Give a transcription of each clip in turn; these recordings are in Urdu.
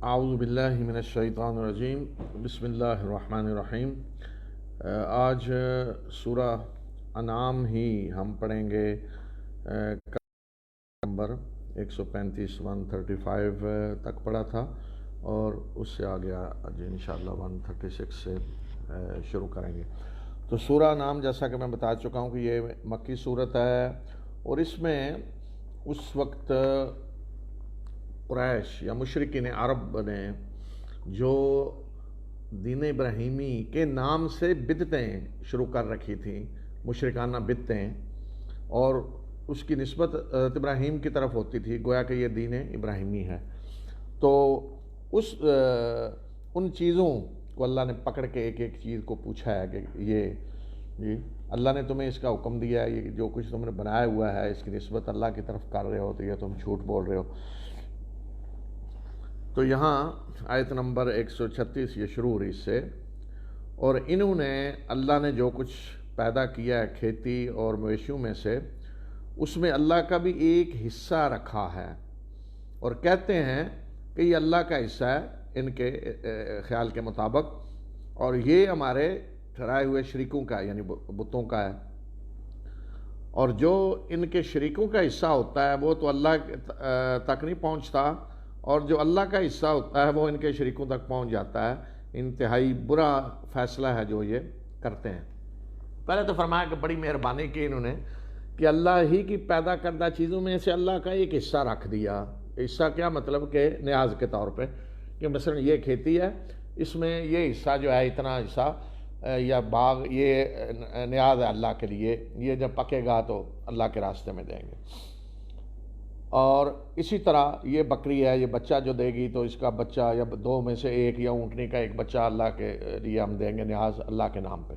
اعوذ باللہ من الشیطان الرجیم، بسم اللہ الرحمن الرحیم۔ آج سورہ انعام ہی ہم پڑھیں گے، نمبر 135 135 تک پڑھا تھا اور اس سے آگے آج انشاءاللہ 136 سے شروع کریں گے۔ تو سورہ انعام جیسا کہ میں بتا چکا ہوں کہ یہ مکی صورت ہے، اور اس میں اس وقت قریش یا مشرکین عرب نے جو دین ابراہیمی کے نام سے بدعتیں شروع کر رکھی تھیں، مشرکانہ بدعتیں، اور اس کی نسبت حضرت ابراہیم کی طرف ہوتی تھی، گویا کہ یہ دین ابراہیمی ہے۔ تو ان چیزوں کو اللہ نے پکڑ کے ایک ایک چیز کو پوچھا ہے کہ یہ اللہ نے تمہیں اس کا حکم دیا ہے، یہ جو کچھ تم نے بنایا ہوا ہے اس کی نسبت اللہ کی طرف کر رہے ہو تو یہ تم جھوٹ بول رہے ہو۔ تو یہاں آیت نمبر 136 یہ شروع ہوئی اس سے، اور انہوں نے اللہ نے جو کچھ پیدا کیا ہے کھیتی اور مویشیوں میں سے، اس میں اللہ کا بھی ایک حصہ رکھا ہے، اور کہتے ہیں کہ یہ اللہ کا حصہ ہے ان کے خیال کے مطابق، اور یہ ہمارے ٹھہرائے ہوئے شریکوں کا یعنی بتوں کا ہے، اور جو ان کے شریکوں کا حصہ ہوتا ہے وہ تو اللہ تک نہیں پہنچتا، اور جو اللہ کا حصہ ہوتا ہے وہ ان کے شریکوں تک پہنچ جاتا ہے۔ انتہائی برا فیصلہ ہے جو یہ کرتے ہیں۔ پہلے تو فرمایا کہ بڑی مہربانی کی انہوں نے کہ اللہ ہی کی پیدا کردہ چیزوں میں سے اللہ کا ایک حصہ رکھ دیا۔ حصہ کیا مطلب کہ نیاز کے طور پہ، کہ مثلا یہ کھیتی ہے، اس میں یہ حصہ جو ہے اتنا حصہ یا باغ یہ نیاز ہے اللہ کے لیے، یہ جب پکے گا تو اللہ کے راستے میں دیں گے۔ اور اسی طرح یہ بکری ہے، یہ بچہ جو دے گی تو اس کا بچہ یا دو میں سے ایک، یا اونٹنی کا ایک بچہ اللہ کے لیے ہم دیں گے نیاز اللہ کے نام پہ۔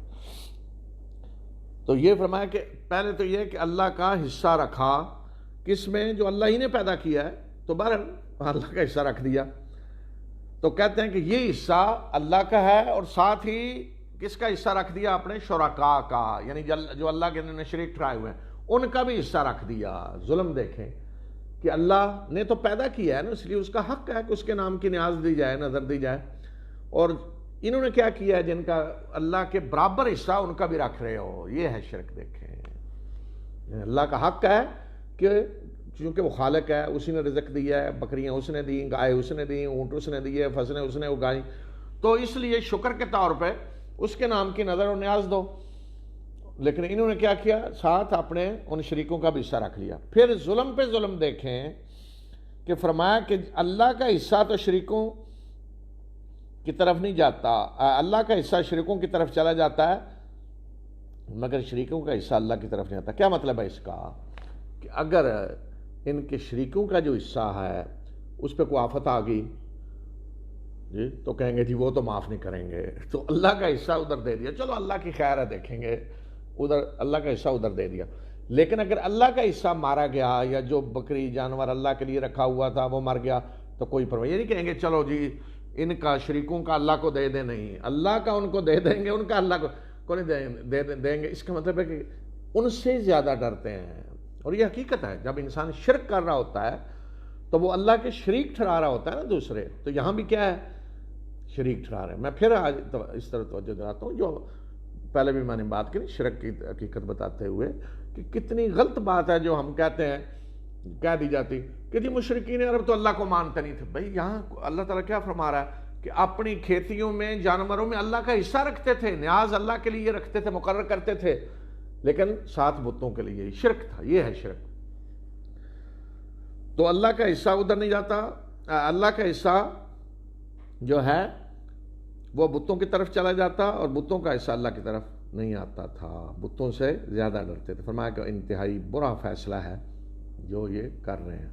تو یہ فرمایا کہ پہلے تو یہ کہ اللہ کا حصہ رکھا کس میں، جو اللہ ہی نے پیدا کیا ہے، تو بہرحال اللہ کا حصہ رکھ دیا۔ تو کہتے ہیں کہ یہ حصہ اللہ کا ہے، اور ساتھ ہی کس کا حصہ رکھ دیا؟ اپنے شرکاء کا، یعنی جو اللہ کے انہوں نے شریک ٹھہرائے ہوئے ہیں ان کا بھی حصہ رکھ دیا۔ ظلم دیکھیں کہ اللہ نے تو پیدا کیا ہے نا، اس لیے اس کا حق ہے کہ اس کے نام کی نیاز دی جائے، نظر دی جائے، اور انہوں نے کیا کیا ہے؟ جن کا اللہ کے برابر حصہ ان کا بھی رکھ رہے ہو، یہ ہے شرک۔ دیکھیں اللہ کا حق ہے کہ چونکہ وہ خالق ہے، اسی نے رزق دیا ہے، بکریاں اس نے دیں، گائے اس نے دیں، اونٹ اس نے دیے، فصلیں اس نے اگائیں، تو اس لیے شکر کے طور پہ اس کے نام کی نظر اور نیاز دو۔ لیکن انہوں نے کیا کیا؟ ساتھ اپنے ان شریکوں کا بھی حصہ رکھ لیا۔ پھر ظلم پہ ظلم دیکھیں کہ فرمایا کہ اللہ کا حصہ تو شریکوں کی طرف نہیں جاتا، اللہ کا حصہ شریکوں کی طرف چلا جاتا ہے، مگر شریکوں کا حصہ اللہ کی طرف نہیں آتا۔ کیا مطلب ہے اس کا؟ کہ اگر ان کے شریکوں کا جو حصہ ہے اس پہ کوئی آفت آ گئی جی تو کہیں گے جی وہ تو معاف نہیں کریں گے، تو اللہ کا حصہ ادھر دے دیا، چلو اللہ کی خیر ہے دیکھیں گے، ادھر اللہ کا حصہ ادھر دے دیا۔ لیکن اگر اللہ کا حصہ مارا گیا، یا جو بکری جانور اللہ کے لیے رکھا ہوا تھا وہ مر گیا، تو کوئی پرواہ یہ نہیں کہیں گے چلو جی ان کا شریکوں کا اللہ کو دے دیں، نہیں، اللہ کا ان کو دے دیں گے، ان کا اللہ کو نہیں دیں گے۔ اس کا مطلب ہے کہ ان سے زیادہ ڈرتے ہیں، اور یہ حقیقت ہے۔ جب انسان شرک کر رہا ہوتا ہے تو وہ اللہ کے شریک ٹھہرا رہا ہوتا ہے نا دوسرے، تو یہاں بھی کیا ہے؟ شریک ٹھہرا رہے ہیں۔ میں پھر آج اس طرح توجہ دلاتا ہوں، جو پہلے بھی میں نے بات کی شرک کی حقیقت بتاتے ہوئے، کہ کتنی غلط بات ہے جو ہم کہتے ہیں، کہہ دی جاتی کہ جی مشرکین عرب تو اللہ کو مانتے نہیں تھے۔ بھئی یہاں اللہ تعالیٰ کیا فرما رہا ہے کہ اپنی کھیتیوں میں، جانوروں میں اللہ کا حصہ رکھتے تھے، نیاز اللہ کے لیے رکھتے تھے، مقرر کرتے تھے، لیکن ساتھ بتوں کے لیے شرک تھا۔ یہ ہے شرک۔ تو اللہ کا حصہ ادھر نہیں جاتا، اللہ کا حصہ جو ہے وہ بتوں کی طرف چلا جاتا، اور بتوں کا حصہ اللہ کی طرف نہیں آتا تھا، بتوں سے زیادہ ڈرتے تھے۔ فرمایا کہ انتہائی برا فیصلہ ہے جو یہ کر رہے ہیں،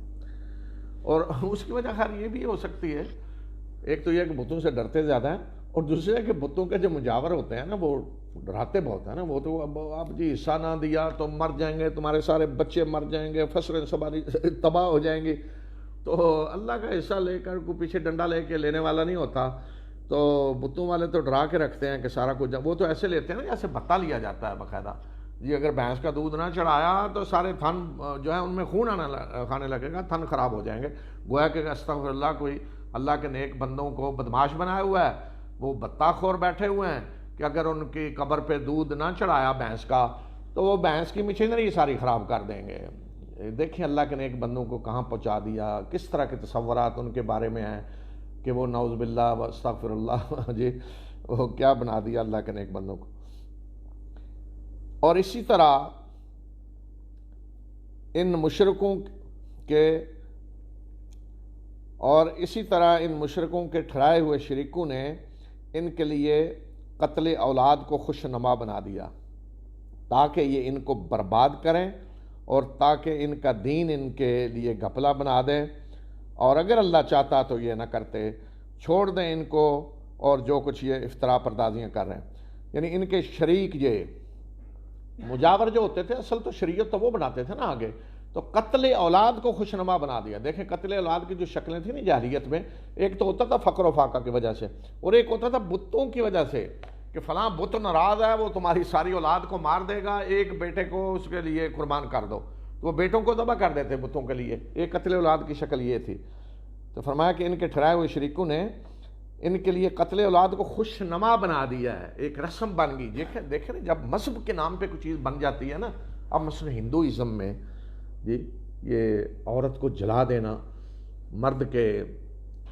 اور اس کی وجہ خیر یہ بھی ہو سکتی ہے، ایک تو یہ کہ بتوں سے ڈرتے زیادہ ہیں، اور دوسرے کہ بتوں کے جو مجاور ہوتے ہیں نا وہ ڈراتے بہت ہیں نا، وہ تو اب جی حصہ نہ دیا تو مر جائیں گے، تمہارے سارے بچے مر جائیں گے، فصلیں ساری تباہ ہو جائیں گی۔ تو اللہ کا حصہ لے کر کوئی پیچھے ڈنڈا لے کے لینے والا نہیں ہوتا، تو بتوں والے تو ڈرا کے رکھتے ہیں کہ سارا کچھ، وہ تو ایسے لیتے ہیں نا جیسے بتا لیا جاتا ہے باقاعدہ، جی اگر بھینس کا دودھ نہ چڑھایا تو سارے تھن جو ہے ان میں خون کھانے لگے گا، تھن خراب ہو جائیں گے، گویا کہ استغفر اللہ کوئی اللہ کے نیک بندوں کو بدماش بنایا ہوا ہے، وہ بطخ خور بیٹھے ہوئے ہیں کہ اگر ان کی قبر پہ دودھ نہ چڑھایا بھینس کا تو وہ بھینس کی مشینری ساری خراب کر دیں گے۔ دیکھیں اللہ کے نیک بندوں کو کہاں پہنچا دیا، کس طرح کے تصورات ان کے بارے میں ہیں کہ وہ نعوذ باللہ و استغفر اللہ جی وہ کیا بنا دیا اللہ کے نیک بندوں کو۔ اور اسی طرح ان مشرکوں کے ٹھہرائے ہوئے شریکوں نے ان کے لیے قتل اولاد کو خوشنما بنا دیا تاکہ یہ ان کو برباد کریں اور تاکہ ان کا دین ان کے لیے گھپلا بنا دیں، اور اگر اللہ چاہتا تو یہ نہ کرتے، چھوڑ دیں ان کو اور جو کچھ یہ افتراء پردازیاں کر رہے ہیں۔ یعنی ان کے شریک یہ مجاور جو ہوتے تھے، اصل تو شریعت تو وہ بناتے تھے نا آگے، تو قتل اولاد کو خوشنما بنا دیا۔ دیکھیں قتل اولاد کی جو شکلیں تھیں نا جاہلیت میں، ایک تو ہوتا تھا فقر و فاقہ کی وجہ سے، اور ایک ہوتا تھا بتوں کی وجہ سے کہ فلاں بت ناراض ہے، وہ تمہاری ساری اولاد کو مار دے گا، ایک بیٹے کو اس کے لیے قربان کر دو، تو وہ بیٹوں کو ذبح کر دیتے بتوں کے لیے۔ ایک قتل اولاد کی شکل یہ تھی۔ تو فرمایا کہ ان کے ٹھہرائے ہوئے شریکوں نے ان کے لیے قتل اولاد کو خوشنما بنا دیا ہے، ایک رسم بن گئی۔ دیکھیں جب مذہب کے نام پہ کوئی چیز بن جاتی ہے نا، اب مثلا ہندوازم میں جی یہ عورت کو جلا دینا، مرد کے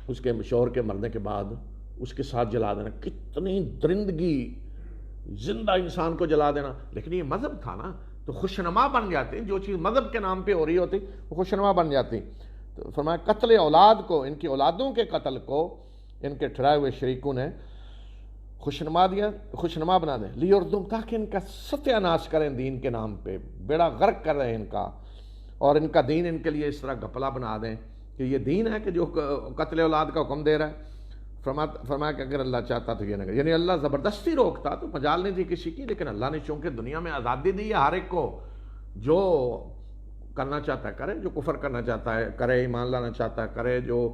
اس کے شوہر کے مرنے کے بعد اس کے ساتھ جلا دینا، کتنی درندگی، زندہ انسان کو جلا دینا، لیکن یہ مذہب تھا نا، تو خوشنما بن جاتی۔ جو چیز مذہب کے نام پہ ہو رہی ہوتی وہ خوشنما بن جاتی۔ تو فرمایا قتل اولاد کو، ان کی اولادوں کے قتل کو ان کے ٹھہرائے ہوئے شریکوں نے خوشنما بنا دیں، لیردم، تاکہ ان کا ستیہ ناش کریں دین کے نام پہ، بیڑا غرق کر رہے ہیں ان کا، اور ان کا دین ان کے لیے اس طرح گھپلا بنا دیں کہ یہ دین ہے کہ جو قتل اولاد کا حکم دے رہا ہے۔ فرمایا کہ اگر اللہ چاہتا تو یہ نہ کرے، یعنی اللہ زبردستی روکتا تو مجال نہیں تھی کسی کی، لیکن اللہ نے چونکہ دنیا میں آزادی دی ہے ہر ایک کو، جو کرنا چاہتا ہے کرے، جو کفر کرنا چاہتا ہے کرے، ایمان لانا چاہتا ہے کرے، جو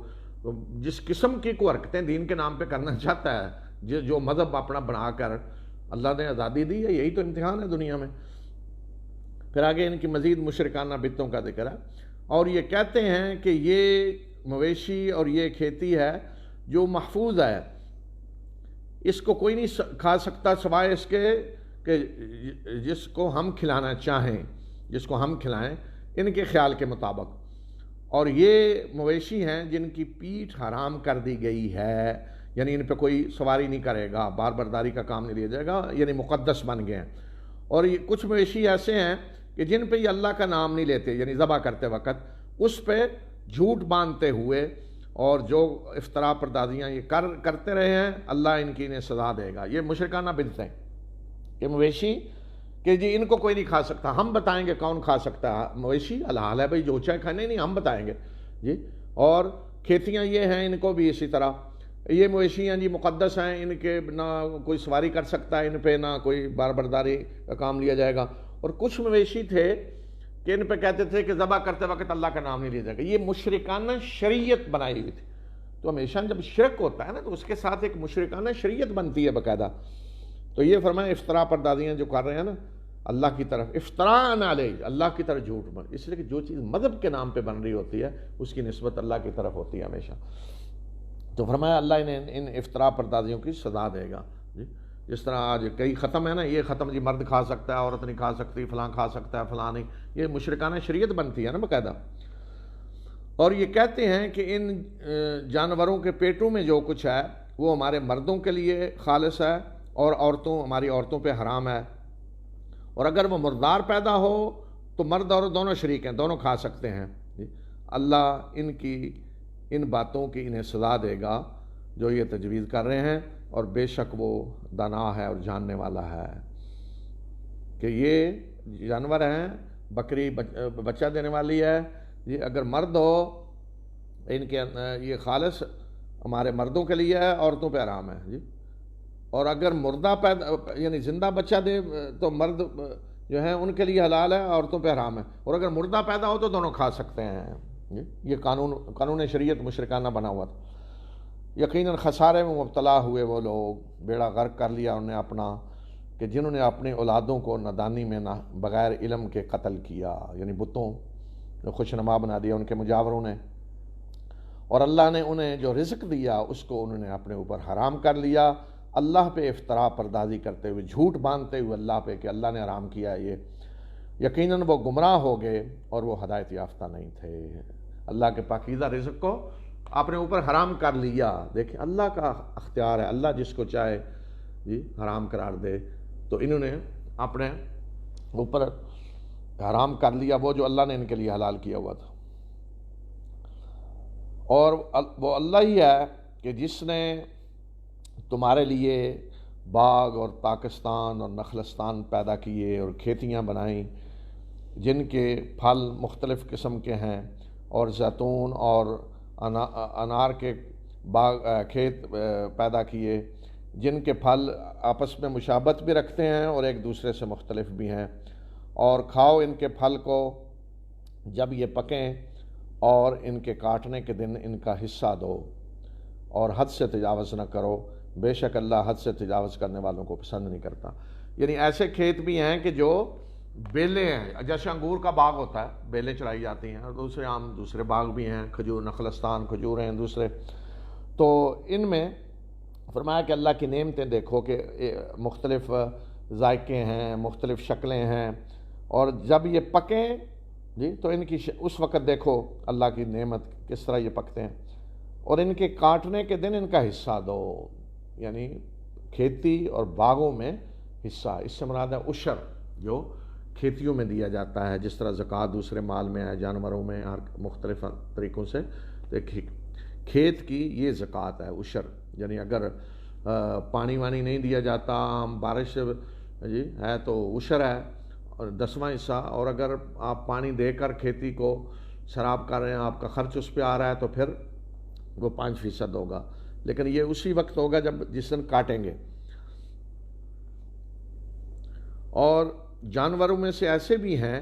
جس قسم کی کو حرکتیں دین کے نام پہ کرنا چاہتا ہے، جو مذہب اپنا بنا کر اللہ نے آزادی دی ہے، یہی تو امتحان ہے دنیا میں۔ پھر آگے ان کی مزید مشرکانہ بدتوں کا ذکر ہے، اور یہ کہتے ہیں کہ یہ مویشی اور یہ کھیتی ہے جو محفوظ ہے، اس کو کوئی نہیں کھا سکتا سوائے اس کے کہ جس کو ہم کھلانا چاہیں، جس کو ہم کھلائیں ان کے خیال کے مطابق، اور یہ مویشی ہیں جن کی پیٹھ حرام کر دی گئی ہے، یعنی ان پہ کوئی سواری نہیں کرے گا، بار برداری کا کام نہیں لیا جائے گا، یعنی مقدس بن گئے ہیں۔ اور یہ کچھ مویشی ایسے ہیں کہ جن پہ یہ اللہ کا نام نہیں لیتے، یعنی ذبح کرتے وقت اس پہ جھوٹ باندھتے ہوئے، اور جو افتراء پردازیاں یہ کرتے رہے ہیں، اللہ ان کی انہیں سزا دے گا۔ یہ مشرکانہ بدعتیں، یہ مویشی کہ جی ان کو کوئی نہیں کھا سکتا، ہم بتائیں گے کون کھا سکتا ہے، مویشی حلال ہے بھائی، جو چاہے کھانے، نہیں ہم بتائیں گے جی۔ اور کھیتیاں یہ ہیں، ان کو بھی اسی طرح، یہ مویشیاں جی مقدس ہیں، ان کے نہ کوئی سواری کر سکتا ہے، ان پہ نہ کوئی بار برداری کا کام لیا جائے گا۔ اور کچھ مویشی تھے کہ ان پہ کہتے تھے کہ ذبح کرتے وقت اللہ کا نام نہیں لیا جائے گا، یہ مشرکانہ شریعت بنائی ہوئی تھی۔ تو ہمیشہ جب شرک ہوتا ہے نا تو اس کے ساتھ ایک مشرکانہ شریعت بنتی ہے باقاعدہ۔ تو یہ فرمایا افتراء پردازیاں جو کر رہے ہیں نا اللہ کی طرف، افتراء علیہ، اللہ کی طرف جھوٹ بن، اس لیے کہ جو چیز مذہب کے نام پہ بن رہی ہوتی ہے اس کی نسبت اللہ کی طرف ہوتی ہے ہمیشہ۔ تو فرمایا اللہ انہیں ان افتراء پردازیوں کی سزا دے گا جی۔ جس طرح آج کئی ختم ہے نا، یہ ختم جی مرد کھا سکتا ہے، عورت نہیں کھا سکتی، فلاں کھا سکتا ہے فلاں نہیں، یہ مشرکانہ شریعت بنتی ہے نا باقاعدہ۔ اور یہ کہتے ہیں کہ ان جانوروں کے پیٹوں میں جو کچھ ہے وہ ہمارے مردوں کے لیے خالص ہے اور ہماری عورتوں پہ حرام ہے، اور اگر وہ مردار پیدا ہو تو مرد اور دونوں شریک ہیں، دونوں کھا سکتے ہیں۔ اللہ ان باتوں کی انہیں سزا دے گا جو یہ تجویز کر رہے ہیں، اور بے شک وہ دانا ہے اور جاننے والا ہے کہ یہ جانور ہیں، بکری بچہ دینے والی ہے یہ، اگر مرد ہو ان کے یہ خالص ہمارے مردوں کے لیے ہے، عورتوں پہ حرام ہے جی۔ اور اگر مردہ یعنی زندہ بچہ دے تو مرد جو ہیں ان کے لیے حلال ہے، عورتوں پہ حرام ہے، اور اگر مردہ پیدا ہو تو دونوں کھا سکتے ہیں جی۔ یہ قانون شریعت مشرکانہ بنا ہوا تھا۔ یقیناً خسارے میں مبتلا ہوئے وہ لوگ، بیڑا غرق کر لیا انہوں نے اپنا، کہ جنہوں نے اپنی اولادوں کو نادانی میں نہ بغیر علم کے قتل کیا، یعنی بتوں خوشنما بنا دیا ان کے مجاوروں نے، اور اللہ نے انہیں جو رزق دیا اس کو انہوں نے اپنے اوپر حرام کر لیا، اللہ پہ افتراء پردازی کرتے ہوئے، جھوٹ باندھتے ہوئے اللہ پہ کہ اللہ نے حرام کیا یہ، یقیناً وہ گمراہ ہو گئے اور وہ ہدایت یافتہ نہیں تھے۔ اللہ کے پاکیزہ رزق کو اپنے اوپر حرام کر لیا۔ دیکھیں اللہ کا اختیار ہے، اللہ جس کو چاہے حرام قرار دے، تو انہوں نے اپنے اوپر حرام کر لیا وہ جو اللہ نے ان کے لیے حلال کیا ہوا تھا۔ اور وہ اللہ ہی ہے کہ جس نے تمہارے لیے باغ اور پاکستان اور نخلستان پیدا کیے اور کھیتیاں بنائیں جن کے پھل مختلف قسم کے ہیں، اور زیتون اور انار کے باغ کھیت پیدا کیے جن کے پھل آپس میں مشابہت بھی رکھتے ہیں اور ایک دوسرے سے مختلف بھی ہیں، اور کھاؤ ان کے پھل کو جب یہ پکیں، اور ان کے کاٹنے کے دن ان کا حصہ دو، اور حد سے تجاوز نہ کرو، بے شک اللہ حد سے تجاوز کرنے والوں کو پسند نہیں کرتا۔ یعنی ایسے کھیت بھی ہیں کہ جو بیلیں ہیں، جیسے انگور کا باغ ہوتا ہے، بیلیں چڑھائی جاتی ہیں، اور دوسرے عام دوسرے باغ بھی ہیں، کھجور نخلستان کھجور ہیں دوسرے، تو ان میں فرمایا کہ اللہ کی نعمتیں دیکھو کہ مختلف ذائقے ہیں، مختلف شکلیں ہیں، اور جب یہ پکیں تو ان کی اس وقت دیکھو اللہ کی نعمت کس طرح یہ پکتے ہیں، اور ان کے کاٹنے کے دن ان کا حصہ دو، یعنی کھیتی اور باغوں میں حصہ، اس سے مراد ہے عشر جو کھیتیوں میں دیا جاتا ہے، جس طرح زکوٰۃ دوسرے مال میں ہے، جانوروں میں، ہر مختلف طریقوں سے، کھیت کی یہ زکوٰۃ ہے، عشر، یعنی اگر پانی وانی نہیں دیا جاتا، بارش ہے تو عشر ہے اور 10واں حصہ، اور اگر آپ پانی دے کر کھیتی کو سراب کر رہے ہیں، آپ کا خرچ اس پہ آ رہا ہے تو پھر وہ 5% ہوگا، لیکن یہ اسی وقت ہوگا جب جس دن کاٹیں گے۔ اور جانوروں میں سے ایسے بھی ہیں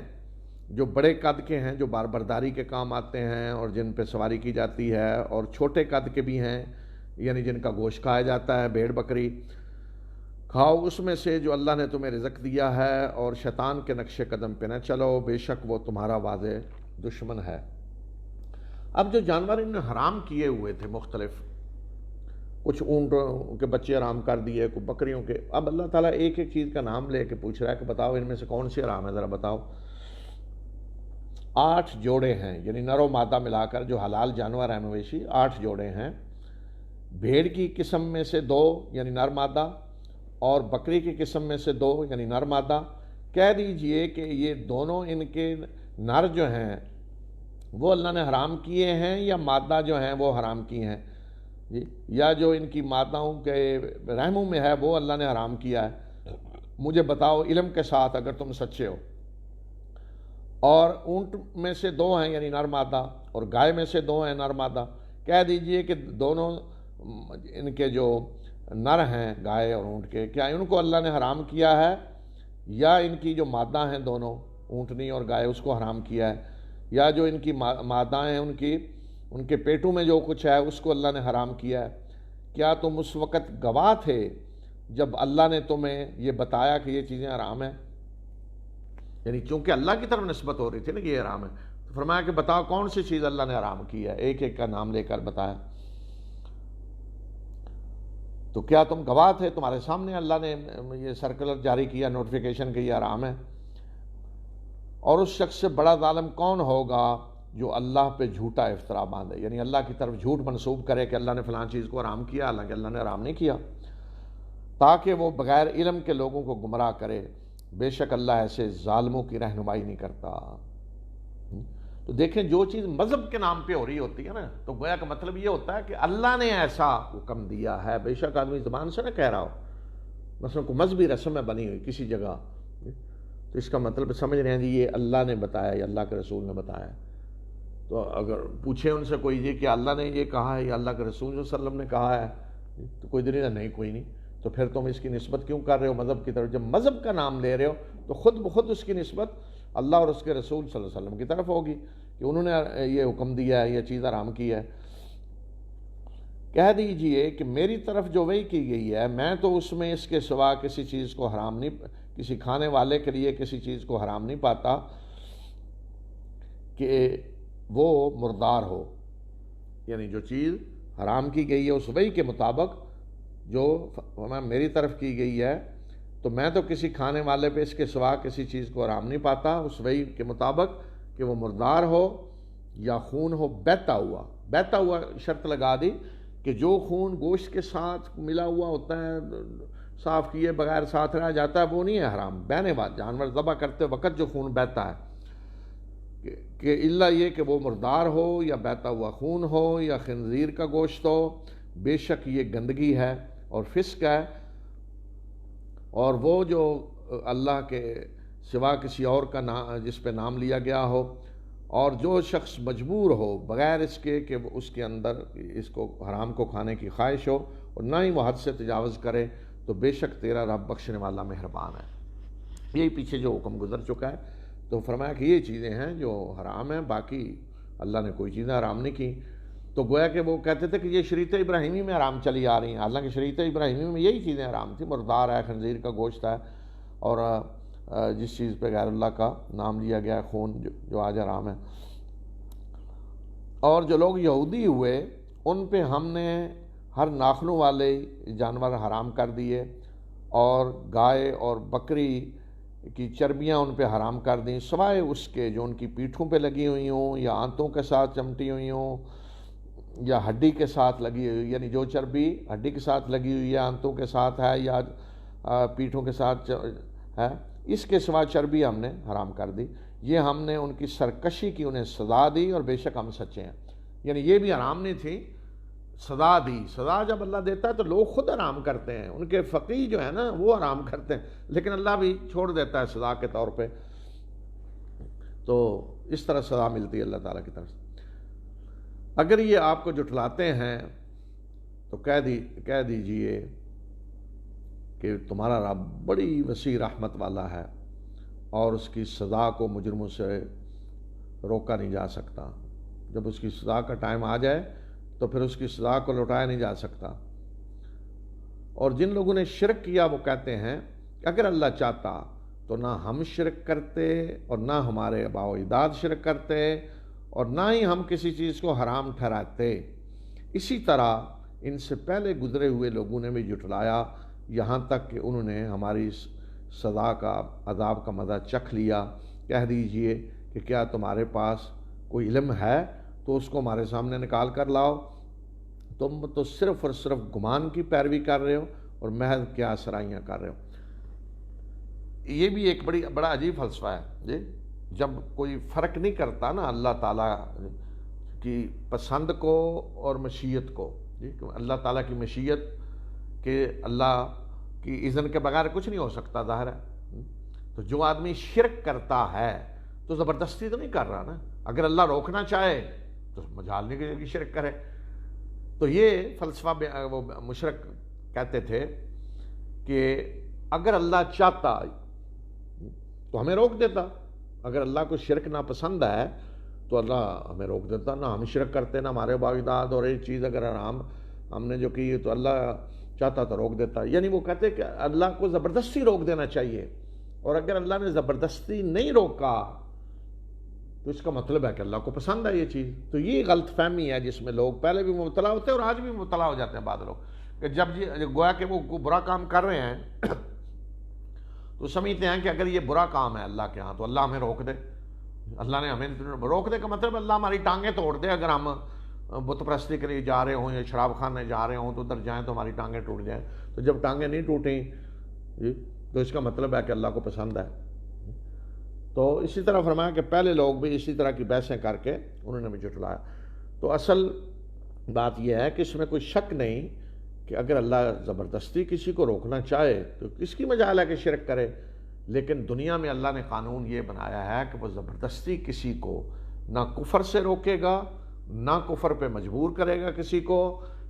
جو بڑے قد کے ہیں، جو برداری کے کام آتے ہیں اور جن پہ سواری کی جاتی ہے، اور چھوٹے قد کے بھی ہیں، یعنی جن کا گوشت کھایا جاتا ہے، بھیڑ بکری، کھاؤ اس میں سے جو اللہ نے تمہیں رزق دیا ہے، اور شیطان کے نقش قدم پہ نہ چلو، بے شک وہ تمہارا واضح دشمن ہے۔ اب جو جانور انہوں نے حرام کیے ہوئے تھے مختلف، کچھ اونٹوں کے بچے حرام کر دیے، کچھ بکریوں کے، اب اللہ تعالیٰ ایک ایک چیز کا نام لے کے پوچھ رہا ہے کہ بتاؤ ان میں سے کون سی حرام ہے، ذرا بتاؤ۔ 8 جوڑے ہیں، یعنی نر و مادہ ملا کر جو حلال جانور ہیں مویشی، 8 جوڑے ہیں۔ بھیڑ کی قسم میں سے 2 یعنی نر مادہ، اور بکری کی قسم میں سے 2 یعنی نر مادہ۔ کہہ دیجئے کہ یہ دونوں ان کے نر جو ہیں وہ اللہ نے حرام کیے ہیں، یا مادہ جو ہیں وہ حرام کی ہیں، یا جو ان کی ماداؤں کے رحموں میں ہے وہ اللہ نے حرام کیا ہے، مجھے بتاؤ علم کے ساتھ اگر تم سچے ہو۔ اور اونٹ میں سے 2 ہیں یعنی نر مادہ، اور گائے میں سے 2 ہیں نر مادہ۔ کہہ دیجئے کہ دونوں ان کے جو نر ہیں گائے اور اونٹ کے، کیا ان کو اللہ نے حرام کیا ہے، یا ان کی جو مادہ ہیں دونوں اونٹنی اور گائے اس کو حرام کیا ہے، یا جو ان کی مادہ ہیں ان کے پیٹوں میں جو کچھ ہے اس کو اللہ نے حرام کیا ہے۔ کیا تم اس وقت گواہ تھے جب اللہ نے تمہیں یہ بتایا کہ یہ چیزیں حرام ہیں؟ یعنی چونکہ اللہ کی طرف نسبت ہو رہی تھی نا کہ یہ حرام ہے، تو فرمایا کہ بتاؤ کون سی چیز اللہ نے حرام کی ہے، ایک ایک کا نام لے کر بتایا۔ تو کیا تم گواہ تھے؟ تمہارے سامنے اللہ نے یہ سرکولر جاری کیا، نوٹیفیکیشن کہ یہ حرام ہے۔ اور اس شخص سے بڑا ظالم کون ہوگا جو اللہ پہ جھوٹا افطرا باندھے، یعنی اللہ کی طرف جھوٹ منسوب کرے کہ اللہ نے فلاں چیز کو حرام کیا، حالانکہ اللہ نے حرام نہیں کیا، تاکہ وہ بغیر علم کے لوگوں کو گمراہ کرے، بے شک اللہ ایسے ظالموں کی رہنمائی نہیں کرتا۔ تو دیکھیں جو چیز مذہب کے نام پہ ہو رہی ہوتی ہے نا، تو گویا کا مطلب یہ ہوتا ہے کہ اللہ نے ایسا حکم دیا ہے، بے شک آدمی زبان سے نہ کہہ رہا ہو، مثلا کوئی مذہبی رسم ہے بنی ہوئی کسی جگہ، تو اس کا مطلب سمجھ رہے ہیں جی یہ اللہ نے بتایا یا اللہ کے رسول نے بتایا۔ تو اگر پوچھیں ان سے کوئی یہ کہ اللہ نے یہ کہا ہے یا اللہ کے رسول صلی اللہ علیہ وسلم نے کہا ہے، تو کوئی دلیل نہیں، کوئی نہیں، تو پھر تم اس کی نسبت کیوں کر رہے ہو مذہب کی طرف؟ جب مذہب کا نام لے رہے ہو تو خود بخود اس کی نسبت اللہ اور اس کے رسول صلی اللہ علیہ وسلم کی طرف ہوگی کہ انہوں نے یہ حکم دیا ہے، یہ چیز حرام کی ہے۔ کہہ دیجئے کہ میری طرف جو وحی کی گئی ہے، میں تو اس میں اس کے سوا کسی چیز کو حرام نہیں، کسی کھانے والے کے لیے کسی چیز کو حرام نہیں پاتا کہ وہ مردار ہو، یعنی جو چیز حرام کی گئی ہے اس وحی کے مطابق جو میری طرف کی گئی ہے، تو میں تو کسی کھانے والے پہ اس کے سوا کسی چیز کو حرام نہیں پاتا اس وحی کے مطابق، کہ وہ مردار ہو یا خون ہو بہتا ہوا شرط لگا دی کہ جو خون گوشت کے ساتھ ملا ہوا ہوتا ہے، صاف کیے بغیر ساتھ رہ جاتا ہے، وہ نہیں ہے حرام. بہنے والا جانور ذبح کرتے وقت جو خون بہتا ہے، کہ الا یہ کہ وہ مردار ہو یا بہتا ہوا خون ہو یا خنزیر کا گوشت ہو، بے شک یہ گندگی ہے اور فسق ہے. اور وہ جو اللہ کے سوا کسی اور کا نام جس پہ نام لیا گیا ہو، اور جو شخص مجبور ہو بغیر اس کے کہ اس کے اندر اس کو حرام کو کھانے کی خواہش ہو اور نہ ہی وہ حد سے تجاوز کرے، تو بے شک تیرا رب بخشنے والا مہربان ہے. یہی پیچھے جو حکم گزر چکا ہے. تو فرمایا کہ یہ چیزیں ہیں جو حرام ہیں، باقی اللہ نے کوئی چیزیں حرام نہیں کی. تو گویا کہ وہ کہتے تھے کہ یہ شریعت ابراہیمی میں حرام چلی آ رہی ہیں، حالانکہ شریعت ابراہیمی میں یہی چیزیں حرام تھیں. مردار ہے، خنزیر کا گوشت ہے، اور جس چیز پہ غیر اللہ کا نام لیا گیا ہے، خون جو آج حرام ہے. اور جو لوگ یہودی ہوئے ان پہ ہم نے ہر ناخنوں والے جانور حرام کر دیے، اور گائے اور بکری کی چربیاں ان پہ حرام کر دیں، سوائے اس کے جو ان کی پیٹھوں پہ لگی ہوئی ہوں یا آنتوں کے ساتھ چمٹی ہوئی ہوں یا ہڈی کے ساتھ لگی ہوئی، یعنی جو چربی ہڈی کے ساتھ لگی ہوئی ہے، آنتوں کے ساتھ ہے یا پیٹھوں کے ساتھ ہے، اس کے سوا چربی ہم نے حرام کر دی. یہ ہم نے ان کی سرکشی کی انہیں سزا دی، اور بے شک ہم سچے ہیں. یعنی یہ بھی حرام نہیں تھی، سزا دی. سزا جب اللہ دیتا ہے تو لوگ خود حرام کرتے ہیں، ان کے فقیہ جو ہے نا وہ حرام کرتے ہیں، لیکن اللہ بھی چھوڑ دیتا ہے سزا کے طور پہ. تو اس طرح سزا ملتی ہے اللہ تعالیٰ کی طرف سے. اگر یہ آپ کو جھٹلاتے ہیں تو کہہ دیجئے کہ تمہارا رب بڑی وسیع رحمت والا ہے، اور اس کی سزا کو مجرموں سے روکا نہیں جا سکتا. جب اس کی سزا کا ٹائم آ جائے تو پھر اس کی سزا کو لوٹایا نہیں جا سکتا. اور جن لوگوں نے شرک کیا وہ کہتے ہیں کہ اگر اللہ چاہتا تو نہ ہم شرک کرتے اور نہ ہمارے آباء و اجداد شرک کرتے، اور نہ ہی ہم کسی چیز کو حرام ٹھہراتے. اسی طرح ان سے پہلے گزرے ہوئے لوگوں نے بھی جھٹلایا، یہاں تک کہ انہوں نے ہماری سزا کا عذاب کا مزہ چکھ لیا. کہہ دیجئے کہ کیا تمہارے پاس کوئی علم ہے تو اس کو ہمارے سامنے نکال کر لاؤ. تم تو صرف اور صرف گمان کی پیروی کر رہے ہو اور محض کیا سرائیاں کر رہے ہو. یہ بھی ایک بڑا عجیب فلسفہ ہے جی. جب کوئی فرق نہیں کرتا نا اللہ تعالیٰ کی پسند کو اور مشیت کو جی، اللہ تعالیٰ کی مشیت کہ اللہ کی اذن کے بغیر کچھ نہیں ہو سکتا ظاہر ہے. تو جو آدمی شرک کرتا ہے تو زبردستی تو نہیں کر رہا نا. اگر اللہ روکنا چاہے تو مجال نہیں کہ شرک کرے. تو یہ فلسفہ وہ مشرک کہتے تھے کہ اگر اللہ چاہتا تو ہمیں روک دیتا. اگر اللہ کو شرک ناپسند ہے تو اللہ ہمیں روک دیتا، نہ ہم شرک کرتے نہ ہمارے باغداد، اور ایک چیز اگر ہم نے جو کی تو اللہ چاہتا تو روک دیتا. یعنی وہ کہتے کہ اللہ کو زبردستی روک دینا چاہیے، اور اگر اللہ نے زبردستی نہیں روکا تو اس کا مطلب ہے کہ اللہ کو پسند ہے یہ چیز. تو یہ غلط فہمی ہے جس میں لوگ پہلے بھی مبتلا ہوتے ہیں اور آج بھی مبتلا ہو جاتے ہیں بعض لوگ، کہ جب گویا کہ وہ برا کام کر رہے ہیں تو سمجھتے ہیں کہ اگر یہ برا کام ہے اللہ کے ہاں تو اللہ ہمیں روک دے. اللہ نے ہمیں روک دے کا مطلب اللہ ہماری ٹانگیں توڑ دے. اگر ہم بت پرستی کے لیے جا رہے ہوں یا شراب خانے جا رہے ہوں تو ادھر جائیں تو ہماری ٹانگیں ٹوٹ جائیں. تو جب ٹانگیں نہیں ٹوٹیں جی تو اس کا مطلب ہے کہ اللہ کو پسند ہے. تو اسی طرح فرمایا کہ پہلے لوگ بھی اسی طرح کی بحثیں کر کے انہوں نے بھی جھٹلایا. تو اصل بات یہ ہے کہ اس میں کوئی شک نہیں کہ اگر اللہ زبردستی کسی کو روکنا چاہے تو کس کی مجال ہے کہ شرک کرے. لیکن دنیا میں اللہ نے قانون یہ بنایا ہے کہ وہ زبردستی کسی کو نہ کفر سے روکے گا، نہ کفر پہ مجبور کرے گا کسی کو،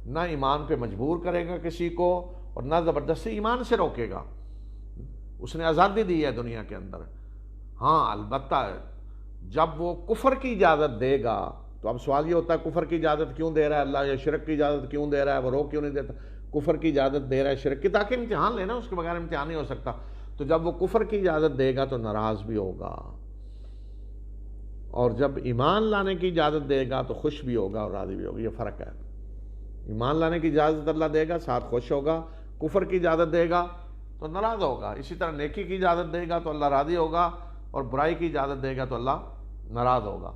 نہ ایمان پہ مجبور کرے گا کسی کو، اور نہ زبردستی ایمان سے روکے گا. اس نے آزادی دی ہے دنیا کے اندر. ہاں البتہ جب وہ کفر کی اجازت دے گا تو اب سوال یہ ہوتا ہے کفر کی اجازت کیوں دے رہا ہے اللہ، یا شرک کی اجازت کیوں دے رہا ہے، وہ روک کیوں نہیں دیتا. کفر کی اجازت دے رہا ہے شرک کی تاکہ امتحان لینا، اس کے بغیر امتحان نہیں ہو سکتا. تو جب وہ کفر کی اجازت دے گا تو ناراض بھی ہوگا، اور جب ایمان لانے کی اجازت دے گا تو خوش بھی ہوگا اور راضی بھی ہوگا. یہ فرق ہے. ایمان لانے کی اجازت اللہ دے گا ساتھ خوش ہوگا، کفر کی اجازت دے گا تو ناراض ہوگا. اسی طرح نیکی کی اجازت دے گا تو اللہ راضی ہوگا، اور برائی کی اجازت دے گا تو اللہ ناراض ہوگا.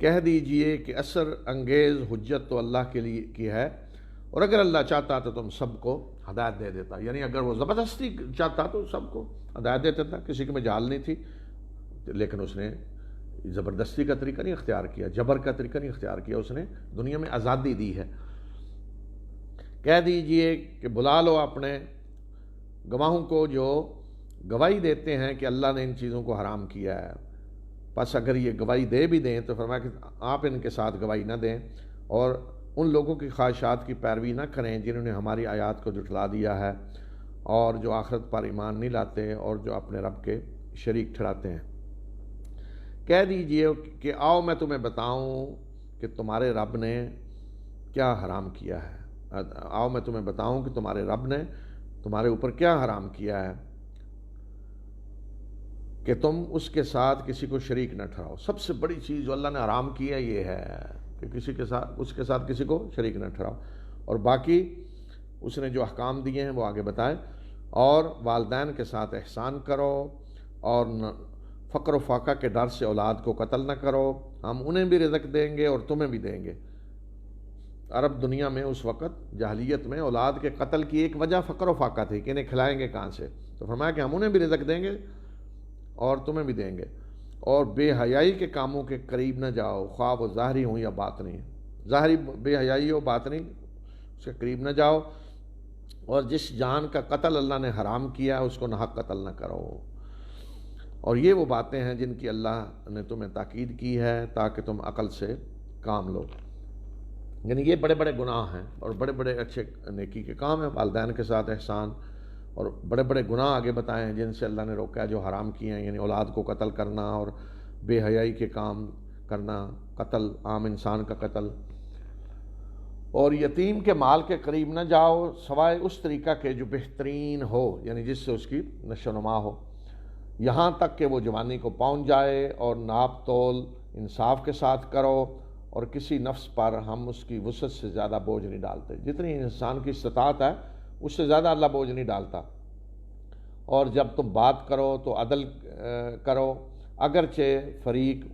کہہ دیجئے کہ اثر انگیز حجت تو اللہ کے لیے کی ہے، اور اگر اللہ چاہتا تو تم سب کو ہدایت دے دیتا. یعنی اگر وہ زبردستی چاہتا تو سب کو ہدایت دیتا تھا. کسی کے میں جہل نہیں تھی، لیکن اس نے زبردستی کا طریقہ نہیں اختیار کیا، جبر کا طریقہ نہیں اختیار کیا. اس نے دنیا میں آزادی دی ہے. کہہ دیجئے کہ بلا لو اپنے گواہوں کو جو گواہی دیتے ہیں کہ اللہ نے ان چیزوں کو حرام کیا ہے. پس اگر یہ گواہی دے بھی دیں تو فرمایا کہ آپ ان کے ساتھ گواہی نہ دیں، اور ان لوگوں کی خواہشات کی پیروی نہ کریں جنہوں نے ہماری آیات کو جھٹلا دیا ہے، اور جو آخرت پر ایمان نہیں لاتے، اور جو اپنے رب کے شریک ٹھہراتے ہیں. کہہ دیجئے کہ آؤ میں تمہیں بتاؤں کہ تمہارے رب نے کیا حرام کیا ہے. آؤ میں تمہیں بتاؤں کہ تمہارے رب نے تمہارے اوپر کیا حرام کیا ہے کہ تم اس کے ساتھ کسی کو شریک نہ ٹھہراؤ. سب سے بڑی چیز جو اللہ نے حرام کی ہے یہ ہے کہ اس کے ساتھ کسی کو شریک نہ ٹھہراؤ. اور باقی اس نے جو احکام دیے ہیں وہ آگے بتائے. اور والدین کے ساتھ احسان کرو، اور فقر و فاقہ کے ڈر سے اولاد کو قتل نہ کرو، ہم انہیں بھی رزق دیں گے اور تمہیں بھی دیں گے. عرب دنیا میں اس وقت جاہلیت میں اولاد کے قتل کی ایک وجہ فقر و فاقہ تھی کہ انہیں کھلائیں گے کہاں سے. تو فرمایا کہ ہم انہیں بھی رزق دیں گے اور تمہیں بھی دیں گے. اور بے حیائی کے کاموں کے قریب نہ جاؤ، خواہ وہ ظاہری ہوں یا باطنی. ظاہری بے حیائی ہو، باطنی اس کے قریب نہ جاؤ. اور جس جان کا قتل اللہ نے حرام کیا اس کو ناحق قتل نہ کرو. اور یہ وہ باتیں ہیں جن کی اللہ نے تمہیں تاکید کی ہے تاکہ تم عقل سے کام لو. یعنی یہ بڑے بڑے گناہ ہیں اور بڑے بڑے اچھے نیکی کے کام ہیں. والدین کے ساتھ احسان، اور بڑے بڑے گناہ آگے بتائے ہیں جن سے اللہ نے روکا ہے جو حرام کیے ہیں. یعنی اولاد کو قتل کرنا، اور بے حیائی کے کام کرنا، قتل، عام انسان کا قتل. اور یتیم کے مال کے قریب نہ جاؤ سوائے اس طریقہ کے جو بہترین ہو، یعنی جس سے اس کی نشو و نما ہو، یہاں تک کہ وہ جوانی کو پہنچ جائے. اور ناپ تول انصاف کے ساتھ کرو، اور کسی نفس پر ہم اس کی وسعت سے زیادہ بوجھ نہیں ڈالتے. جتنی انسان کی استطاعت ہے اس سے زیادہ اللہ بوجھ نہیں ڈالتا. اور جب تم بات کرو تو عدل کرو، اگرچہ فریق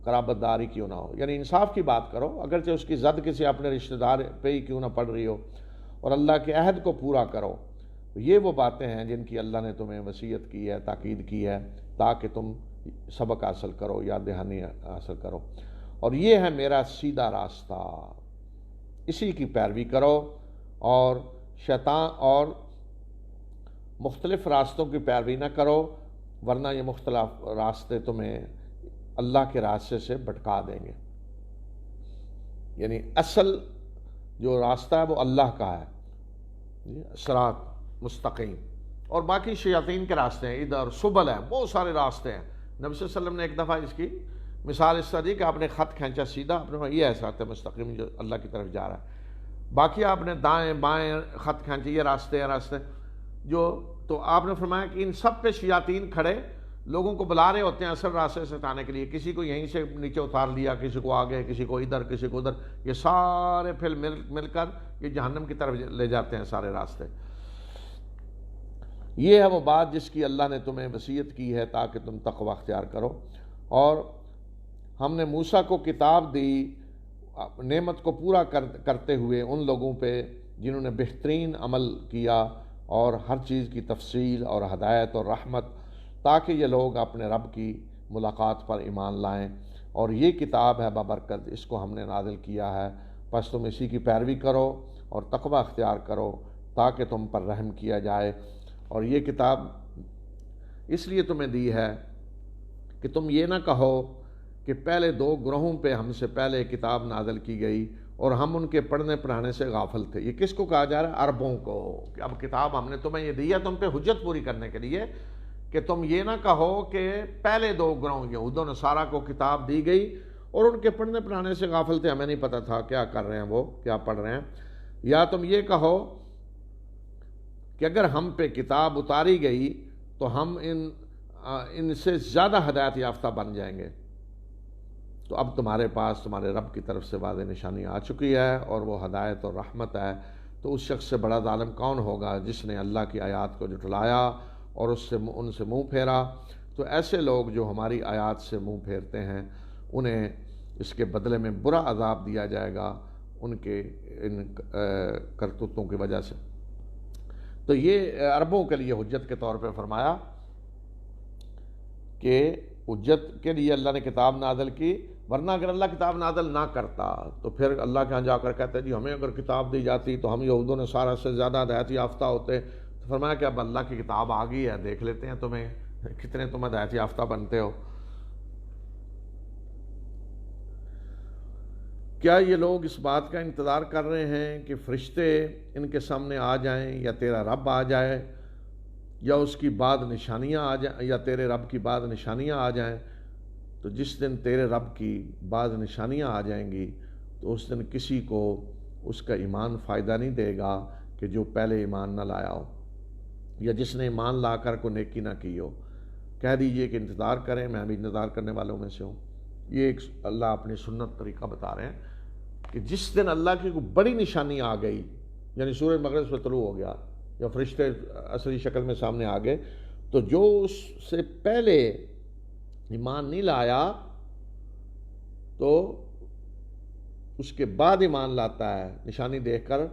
قرابت داری کیوں نہ ہو. یعنی انصاف کی بات کرو اگرچہ اس کی زد کسی اپنے رشتہ دار پہ ہی کیوں نہ پڑ رہی ہو. اور اللہ کے عہد کو پورا کرو. یہ وہ باتیں ہیں جن کی اللہ نے تمہیں وصیت کی ہے، تاکید کی ہے، تاکہ تم سبق حاصل کرو، یاد دہانی حاصل کرو. اور یہ ہے میرا سیدھا راستہ، اسی کی پیروی کرو. اور شیطان اور مختلف راستوں کی پیروی نہ کرو، ورنہ یہ مختلف راستے تمہیں اللہ کے راستے سے بھٹکا دیں گے. یعنی اصل جو راستہ ہے وہ اللہ کا ہے، صراط مستقیم. اور باقی شیاطین کے راستے ہیں، ادھر سبل ہیں، بہت سارے راستے ہیں. نبی صلی اللہ علیہ وسلم نے ایک دفعہ اس کی مثال اس طرح دی کہ آپ نے خط کھینچا سیدھا، آپ نے یہ ہے صراط مستقیم جو اللہ کی طرف جا رہا ہے. باقی آپ نے دائیں بائیں خط کھینچے، یہ راستے جو، تو آپ نے فرمایا کہ ان سب پہ شیاطین کھڑے لوگوں کو بلا رہے ہوتے ہیں اصل راستے سے ہٹانے کے لیے. کسی کو یہیں سے نیچے اتار لیا، کسی کو آگے، کسی کو ادھر، کسی کو ادھر. یہ سارے پھر مل کر یہ جہنم کی طرف لے جاتے ہیں سارے راستے. یہ ہے وہ بات جس کی اللہ نے تمہیں وصیت کی ہے تاکہ تم تقوی اختیار کرو. اور ہم نے موسیٰ کو کتاب دی نعمت کو پورا کرتے ہوئے ان لوگوں پہ جنہوں نے بہترین عمل کیا، اور ہر چیز کی تفصیل اور ہدایت اور رحمت، تاکہ یہ لوگ اپنے رب کی ملاقات پر ایمان لائیں. اور یہ کتاب ہے بابرکت، اس کو ہم نے نازل کیا ہے، پس تم اسی کی پیروی کرو اور تقوی اختیار کرو تاکہ تم پر رحم کیا جائے. اور یہ کتاب اس لیے تمہیں دی ہے کہ تم یہ نہ کہو کہ پہلے دو گروہوں پہ ہم سے پہلے کتاب نازل کی گئی اور ہم ان کے پڑھنے پڑھانے سے غافل تھے. یہ کس کو کہا جا رہا ہے؟ عربوں کو. کہ اب کتاب ہم نے تمہیں یہ دی ہے تم پہ حجت پوری کرنے کے لیے کہ تم یہ نہ کہو کہ پہلے دو گروہ یہود و نصارہ کو کتاب دی گئی اور ان کے پڑھنے پڑھانے سے غافل تھے، ہمیں نہیں پتہ تھا کیا کر رہے ہیں، وہ کیا پڑھ رہے ہیں. یا تم یہ کہو کہ اگر ہم پہ کتاب اتاری گئی تو ہم ان سے زیادہ ہدایت یافتہ بن جائیں گے. تو اب تمہارے پاس تمہارے رب کی طرف سے واضح نشانی آ چکی ہے اور وہ ہدایت اور رحمت ہے. تو اس شخص سے بڑا ظالم کون ہوگا جس نے اللہ کی آیات کو جھٹلایا اور ان سے منہ پھیرا. تو ایسے لوگ جو ہماری آیات سے منہ پھیرتے ہیں انہیں اس کے بدلے میں برا عذاب دیا جائے گا ان کے ان کرتوتوں کی وجہ سے. تو یہ عربوں کے لیے حجت کے طور پہ فرمایا کہ حجت کے لیے اللہ نے کتاب نازل کی، ورنہ اگر اللہ کتاب نازل نہ کرتا تو پھر اللہ کے ہاں جا کر کہتے جی ہمیں اگر کتاب دی جاتی تو ہم یہود و نصارہ سے زیادہ ہدایت یافتہ ہوتے. تو فرمایا کہ اب اللہ کی کتاب آ گئی ہے، دیکھ لیتے ہیں تمہیں کتنے تم ہدایت یافتہ بنتے ہو. کیا یہ لوگ اس بات کا انتظار کر رہے ہیں کہ فرشتے ان کے سامنے آ جائیں یا تیرا رب آ جائے یا اس کی بعد نشانیاں آ جائیں یا تیرے رب کی بعد نشانیاں آ جائیں؟ تو جس دن تیرے رب کی بعد نشانیاں آ جائیں گی تو اس دن کسی کو اس کا ایمان فائدہ نہیں دے گا کہ جو پہلے ایمان نہ لایا ہو یا جس نے ایمان لا کر کو نیکی نہ کی ہو. کہہ دیجئے کہ انتظار کریں، میں بھی انتظار کرنے والوں میں سے ہوں. یہ ایک اللہ اپنی سنت طریقہ بتا رہے ہیں کہ جس دن اللہ کی کوئی بڑی نشانی آ گئی، یعنی سورج مغرب سے طلوع ہو گیا یا فرشتے اصلی شکل میں سامنے آ گئے، تو جو اس سے پہلے ایمان نہیں لایا تو اس کے بعد ایمان لاتا ہے نشانی دیکھ کر،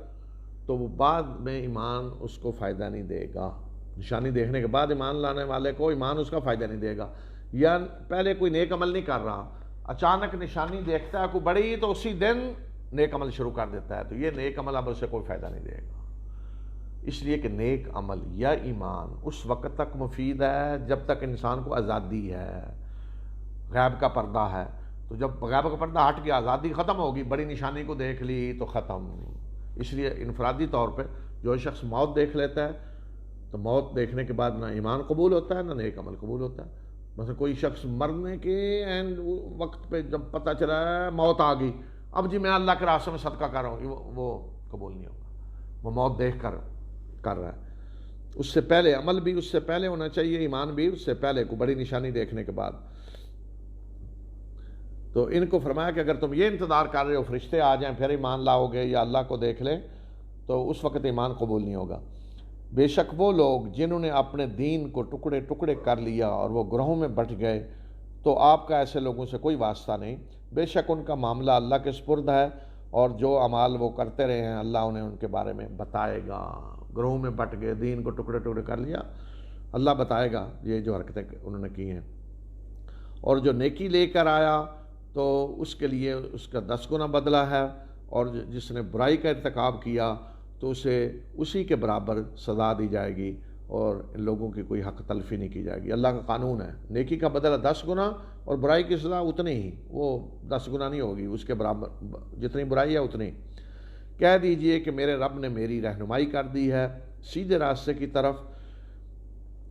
تو وہ بعد میں ایمان اس کو فائدہ نہیں دے گا. نشانی دیکھنے کے بعد ایمان لانے والے کو ایمان اس کا فائدہ نہیں دے گا. یا پہلے کوئی نیک عمل نہیں کر رہا، اچانک نشانی دیکھتا ہے کوئی بڑی تو اسی دن نیک عمل شروع کر دیتا ہے، تو یہ نیک عمل اب اسے کوئی فائدہ نہیں دے گا. اس لیے کہ نیک عمل یا ایمان اس وقت تک مفید ہے جب تک انسان کو آزادی ہے، غیب کا پردہ ہے. تو جب غیب کا پردہ ہٹ گیا، آزادی ختم ہوگی، بڑی نشانی کو دیکھ لی تو ختم. اس لیے انفرادی طور پہ جو شخص موت دیکھ لیتا ہے تو موت دیکھنے کے بعد نہ ایمان قبول ہوتا ہے نہ نیک عمل قبول ہوتا ہے. مثلا کوئی شخص مرنے کے اینڈ وقت پہ جب پتہ چلا ہے موت آ گئی، اب جی میں اللہ کے راستے میں صدقہ کر رہا ہوں، وہ قبول نہیں ہوگا. وہ موت دیکھ کر کر رہا ہے. اس سے پہلے عمل بھی اس سے پہلے ہونا چاہیے، ایمان بھی اس سے پہلے، کو بڑی نشانی دیکھنے کے بعد. تو ان کو فرمایا کہ اگر تم یہ انتظار کر رہے ہو فرشتے آ جائیں پھر ایمان لاؤ گے یا اللہ کو دیکھ لیں تو اس وقت ایمان قبول نہیں ہوگا. بے شک وہ لوگ جنہوں نے اپنے دین کو ٹکڑے ٹکڑے کر لیا اور وہ گروہوں میں بٹ گئے تو آپ کا ایسے لوگوں سے کوئی واسطہ نہیں. بے شک ان کا معاملہ اللہ کے سپرد ہے اور جو اعمال وہ کرتے رہے ہیں اللہ انہیں ان کے بارے میں بتائے گا. گروہوں میں بٹ گئے، دین کو ٹکڑے ٹکڑے کر لیا، اللہ بتائے گا یہ جو حرکتیں انہوں نے کی ہیں. اور جو نیکی لے کر آیا تو اس کے لیے اس کا 10 گنا بدلہ ہے، اور جس نے برائی کا ارتکاب کیا تو اسے اسی کے برابر سزا دی جائے گی اور ان لوگوں کی کوئی حق تلفی نہیں کی جائے گی. اللہ کا قانون ہے، نیکی کا بدلہ 10 گنا اور برائی کی سزا اتنی ہی، وہ 10 گنا نہیں ہوگی، اس کے برابر جتنی برائی ہے اتنی. کہہ دیجئے کہ میرے رب نے میری رہنمائی کر دی ہے سیدھے راستے کی طرف.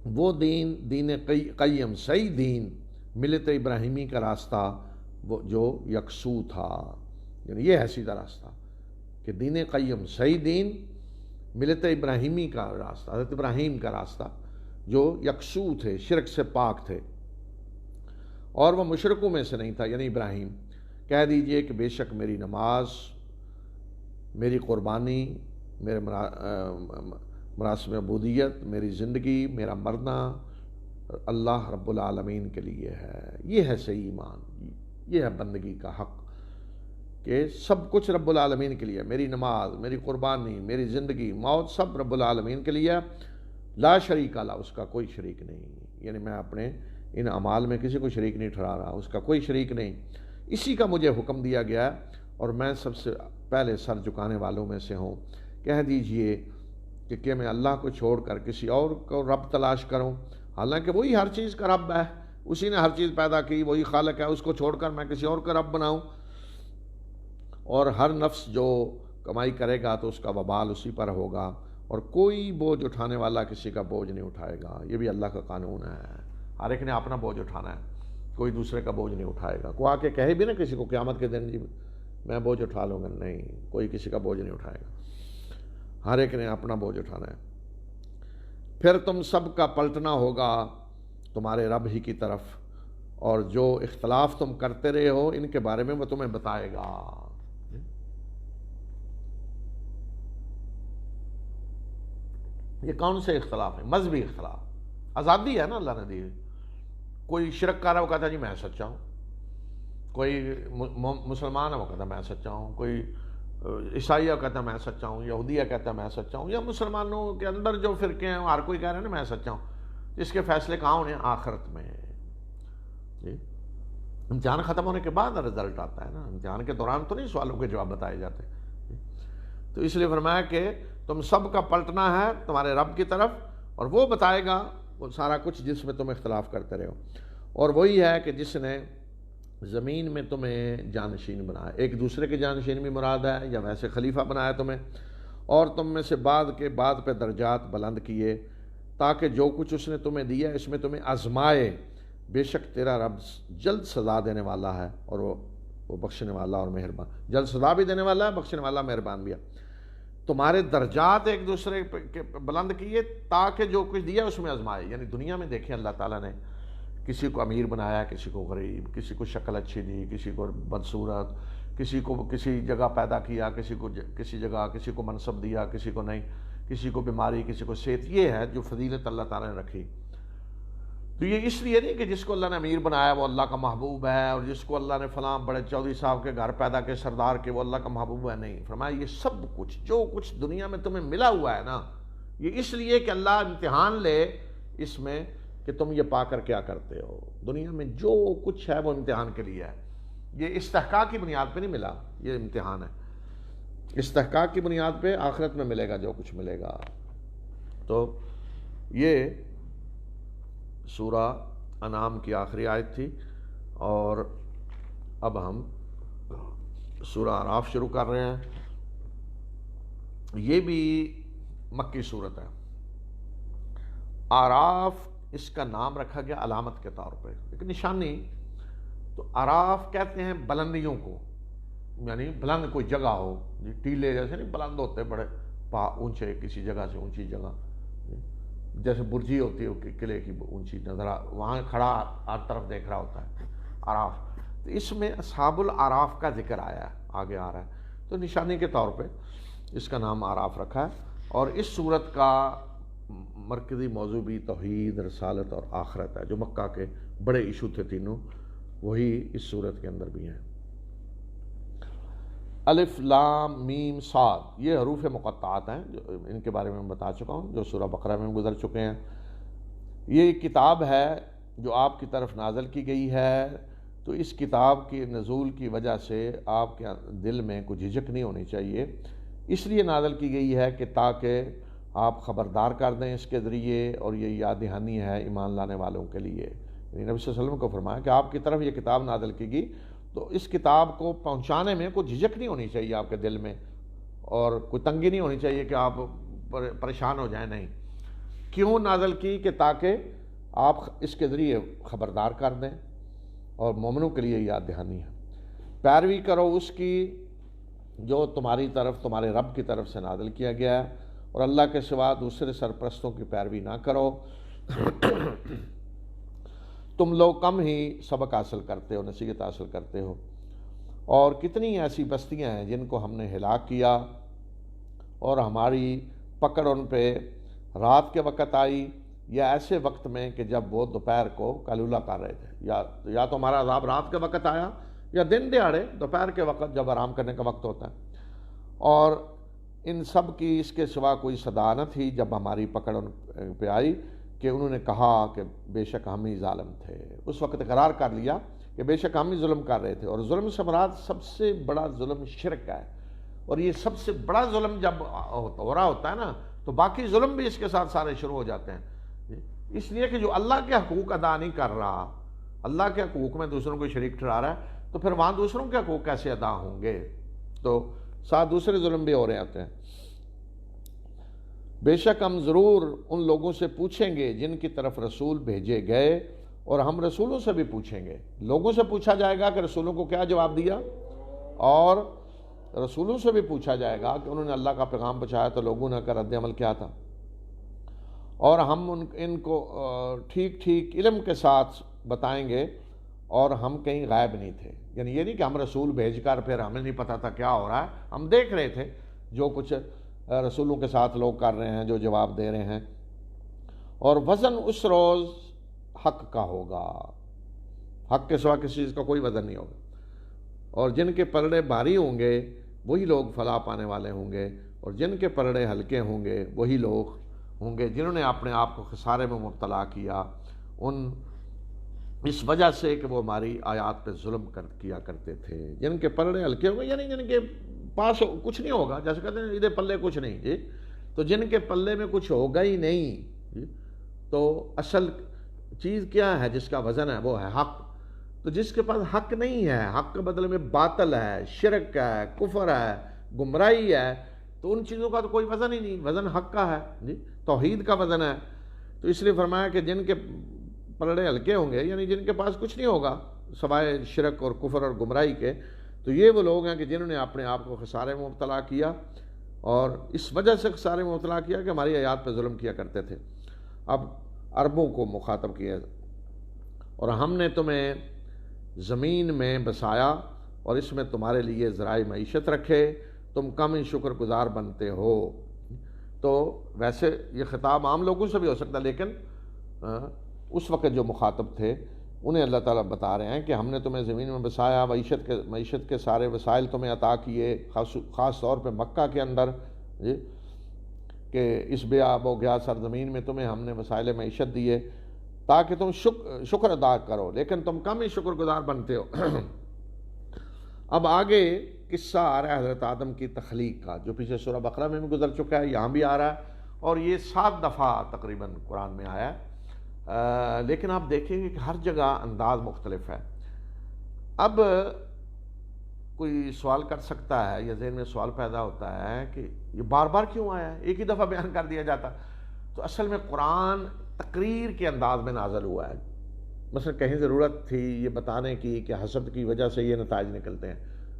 وہ دین قیم صحیح دین ملت ابراہیمی کا راستہ وہ جو یکسو تھا، یعنی یہ ہے سیدھا راستہ کہ دین قیم صحیح دین ملت ابراہیمی کا راستہ، حضرت ابراہیم کا راستہ جو یکسو تھے، شرک سے پاک تھے اور وہ مشرکوں میں سے نہیں تھا، یعنی ابراہیم. کہہ دیجئے کہ بے شک میری نماز، میری قربانی، میرے مراسم عبودیت، میری زندگی، میرا مرنا اللہ رب العالمین کے لیے ہے. یہ ہے صحیح ایمان، یہ ہے بندگی کا حق کہ سب کچھ رب العالمین کے لیے. میری نماز، میری قربانی، میری زندگی، موت سب رب العالمین کے لیے. لا شریک اللہ، اس کا کوئی شریک نہیں، یعنی میں اپنے ان اعمال میں کسی کو شریک نہیں ٹھہرا رہا، اس کا کوئی شریک نہیں. اسی کا مجھے حکم دیا گیا ہے اور میں سب سے پہلے سر جھکانے والوں میں سے ہوں. کہہ دیجئے کہ میں اللہ کو چھوڑ کر کسی اور کو رب تلاش کروں، حالانکہ وہی ہر چیز کا رب ہے، اسی نے ہر چیز پیدا کی، وہی خالق ہے. اس کو چھوڑ کر میں کسی اور کا رب بناؤں؟ اور ہر نفس جو کمائی کرے گا تو اس کا وبال اسی پر ہوگا اور کوئی بوجھ اٹھانے والا کسی کا بوجھ نہیں اٹھائے گا. یہ بھی اللہ کا قانون ہے، ہر ایک نے اپنا بوجھ اٹھانا ہے. کوئی دوسرے کا بوجھ نہیں اٹھائے گا. کو آ کے کہے بھی نا کسی کو قیامت کے دن جی میں بوجھ اٹھا لوں گا، نہیں، کوئی کسی کا بوجھ نہیں اٹھائے گا، ہر ایک نے اپنا بوجھ اٹھانا ہے. پھر تم سب کا پلٹنا ہوگا تمہارے رب ہی کی طرف، اور جو اختلاف تم کرتے رہے ہو ان کے بارے میں وہ تمہیں بتائے گا. یہ کون سے اختلاف ہیں؟ مذہبی اختلاف. آزادی ہے نا اللہ نے دی. کوئی شرک کر رہا ہے وہ کہتا ہے جی میں سچا ہوں، کوئی مسلمان ہے وہ کہتا ہے میں سچا ہوں، کوئی عیسائی کہتا ہے میں سچا ہوں، یہودیہ کہتا ہے میں سچا ہوں، یا مسلمانوں کے اندر جو فرقے ہیں ہر کوئی کہہ رہے ہیں نا میں سچا ہوں. اس کے فیصلے کہاں ہونے ہیں؟ آخرت میں. جی امتحان ختم ہونے کے بعد رزلٹ آتا ہے نا، امتحان کے دوران تو نہیں سوالوں کے جواب بتائے جاتے. تو اس لیے فرمایا کہ تم سب کا پلٹنا ہے تمہارے رب کی طرف، اور وہ بتائے گا وہ سارا کچھ جس میں تم اختلاف کرتے رہے ہو. اور وہی ہے کہ جس نے زمین میں تمہیں جانشین بنایا، ایک دوسرے کے جانشین بھی مراد ہے یا ویسے خلیفہ بنایا تمہیں، اور تم میں سے بعد پہ درجات بلند کیے تاکہ جو کچھ اس نے تمہیں دیا اس میں تمہیں آزمائے. بے شک تیرا رب جلد سزا دینے والا ہے، اور وہ بخشنے والا اور مہربان. جلد سزا بھی دینے والا ہے، بخشنے والا، مہربان بھی ہے. تمہارے درجات ایک دوسرے کے بلند کیے تاکہ جو کچھ دیا اس میں آزمائے. یعنی دنیا میں دیکھیں اللہ تعالیٰ نے کسی کو امیر بنایا، کسی کو غریب، کسی کو شکل اچھی دی، کسی کو بدصورت، کسی کو کسی جگہ پیدا کیا، کسی کو کسی جگہ، کسی کو منصب دیا، کسی کو نہیں، کسی کو بیماری، کسی کو صحت. یہ ہے جو فضیلت اللہ تعالیٰ نے رکھی. تو یہ اس لیے نہیں کہ جس کو اللہ نے امیر بنایا وہ اللہ کا محبوب ہے، اور جس کو اللہ نے فلاں بڑے چودھری صاحب کے گھر پیدا کے سردار کے وہ اللہ کا محبوب ہے. نہیں، فرمایا یہ سب کچھ جو کچھ دنیا میں تمہیں ملا ہوا ہے نا، یہ اس لیے کہ اللہ امتحان لے اس میں کہ تم یہ پا کر کیا کرتے ہو. دنیا میں جو کچھ ہے وہ امتحان کے لیے ہے. یہ استحقاق کی بنیاد پہ نہیں ملا، یہ امتحان ہے. استحقاق کی بنیاد پہ آخرت میں ملے گا جو کچھ ملے گا. تو یہ سورہ انعام کی آخری آیت تھی، اور اب ہم سورہ اعراف شروع کر رہے ہیں. یہ بھی مکی صورت ہے. اعراف اس کا نام رکھا گیا علامت کے طور پہ، ایک نشانی. تو اعراف کہتے ہیں بلندیوں کو، یعنی بلند کوئی جگہ ہو، ٹیلے جیسے نہیں بلند ہوتے بڑے اونچے، کسی جگہ سے اونچی جگہ، جیسے برجی ہوتی ہے قلعے کی اونچی نظر، وہاں کھڑا ہر طرف دیکھ رہا ہوتا ہے اعراف. تو اس میں اصحاب الاعراف کا ذکر آیا ہے، آگے آ رہا ہے. تو نشانی کے طور پہ اس کا نام اعراف رکھا ہے. اور اس صورت کا مرکزی موضوع بھی توحید، رسالت اور آخرت ہے. جو مکہ کے بڑے ایشو تھے تینوں، وہی اس صورت کے اندر بھی ہیں. الف لام میم صاد یہ حروف مقطعات ہیں، جو ان کے بارے میں میں بتا چکا ہوں، جو سورہ بقرہ میں گزر چکے ہیں. یہ کتاب ہے جو آپ کی طرف نازل کی گئی ہے. تو اس کتاب کے نزول کی وجہ سے آپ کے دل میں کوئی جھجک نہیں ہونی چاہیے. اس لیے نازل کی گئی ہے کہ تاکہ آپ خبردار کر دیں اس کے ذریعے، اور یہ یاد دہانی ہے ایمان لانے والوں کے لیے. یعنی نبی صلی اللہ علیہ وسلم کو فرمایا کہ آپ کی طرف یہ کتاب نازل کی گئی، تو اس کتاب کو پہنچانے میں کوئی جھجک نہیں ہونی چاہیے آپ کے دل میں، اور کوئی تنگی نہیں ہونی چاہیے کہ آپ پریشان ہو جائیں. نہیں، کیوں نازل کی؟ کہ تاکہ آپ اس کے ذریعے خبردار کر دیں، اور مومنوں کے لیے یاد دہانی ہے. پیروی کرو اس کی جو تمہاری طرف، تمہارے رب کی طرف سے نازل کیا گیا ہے، اور اللہ کے سوا دوسرے سرپرستوں کی پیروی نہ کرو. تم لوگ کم ہی سبق حاصل کرتے ہو، نصیحت حاصل کرتے ہو. اور کتنی ایسی بستیاں ہیں جن کو ہم نے ہلاک کیا، اور ہماری پکڑ ان پہ رات کے وقت آئی، یا ایسے وقت میں کہ جب وہ دوپہر کو قیلولہ کر رہے تھے. یا تو ہمارا عذاب رات کے وقت آیا، یا دن دیہڑے دوپہر کے وقت جب آرام کرنے کا وقت ہوتا ہے. اور ان سب کی اس کے سوا کوئی صدا نہ تھی جب ہماری پکڑ ان پہ آئی کہ انہوں نے کہا کہ بے شک ہم ہی ظالم تھے. اس وقت اقرار کر لیا کہ بے شک ہم ہی ظلم کر رہے تھے. اور ظلم سے مراد سب سے بڑا ظلم شرک ہے. اور یہ سب سے بڑا ظلم جب ہو رہا ہوتا ہے نا، تو باقی ظلم بھی اس کے ساتھ سارے شروع ہو جاتے ہیں. اس لیے کہ جو اللہ کے حقوق ادا نہیں کر رہا، اللہ کے حقوق میں دوسروں کو شریک ٹھہرا رہا ہے، تو پھر وہاں دوسروں کے حقوق کیسے ادا ہوں گے؟ تو ساتھ دوسرے ظلم بھی ہو رہے ہوتے ہیں. بے شک ہم ضرور ان لوگوں سے پوچھیں گے جن کی طرف رسول بھیجے گئے، اور ہم رسولوں سے بھی پوچھیں گے. لوگوں سے پوچھا جائے گا کہ رسولوں کو کیا جواب دیا، اور رسولوں سے بھی پوچھا جائے گا کہ انہوں نے اللہ کا پیغام پہنچایا تو لوگوں نے کا رد عمل کیا تھا. اور ہم ان کو ٹھیک ٹھیک علم کے ساتھ بتائیں گے، اور ہم کہیں غائب نہیں تھے. یعنی یہ نہیں کہ ہم رسول بھیج کر پھر ہمیں نہیں پتہ تھا کیا ہو رہا ہے، ہم دیکھ رہے تھے جو کچھ رسولوں کے ساتھ لوگ کر رہے ہیں، جو جواب دے رہے ہیں. اور وزن اس روز حق کا ہوگا، حق کے سوا کسی چیز کا کوئی وزن نہیں ہوگا. اور جن کے پلڑے بھاری ہوں گے وہی لوگ فلاح پانے والے ہوں گے، اور جن کے پلڑے ہلکے ہوں گے وہی لوگ ہوں گے جنہوں نے اپنے آپ کو خسارے میں مبتلا کیا، اس وجہ سے کہ وہ ہماری آیات پہ ظلم کیا کرتے تھے. جن کے پلڑے ہلکے ہوں گے یعنی جن کے پاس کچھ نہیں ہوگا، جیسے کہتے ہیں ادھر پلے کچھ نہیں جی، تو جن کے پلے میں کچھ ہوگا ہی نہیں جی، تو اصل چیز کیا ہے جس کا وزن ہے وہ ہے حق. تو جس کے پاس حق نہیں ہے، حق کے بدلے میں باطل ہے، شرک ہے، کفر ہے، گمراہی ہے، تو ان چیزوں کا تو کوئی وزن ہی نہیں. وزن حق کا ہے جی، توحید کا وزن ہے. تو اس لیے فرمایا کہ جن کے پلڑے ہلکے ہوں گے یعنی جن کے پاس کچھ نہیں ہوگا سوائے شرک اور کفر اور گمراہی کے، تو یہ وہ لوگ ہیں کہ جنہوں نے اپنے آپ کو خسارے میں مبتلا کیا، اور اس وجہ سے خسارے میں مبتلا کیا کہ ہماری آیات پہ ظلم کیا کرتے تھے. اب عربوں کو مخاطب کیا، اور ہم نے تمہیں زمین میں بسایا اور اس میں تمہارے لیے ذرائع معیشت رکھے، تم کم ہی شکر گزار بنتے ہو. تو ویسے یہ خطاب عام لوگوں سے بھی ہو سکتا ہے، لیکن اس وقت جو مخاطب تھے انہیں اللہ تعالیٰ بتا رہے ہیں کہ ہم نے تمہیں زمین میں بسایا، معیشت کے سارے وسائل تمہیں عطا کیے، خاص طور پہ مکہ کے اندر جی، کہ اس بے آب و گیا سرزمین میں تمہیں ہم نے وسائل معیشت دیے تاکہ تم شکر ادا کرو، لیکن تم کم ہی شکر گزار بنتے ہو. اب آگے قصہ آ رہا ہے حضرت آدم کی تخلیق کا، جو پیچھے سورہ بقرہ میں بھی گزر چکا ہے، یہاں بھی آ رہا ہے، اور یہ 7 دفعہ تقریباً قرآن میں آیا ہے. لیکن آپ دیکھیں گے کہ ہر جگہ انداز مختلف ہے. اب کوئی سوال کر سکتا ہے یا ذہن میں سوال پیدا ہوتا ہے کہ یہ بار بار کیوں آیا ہے، ایک ہی دفعہ بیان کر دیا جاتا. تو اصل میں قرآن تقریر کے انداز میں نازل ہوا ہے. مثلا کہیں ضرورت تھی یہ بتانے کی کہ حسد کی وجہ سے یہ نتائج نکلتے ہیں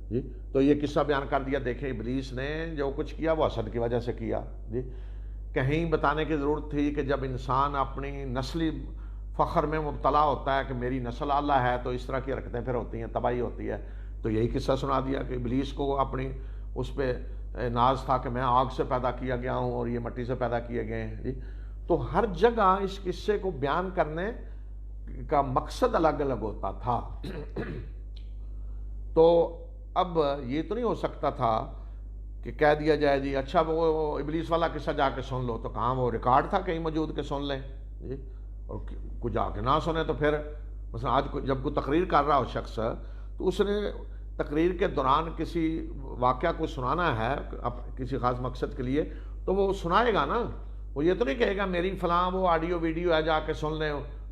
جی، تو یہ قصہ بیان کر دیا، دیکھیں ابلیس نے جو کچھ کیا وہ حسد کی وجہ سے کیا جی. کہیں بتانے کی ضرورت تھی کہ جب انسان اپنی نسلی فخر میں مبتلا ہوتا ہے کہ میری نسل اعلیٰ ہے تو اس طرح کی حرکتیں پھر ہوتی ہیں، تباہی ہوتی ہے، تو یہی قصہ سنا دیا کہ ابلیس کو اپنی اس پہ ناز تھا کہ میں آگ سے پیدا کیا گیا ہوں اور یہ مٹی سے پیدا کیے گئے ہیں جی. تو ہر جگہ اس قصے کو بیان کرنے کا مقصد الگ الگ ہوتا تھا. تو اب یہ تو نہیں ہو سکتا تھا کہ کہہ دیا جائے جی اچھا وہ ابلیس والا قصہ جا کے سن لو، تو کہاں وہ ریکارڈ تھا کہیں موجود کہ سن لیں جی، اور کچھ جا کے نہ سنیں تو پھر مثلا آج جب کوئی تقریر کر رہا ہو شخص تو اس نے تقریر کے دوران کسی واقعہ کو سنانا ہے کسی خاص مقصد کے لیے تو وہ سنائے گا نا، وہ یہ تو نہیں کہے گا میری فلاں وہ آڈیو ویڈیو ہے جا کے سن لیں،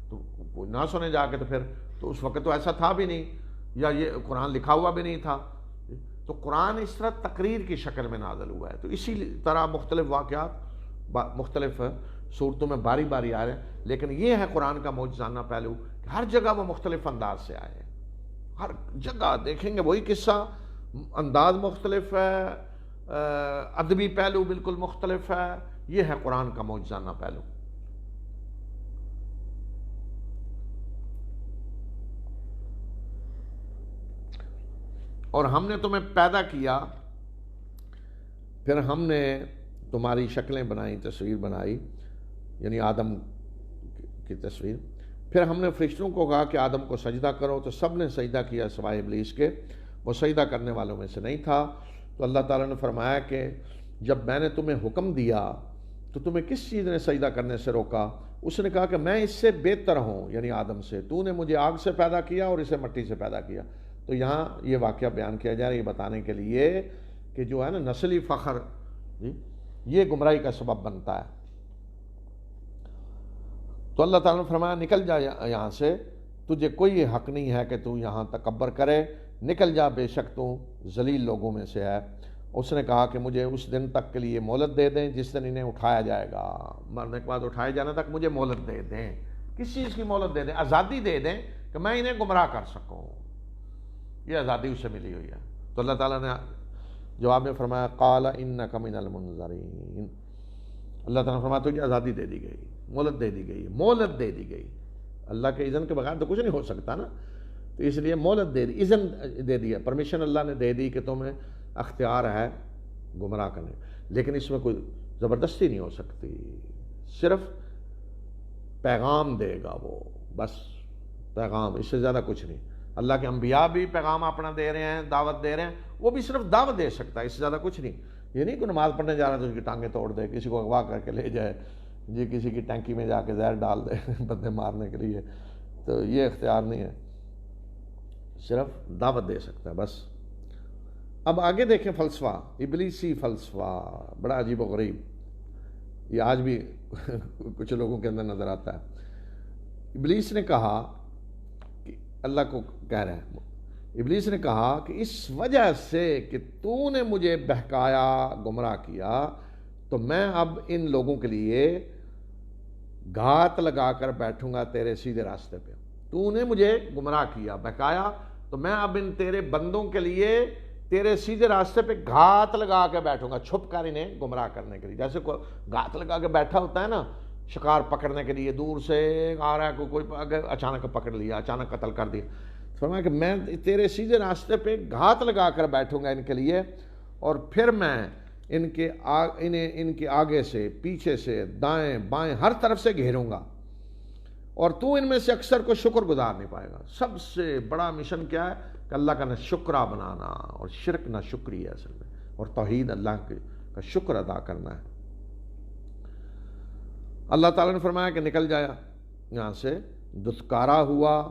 تو نہ سنے جا کے، تو پھر تو اس وقت تو ایسا تھا بھی نہیں، یا یہ قرآن لکھا ہوا بھی نہیں تھا. تو قرآن اس طرح تقریر کی شکل میں نازل ہوا ہے. تو اسی طرح مختلف واقعات مختلف صورتوں میں باری باری آ رہے ہیں، لیکن یہ ہے قرآن کا معجزانہ پہلو کہ ہر جگہ وہ مختلف انداز سے آئے ہیں. ہر جگہ دیکھیں گے وہی قصہ، انداز مختلف ہے، ادبی پہلو بالکل مختلف ہے. یہ ہے قرآن کا معجزانہ پہلو. اور ہم نے تمہیں پیدا کیا، پھر ہم نے تمہاری شکلیں بنائیں، تصویر بنائی، یعنی آدم کی تصویر. پھر ہم نے فرشتوں کو کہا کہ آدم کو سجدہ کرو، تو سب نے سجدہ کیا سوائے ابلیس کے، وہ سجدہ کرنے والوں میں سے نہیں تھا. تو اللہ تعالیٰ نے فرمایا کہ جب میں نے تمہیں حکم دیا تو تمہیں کس چیز نے سجدہ کرنے سے روکا؟ اس نے کہا کہ میں اس سے بہتر ہوں، یعنی آدم سے. تو نے مجھے آگ سے پیدا کیا اور اسے مٹی سے پیدا کیا. تو یہاں یہ واقعہ بیان کیا جا رہا ہے یہ بتانے کے لیے کہ جو ہے نا نسلی فخر جی، یہ گمراہی کا سبب بنتا ہے. تو اللہ تعالیٰ نے فرمایا نکل جا یہاں سے، تجھے کوئی حق نہیں ہے کہ تو یہاں تکبر کرے، نکل جا، بے شک تو ذلیل لوگوں میں سے ہے. اس نے کہا کہ مجھے اس دن تک کے لیے مہلت دے دیں جس دن انہیں اٹھایا جائے گا، مرنے کے بعد اٹھائے جانے تک مجھے مہلت دے دیں. کس چیز کی مہلت دے دیں؟ آزادی دے دیں کہ میں انہیں گمراہ کر سکوں، یہ آزادی اسے ملی ہوئی ہے۔ تو اللہ تعالیٰ نے جواب میں فرمایا قال انک من المنظرین، اللہ تعالیٰ نے فرمایا تجھے آزادی دے دی گئی، مہلت دے دی گئی، مہلت دے دی گئی۔ اللہ کے اذن کے بغیر تو کچھ نہیں ہو سکتا نا، تو اس لیے مہلت دے دی، اذن دے دیا، پرمیشن اللہ نے دے دی کہ تمہیں اختیار ہے گمراہ کرنے، لیکن اس میں کوئی زبردستی نہیں ہو سکتی، صرف پیغام دے گا وہ، بس پیغام، اس سے زیادہ کچھ نہیں۔ اللہ کے انبیاء بھی پیغام اپنا دے رہے ہیں، دعوت دے رہے ہیں، وہ بھی صرف دعوت دے سکتا ہے، اس سے زیادہ کچھ نہیں۔ یہ نہیں کہ نماز پڑھنے جا رہا ہے تو اس کی ٹانگیں توڑ دے، کسی کو اغوا کر کے لے جائے، جی کسی کی ٹینکی میں جا کے زہر ڈال دے بندے مارنے کے لیے، تو یہ اختیار نہیں ہے، صرف دعوت دے سکتا ہے بس۔ اب آگے دیکھیں فلسفہ، ابلیسی فلسفہ، بڑا عجیب و غریب، یہ آج بھی کچھ لوگوں کے اندر نظر آتا ہے۔ ابلیس نے کہا کہ اللہ کو کہہ رہے ہیں، ابلیس نے کہا کہ اس وجہ سے کہ تو نے مجھے بہکایا، گمراہ کیا، تو میں اب ان لوگوں کے لیے گھات لگا کر بیٹھوں گا تیرے سیدھے راستے پہ۔ تو نے مجھے گمراہ کیا، بہکایا، تو میں اب ان تیرے بندوں کے لیے تیرے سیدھے راستے پہ گھات لگا کے بیٹھوں گا، چھپ کر انہیں گمراہ کرنے کے لیے۔ جیسے کوئی گھات لگا کے بیٹھا ہوتا ہے نا شکار پکڑنے کے لیے، دور سے آ رہا ہے کوئی اچانک پکڑ لیا، اچانک قتل کر دیا۔ فرمایا کہ میں تیرے سیدھے راستے پہ گھات لگا کر بیٹھوں گا ان کے لیے، اور پھر میں ان کے آگے سے، پیچھے سے، دائیں بائیں، ہر طرف سے گھیروں گا، اور تو ان میں سے اکثر کو شکر گزار نہیں پائے گا۔ سب سے بڑا مشن کیا ہے کہ اللہ کا نہ شکرہ بنانا، اور شرک نہ شکری ہے اصل میں، اور توحید اللہ کا شکر ادا کرنا ہے۔ اللہ تعالیٰ نے فرمایا کہ نکل جایا یہاں سے، دھتکارا ہوا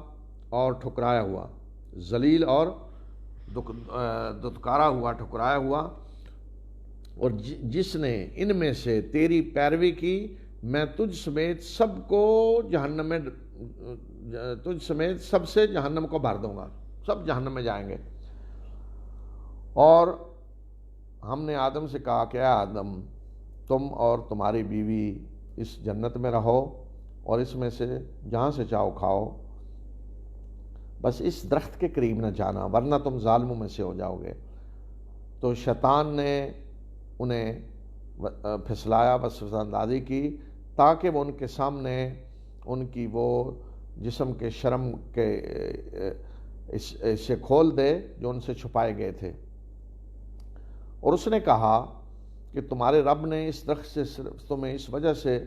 اور ٹھکرایا ہوا، ذلیل اور دھتکارا ہوا، ٹھکرایا ہوا، اور جس نے ان میں سے تیری پیروی کی میں تجھ سمیت سب کو جہنم میں، تجھ سمیت سب سے جہنم کو بھر دوں گا، سب جہنم میں جائیں گے۔ اور ہم نے آدم سے کہا کہ اے آدم، تم اور تمہاری بیوی اس جنت میں رہو، اور اس میں سے جہاں سے چاہو کھاؤ، بس اس درخت کے قریب نہ جانا ورنہ تم ظالموں میں سے ہو جاؤ گے۔ تو شیطان نے انہیں پھسلایا، وسوسہ اندازی کی، تاکہ وہ ان کے سامنے ان کی وہ جسم کے شرم کے اسے کھول دے جو ان سے چھپائے گئے تھے۔ اور اس نے کہا کہ تمہارے رب نے اس درخت سے صرف تمہیں اس وجہ سے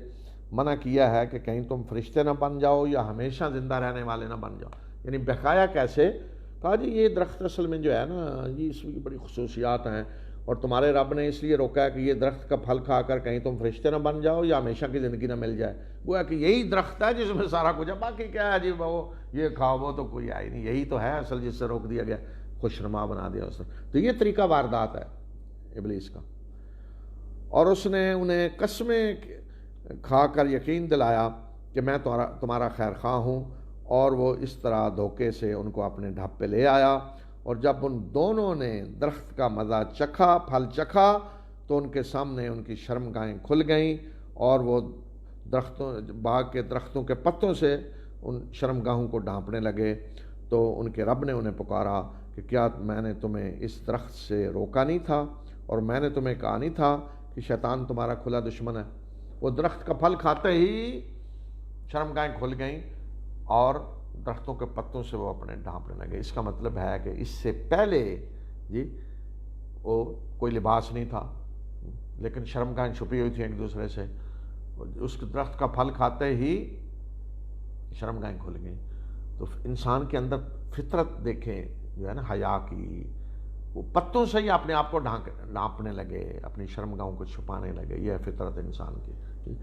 منع کیا ہے کہ کہیں تم فرشتے نہ بن جاؤ یا ہمیشہ زندہ رہنے والے نہ بن جاؤ۔ یعنی بہکایا کیسے؟ کہا جی یہ درخت اصل میں جو ہے نا، یہ اس کی بڑی خصوصیات ہیں، اور تمہارے رب نے اس لیے روکا ہے کہ یہ درخت کا پھل کھا کر کہیں تم فرشتے نہ بن جاؤ یا ہمیشہ کی زندگی نہ مل جائے۔ گویا کہ یہی درخت ہے جس میں سارا کچھ ہے، باقی کیا ہے جی وہ یہ کھاؤ وہ تو کوئی ہے ہی نہیں، یہی تو ہے اصل جس سے روک دیا گیا، خوشنما بنا دیا اس نے۔ تو یہ طریقہ واردات ہے ابلیس کا۔ اور اس نے انہیں قسمیں کھا کر یقین دلایا کہ میں تمہارا خیر خواہ ہوں، اور وہ اس طرح دھوکے سے ان کو اپنے ڈھب پہ لے آیا۔ اور جب ان دونوں نے درخت کا مزہ چکھا، پھل چکھا، تو ان کے سامنے ان کی شرمگاہیں کھل گئیں، اور وہ باغ کے درختوں کے پتوں سے ان شرمگاہوں کو ڈھانپنے لگے۔ تو ان کے رب نے انہیں پکارا کہ کیا میں نے تمہیں اس درخت سے روکا نہیں تھا، اور میں نے تمہیں کہا نہیں تھا کہ شیطان تمہارا کھلا دشمن ہے؟ وہ درخت کا پھل کھاتے ہی شرمگاہیں کھل گئیں، اور درختوں کے پتوں سے وہ اپنے ڈھانپنے لگے۔ اس کا مطلب ہے کہ اس سے پہلے جی وہ کوئی لباس نہیں تھا، لیکن شرمگاہیں چھپی ہوئی تھیں ایک دوسرے سے، اس درخت کا پھل کھاتے ہی شرمگاہیں کھل گئیں۔ تو انسان کے اندر فطرت دیکھیں جو ہے نا حیا کی، وہ پتوں سے ہی اپنے آپ کو ڈھانپنے لگے، اپنی شرمگاہوں کو چھپانے لگے۔ یہ ہے فطرت انسان کی۔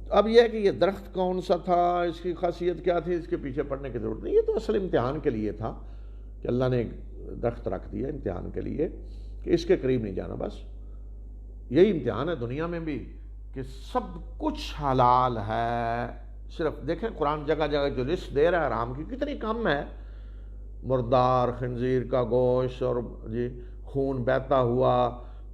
اب یہ ہے کہ یہ درخت کون سا تھا، اس کی خاصیت کیا تھی، اس کے پیچھے پڑنے کی ضرورت نہیں، یہ تو اصل امتحان کے لیے تھا کہ اللہ نے ایک درخت رکھ دیا امتحان کے لیے کہ اس کے قریب نہیں جانا۔ بس یہی امتحان ہے دنیا میں بھی کہ سب کچھ حلال ہے، صرف دیکھیں قرآن جگہ جگہ جو لسٹ دے رہا ہے حرام کی کتنی کم ہے۔ مردار خنزیر کا گوشت اور جی خون بہتا ہوا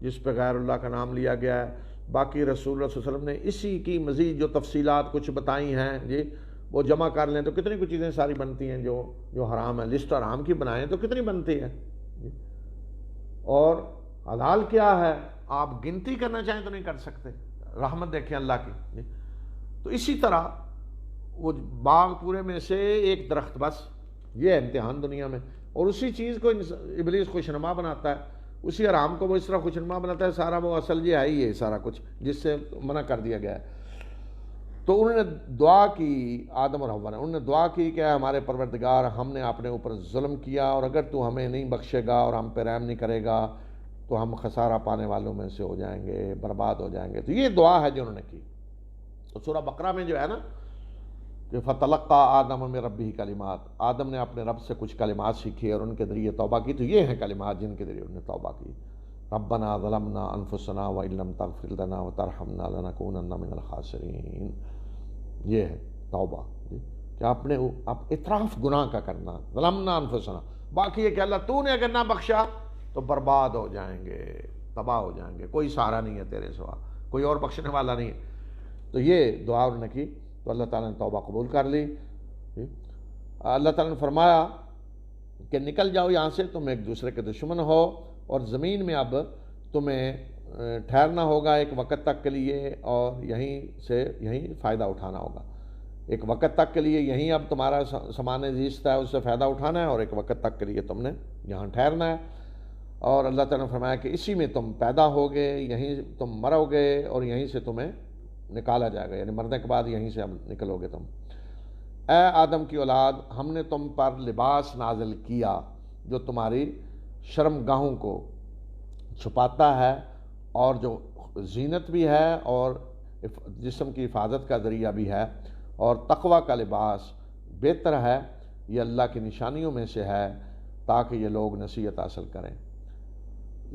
جس پہ غیر اللہ کا نام لیا گیا ہے، باقی رسول اللہ صلی اللہ علیہ وسلم نے اسی کی مزید جو تفصیلات کچھ بتائی ہیں جی وہ جمع کر لیں تو کتنی کچھ چیزیں ساری بنتی ہیں جو حرام ہیں، لسٹ حرام کی بنائیں تو کتنی بنتی ہے. اور حلال کیا ہے آپ گنتی کرنا چاہیں تو نہیں کر سکتے. رحمت دیکھیں اللہ کی. تو اسی طرح وہ باغ پورے میں سے ایک درخت بس، یہ ہے امتحان دنیا میں. اور اسی چیز کو ابلیس خوشنما بناتا ہے، اسی حرام کو وہ اس طرح خوشنما بناتا ہے، سارا وہ اصل یہ ہے ہی ہے سارا کچھ جس سے منع کر دیا گیا ہے. تو انہوں نے دعا کی، آدم اور حوا نے، انہوں نے دعا کی کہ ہمارے پروردگار ہم نے اپنے اوپر ظلم کیا، اور اگر تو ہمیں نہیں بخشے گا اور ہم پہ رحم نہیں کرے گا تو ہم خسارہ پانے والوں میں سے ہو جائیں گے، برباد ہو جائیں گے. تو یہ دعا ہے جو انہوں نے کی. تو سورہ بقرہ میں جو ہے نا کہ فَتَلَقَّىٰ آدَمَ مِن رَبِّهِ کلمات، آدم نے اپنے رب سے کچھ کلمات سیکھے اور ان کے ذریعے توبہ کی. تو یہ ہیں کلمات جن کے ذریعے انہوں نے توبہ کی. ربنا ظلمنا انفسنا وان لم تغفر لنا وترحمنا لنکونن من الخاسرین. یہ ہے توبہ کہ اپنے اعتراف گناہ کا کرنا. ظلمنا انفسنا، باقی یہ کہ اللہ تو نے اگر نہ بخشا تو برباد ہو جائیں گے، تباہ ہو جائیں گے، کوئی سہارا نہیں ہے تیرے سوا، کوئی اور بخشنے والا نہیں ہے. تو یہ دعا انہوں نے کی تو اللہ تعالیٰ نے توبہ قبول کر لی. اللہ تعالیٰ نے فرمایا کہ نکل جاؤ یہاں سے، تم ایک دوسرے کے دشمن ہو، اور زمین میں اب تمہیں ٹھہرنا ہوگا ایک وقت تک کے لیے، اور یہیں فائدہ اٹھانا ہوگا. ایک وقت تک کے لیے یہیں اب تمہارا سامان زیست ہے، اس سے فائدہ اٹھانا ہے، اور ایک وقت تک کے لیے تم نے یہاں ٹھہرنا ہے. اور اللہ تعالیٰ نے فرمایا کہ اسی میں تم پیدا ہوگے، یہیں تم مرو گے، اور یہیں سے تمہیں نکالا جائے گا، یعنی مرنے کے بعد یہیں سے اب نکلو گے تم. اے آدم کی اولاد، ہم نے تم پر لباس نازل کیا جو تمہاری شرم گاہوں کو چھپاتا ہے، اور جو زینت بھی ہے اور جسم کی حفاظت کا ذریعہ بھی ہے. اور تقوی کا لباس بہتر ہے، یہ اللہ کی نشانیوں میں سے ہے تاکہ یہ لوگ نصیحت حاصل کریں.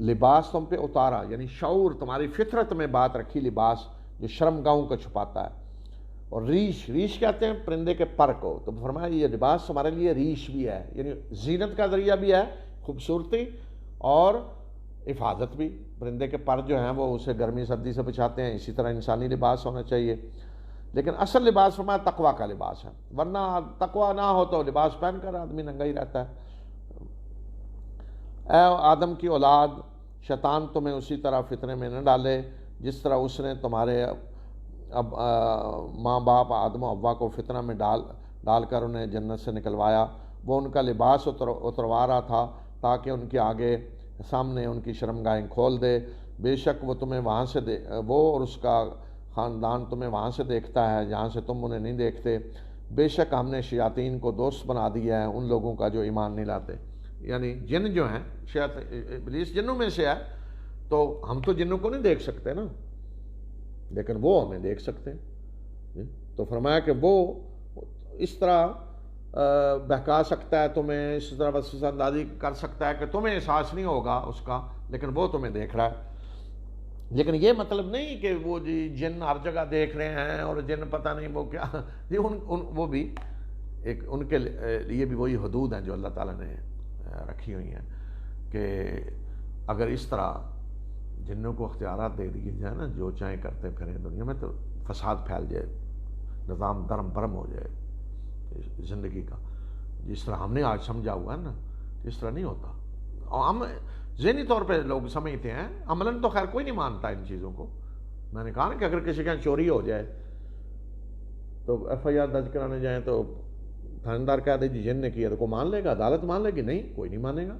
لباس تم پہ اتارا، یعنی شعور، تمہاری فطرت میں بات رکھی لباس جو شرم گاہوں کو چھپاتا ہے. اور ریش کہتے ہیں پرندے کے پر کو. تو فرمایا یہ لباس تمہارے لیے ریش بھی ہے، یعنی زینت کا ذریعہ بھی ہے، خوبصورتی اور حفاظت بھی. پرندے کے پر جو ہیں وہ اسے گرمی سردی سے بچاتے ہیں، اسی طرح انسانی لباس ہونا چاہیے. لیکن اصل لباس فرمایا تقوی کا لباس ہے، ورنہ تقوی نہ ہو تو لباس پہن کر آدمی ننگا ہی رہتا ہے. اے آدم کی اولاد، شیطان تمہیں اسی طرح فتنے میں نہ ڈالے جس طرح اس نے تمہارے ماں باپ آدم و حوا کو فتنہ میں ڈال کر انہیں جنت سے نکلوایا. وہ ان کا لباس اتروا رہا تھا تاکہ ان کے آگے سامنے ان کی شرمگاہیں کھول دے. بے شک وہ تمہیں وہاں سے وہ اور اس کا خاندان تمہیں وہاں سے دیکھتا ہے جہاں سے تم انہیں نہیں دیکھتے. بے شک ہم نے شیاطین کو دوست بنا دیا ہے ان لوگوں کا جو ایمان نہیں لاتے. یعنی جن جو ہیں، ابلیس جنوں میں سے ہے، تو ہم تو جنوں کو نہیں دیکھ سکتے نا، لیکن وہ ہمیں دیکھ سکتے ہیں. تو فرمایا کہ وہ اس طرح بہکا سکتا ہے تمہیں، اس طرح وسوسہ اندازی کر سکتا ہے کہ تمہیں احساس نہیں ہوگا اس کا، لیکن وہ تمہیں دیکھ رہا ہے. لیکن یہ مطلب نہیں کہ وہ جن ہر جگہ دیکھ رہے ہیں اور جن پتہ نہیں وہ کیا. وہ بھی ایک ان کے لیے بھی وہی حدود ہیں جو اللہ تعالیٰ نے رکھی ہوئی ہیں کہ اگر اس طرح جنوں کو اختیارات دے دیے جائیں نا، جو چاہیں کرتے پھریں دنیا میں، تو فساد پھیل جائے، نظام درم برم ہو جائے زندگی کا. جس طرح ہم نے آج سمجھا ہوا ہے نا، اس طرح نہیں ہوتا. اور ہم ذہنی طور پہ لوگ سمجھتے ہیں، عملاً تو خیر کوئی نہیں مانتا ان چیزوں کو. میں نے کہا نا کہ اگر کسی کا چوری ہو جائے تو ایف آئی آر درج کرانے جائیں تو تھاندار کہہ دے جی جن نے کیا، تو کوئی مان لے گا؟ عدالت مان لے گی؟ نہیں، کوئی نہیں مانے گا.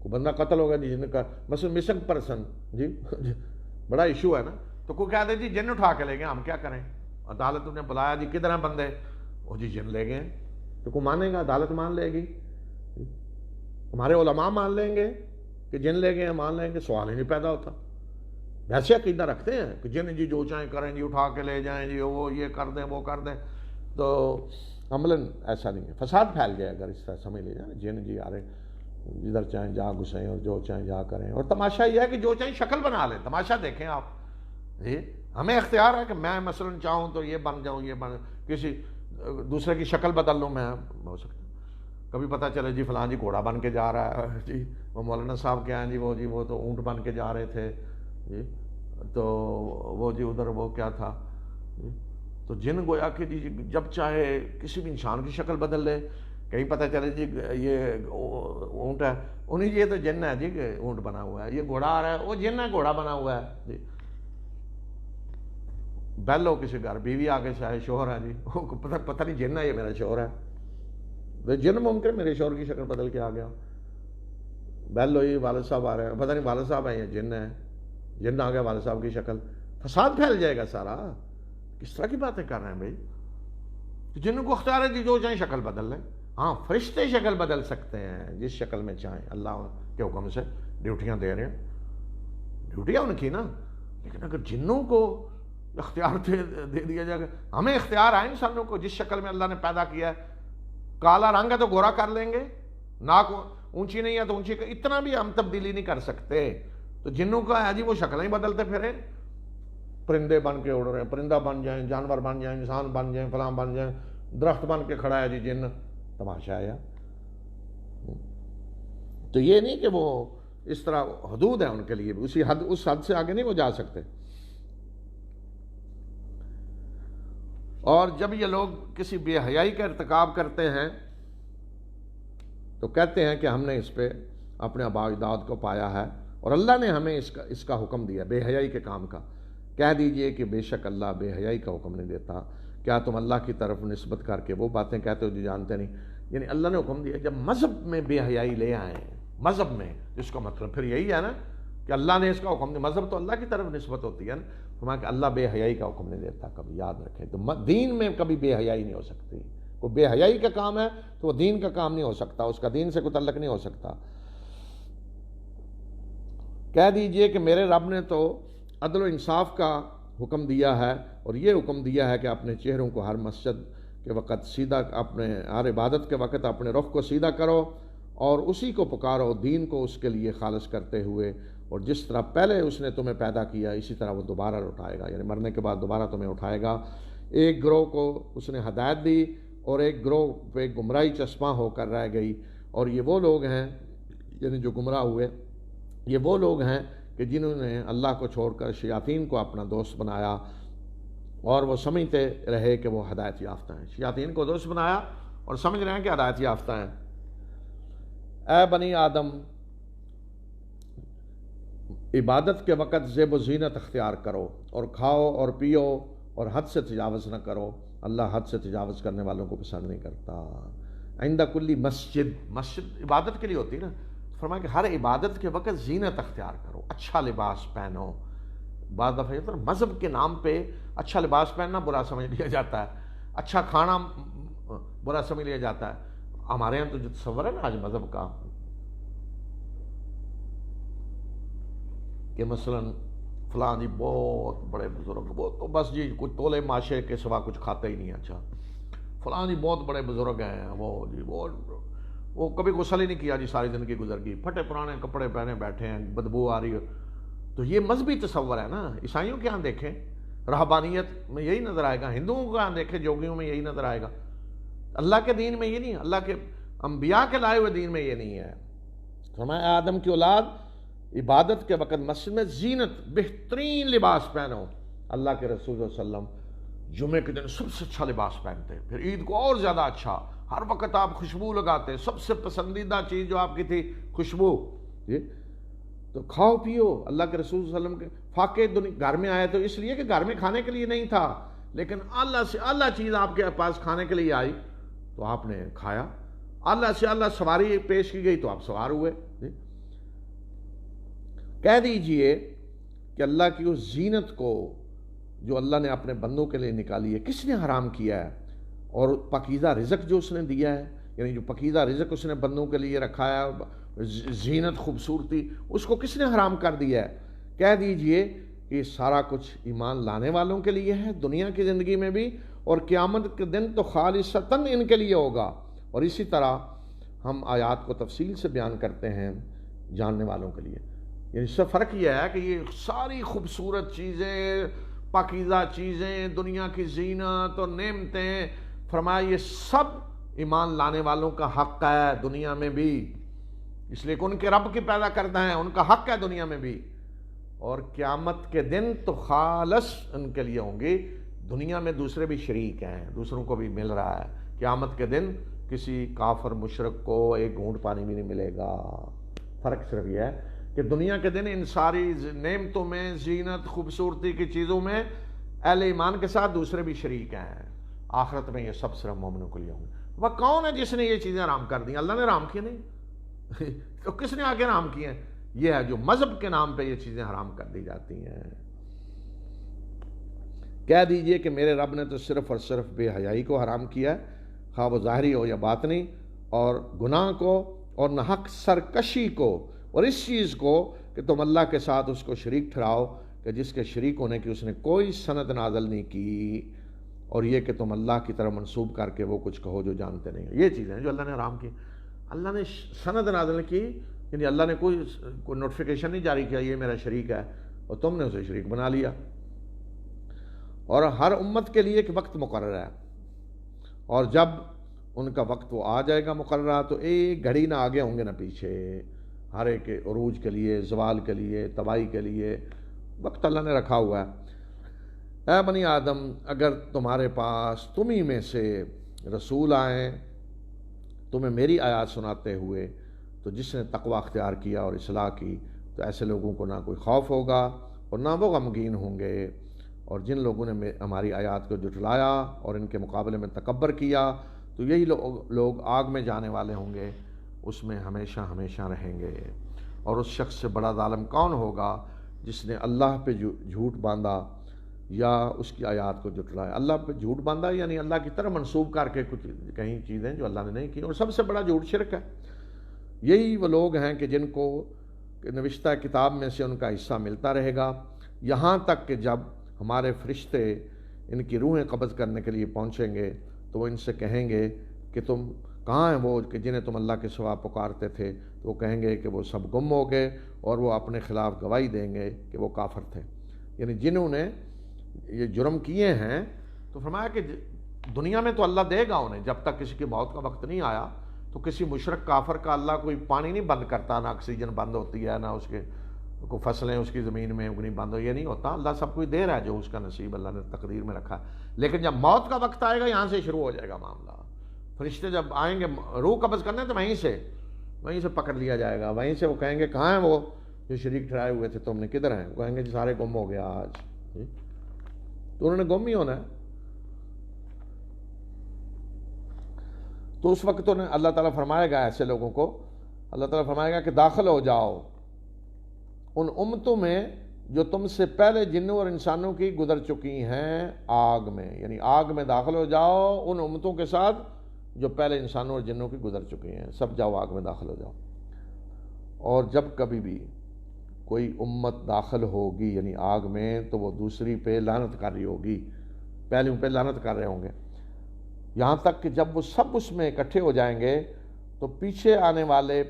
کوئی بندہ قتل ہوگا جی جن کا، مثلا مسنگ پرسن جی بڑا ایشو ہے نا، تو کوئی کہہ دے جی جن اٹھا کے لے گئے، ہم کیا کریں؟ عدالت نے بلایا جی کدھر ہیں بندے، وہ جی جن لے گئے، تو کوئی مانے گا؟ عدالت مان لے گی؟ ہمارے علماء مان لیں گے کہ جن لے گئے مان لیں گے؟ سوال ہی نہیں پیدا ہوتا. ویسے عقیدہ رکھتے ہیں کہ جن جی جو چاہیں کریں جی، اٹھا کے لے جائیں جی، وہ یہ کر دیں وہ کر دیں. تو عملاً ایسا نہیں ہے، فساد پھیل جائے اگر اس طرح سمجھ لے جائیں جن جی آ رہے جدھر چاہیں جہاں گھسیں اور جو چاہیں جہاں کریں. اور تماشا یہ ہے کہ جو چاہیں شکل بنا لیں. تماشا دیکھیں آپ جی، ہمیں اختیار ہے کہ میں مثلاً چاہوں تو یہ بن جاؤں، یہ بن، کسی دوسرے کی شکل بدل لوں، میں ہو سکتا. کبھی پتہ چلے جی فلاں جی گھوڑا بن کے جا رہا ہے جی، وہ مولانا صاحب کیا ہیں جی وہ تو اونٹ بن کے جا رہے تھے جی، تو وہ جی ادھر وہ کیا تھا جی، تو جن گویا کہ جی جب چاہے کسی بھی انسان کی شکل بدل لے، کہیں پتہ چلے جی یہ اونٹ ہے، انہیں یہ تو جن ہے جی کہ اونٹ بنا ہوا ہے، یہ گھوڑا آ رہا ہے وہ جن ہے گھوڑا بنا ہوا ہے جی۔ بیل ہو کسی گھر، بیوی آ کے چاہے شوہر ہے جی، وہ پتہ نہیں جن ہے یہ میرا شوہر ہے، تو جن ممکن میرے شوہر کی شکل بدل کے آ گیا۔ بیل ہوئی والد صاحب آ رہے ہیں، پتہ نہیں والد صاحب ہیں یا جن ہے، جن آ گیا والد صاحب کی شکل، فساد پھیل جائے گا سارا۔ کس طرح کی باتیں کر رہے ہیں بھائی؟ جن کو اختیار ہے جو چاہیں شکل بدل لیں۔ ہاں فرشتے شکل بدل سکتے ہیں جس شکل میں چاہیں، اللہ کے حکم سے ڈیوٹیاں دے رہے ہیں، ڈیوٹیاں ان کی نا، لیکن اگر جنوں کو اختیار دے دیا جائے گا، ہمیں اختیار ہے انسانوں کو جس شکل میں اللہ نے پیدا کیا ہے، کالا رنگ ہے تو گورا کر لیں گے، ناک اونچی نہیں ہے تو اونچی، اتنا بھی ہم تبدیلی نہیں کر سکتے۔ تو جنوں کا ہے جی وہ شکلیں ہی بدلتے پھرے، پرندے بن کے اڑ رہے ہیں، پرندہ بن جائیں، جانور بن جائیں، انسان بن جائیں، فلاں بن جائیں، درخت بن کے کھڑا ہے جی جن، تماشا ہے۔ تو یہ نہیں کہ وہ اس طرح، حدود ہے ان کے لیے، اس حد سے آگے نہیں وہ جا سکتے۔ اور جب یہ لوگ کسی بے حیائی کا ارتکاب کرتے ہیں تو کہتے ہیں کہ ہم نے اس پہ اپنے آباء و اجداد کو پایا ہے اور اللہ نے ہمیں اس کا حکم دیا بے حیائی کے کام کا۔ کہہ دیجئے کہ بے شک اللہ بے حیائی کا حکم نہیں دیتا، کیا تم اللہ کی طرف نسبت کر کے وہ باتیں کہتے ہو جو جانتے نہیں؟ یعنی اللہ نے حکم دیا، جب مذہب میں بے حیائی لے آئیں، مذہب میں، جس کا مطلب پھر یہی ہے نا کہ اللہ نے اس کا حکم دیا، مذہب تو اللہ کی طرف نسبت ہوتی ہے نا، ہمارا کہ اللہ بے حیائی کا حکم نہیں دیتا، کبھی یاد رکھیں۔ تو دین میں کبھی بے حیائی نہیں ہو سکتی، کوئی بے حیائی کا کام ہے تو وہ دین کا کام نہیں ہو سکتا، اس کا دین سے کوئی تعلق نہیں ہو سکتا۔ کہہ دیجئے کہ میرے رب نے تو عدل و انصاف کا حکم دیا ہے، اور یہ حکم دیا ہے کہ اپنے چہروں کو ہر مسجد کے وقت سیدھا، اپنے ہر عبادت کے وقت اپنے رخ کو سیدھا کرو اور اسی کو پکارو، دین کو اس کے لیے خالص کرتے ہوئے، اور جس طرح پہلے اس نے تمہیں پیدا کیا اسی طرح وہ دوبارہ اٹھائے گا، یعنی مرنے کے بعد دوبارہ تمہیں اٹھائے گا۔ ایک گروہ کو اس نے ہدایت دی اور ایک گروہ پہ گمراہی چسپاں ہو کر رہ گئی، اور یہ وہ لوگ ہیں، یعنی جو گمراہ ہوئے، یہ وہ لوگ ہیں کہ جنہوں نے اللہ کو چھوڑ کر شیاطین کو اپنا دوست بنایا اور وہ سمجھتے رہے کہ وہ ہدایت یافتہ ہیں، شیاطین کو دوست بنایا اور سمجھ رہے ہیں کہ ہدایت یافتہ ہیں۔ اے بنی آدم، عبادت کے وقت زیب و زینت اختیار کرو اور کھاؤ اور پیو اور حد سے تجاوز نہ کرو، اللہ حد سے تجاوز کرنے والوں کو پسند نہیں کرتا۔ عند کلی مسجد، مسجد عبادت کے لیے ہوتی ہے نا، فرمایا کہ ہر عبادت کے وقت زینت اختیار کرو، اچھا لباس پہنو۔ بعض دفعہ مذہب کے نام پہ اچھا لباس پہننا برا سمجھ لیا جاتا ہے، اچھا کھانا برا سمجھ لیا جاتا ہے۔ ہمارے یہاں تو جو تصور ہے نا آج مذہب کا کہ مثلا فلاں جی بہت بڑے بزرگ، وہ تو بس جی کچھ تولے ماشے کے سوا کچھ کھاتے ہی نہیں، اچھا فلاں جی بہت بڑے بزرگ ہیں، وہ جی وہ کبھی غسل ہی نہیں کیا جی، ساری زندگی گزر گئی، پھٹے پرانے کپڑے پہنے بیٹھے ہیں، بدبو آ رہی ہے۔ تو یہ مذہبی تصور ہے نا۔ عیسائیوں کے ہاں دیکھیں رہبانیت میں یہی نظر آئے گا، ہندوؤں کے ہاں دیکھیں جوگیوں میں یہی نظر آئے گا۔ اللہ کے دین میں یہ نہیں، اللہ کے انبیاء کے لائے ہوئے دین میں یہ نہیں ہے۔ فرمایا آدم کی اولاد عبادت کے وقت مسجد میں زینت، بہترین لباس پہنو۔ اللہ کے رسول صلی اللہ علیہ وسلم جمعے کے دن سب سے اچھا لباس پہنتے، پھر عید کو اور زیادہ اچھا، ہر وقت آپ خوشبو لگاتے، سب سے پسندیدہ چیز جو آپ کی تھی خوشبو۔ تو کھاؤ پیو، اللہ کے رسول صلی اللہ علیہ وسلم کے فاقے گھر میں آئے تو اس لیے کہ گھر میں کھانے کے لیے نہیں تھا، لیکن اللہ سے اللہ چیز آپ کے پاس کھانے کے لیے آئی تو آپ نے کھایا، اللہ سے اللہ سواری پیش کی گئی تو آپ سوار ہوئے۔ کہہ دیجئے کہ اللہ کی اس زینت کو جو اللہ نے اپنے بندوں کے لیے نکالی ہے کس نے حرام کیا ہے، اور پاکیزہ رزق جو اس نے دیا ہے، یعنی جو پاکیزہ رزق اس نے بندوں کے لیے رکھا ہے، زینت خوبصورتی، اس کو کس نے حرام کر دیا ہے؟ کہہ دیجئے کہ سارا کچھ ایمان لانے والوں کے لیے ہے، دنیا کی زندگی میں بھی، اور قیامت کے دن تو خالصتاً ان کے لیے ہوگا۔ اور اسی طرح ہم آیات کو تفصیل سے بیان کرتے ہیں جاننے والوں کے لیے۔ یعنی اس سے فرق یہ ہے کہ یہ ساری خوبصورت چیزیں، پاکیزہ چیزیں، دنیا کی زینت اور نعمتیں، فرمایا یہ سب ایمان لانے والوں کا حق ہے دنیا میں بھی، اس لیے کہ ان کے رب کی پیدا کرتا ہے، ان کا حق ہے دنیا میں بھی، اور قیامت کے دن تو خالص ان کے لیے ہوں گی۔ دنیا میں دوسرے بھی شریک ہیں، دوسروں کو بھی مل رہا ہے، قیامت کے دن کسی کافر مشرک کو ایک گھونٹ پانی بھی نہیں ملے گا۔ فرق صرف یہ ہے کہ دنیا کے دن ان ساری نعمتوں میں، زینت، خوبصورتی کی چیزوں میں اہل ایمان کے ساتھ دوسرے بھی شریک ہیں، آخرت میں یہ سب صرف مومنوں کے لیے ہوں گے۔ وہ کون ہے جس نے یہ چیزیں حرام کر دیں؟ اللہ نے حرام کی نہیں تو کس نے آگے حرام کی ہیں؟ یہ ہے جو مذہب کے نام پہ یہ چیزیں حرام کر دی جاتی ہیں۔ کہہ دیجئے کہ میرے رب نے تو صرف اور صرف بے حیائی کو حرام کیا ہے، خواہ وہ ظاہری ہو یا باطنی، اور گناہ کو اور ناحق سرکشی کو، اور اس چیز کو کہ تم اللہ کے ساتھ اس کو شریک ٹھہراؤ کہ جس کے شریک ہونے کی اس نے کوئی سند نازل نہیں کی، اور یہ کہ تم اللہ کی طرف منسوب کر کے وہ کچھ کہو جو جانتے نہیں۔ یہ چیزیں ہیں جو اللہ نے حرام کی۔ اللہ نے سند نازل کی، یعنی اللہ نے کوئی نوٹیفیکیشن نہیں جاری کیا یہ میرا شریک ہے، اور تم نے اسے شریک بنا لیا۔ اور ہر امت کے لیے ایک وقت مقرر ہے، اور جب ان کا وقت وہ آ جائے گا مقررہ، تو ایک گھڑی نہ آگے ہوں گے نہ پیچھے، ہر ایک عروج کے لیے، زوال کے لیے، تباہی کے لیے وقت اللہ نے رکھا ہوا ہے۔ اے بنی آدم، اگر تمہارے پاس تمہیں میں سے رسول آئیں تمہیں میری آیات سناتے ہوئے، تو جس نے تقوی اختیار کیا اور اصلاح کی، تو ایسے لوگوں کو نہ کوئی خوف ہوگا اور نہ وہ غمگین ہوں گے۔ اور جن لوگوں نے ہماری آیات کو جھٹلایا اور ان کے مقابلے میں تکبر کیا، تو یہی لوگ آگ میں جانے والے ہوں گے، اس میں ہمیشہ ہمیشہ رہیں گے۔ اور اس شخص سے بڑا ظالم کون ہوگا جس نے اللہ پہ جھوٹ باندھا یا اس کی آیات کو جھٹلایا۔ اللہ پہ جھوٹ باندھا یعنی اللہ کی طرف منسوب کر کے کچھ کہیں چیزیں جو اللہ نے نہیں کی، اور سب سے بڑا جھوٹ شرک ہے۔ یہی وہ لوگ ہیں کہ جن کو نوشتہ کتاب میں سے ان کا حصہ ملتا رہے گا، یہاں تک کہ جب ہمارے فرشتے ان کی روحیں قبض کرنے کے لیے پہنچیں گے، تو وہ ان سے کہیں گے کہ تم کہاں ہیں وہ کہ جنہیں تم اللہ کے سوا پکارتے تھے؟ تو وہ کہیں گے کہ وہ سب گم ہو گئے، اور وہ اپنے خلاف گواہی دیں گے کہ وہ کافر تھے۔ یعنی جنہوں نے یہ جرم کیے ہیں، تو فرمایا کہ دنیا میں تو اللہ دے گا انہیں، جب تک کسی کی موت کا وقت نہیں آیا۔ تو کسی مشرک کافر کا اللہ کوئی پانی نہیں بند کرتا، نہ آکسیجن بند ہوتی ہے، نہ اس کے کو فصلیں اس کی زمین میں اگنی بند ہو، یہ نہیں ہوتا۔ اللہ سب کچھ دے رہا ہے جو اس کا نصیب اللہ نے تقدیر میں رکھا ہے۔ لیکن جب موت کا وقت آئے گا، یہاں سے شروع ہو جائے گا معاملہ۔ فرشتے جب آئیں گے روح قبض کرنے، تو وہیں سے پکڑ لیا جائے گا، وہیں سے وہ کہیں گے کہاں ہیں وہ جو شریک ٹھہرائے ہوئے تھے تم نے، کدھر ہیں؟ وہ کہیں گے جی سارے گم ہو گیا آج۔ تو انہوں نے گم ہی ہونا ہے۔ تو اس وقت اللہ تعالیٰ فرمائے گا ایسے لوگوں کو، اللہ تعالیٰ فرمائے گا کہ داخل ہو جاؤ ان امتوں میں جو تم سے پہلے جنوں اور انسانوں کی گزر چکی ہیں آگ میں، یعنی آگ میں داخل ہو جاؤ ان امتوں کے ساتھ جو پہلے انسانوں اور جنوں کی گزر چکی ہیں، سب جاؤ آگ میں داخل ہو جاؤ۔ اور جب کبھی بھی کوئی امت داخل ہوگی یعنی آگ میں، تو وہ دوسری پہ لعنت کر رہی ہوگی، پہلوں پہ لعنت کر رہے ہوں گے، یہاں تک کہ جب وہ سب اس میں اکٹھے ہو جائیں گے، تو پیچھے آنے والے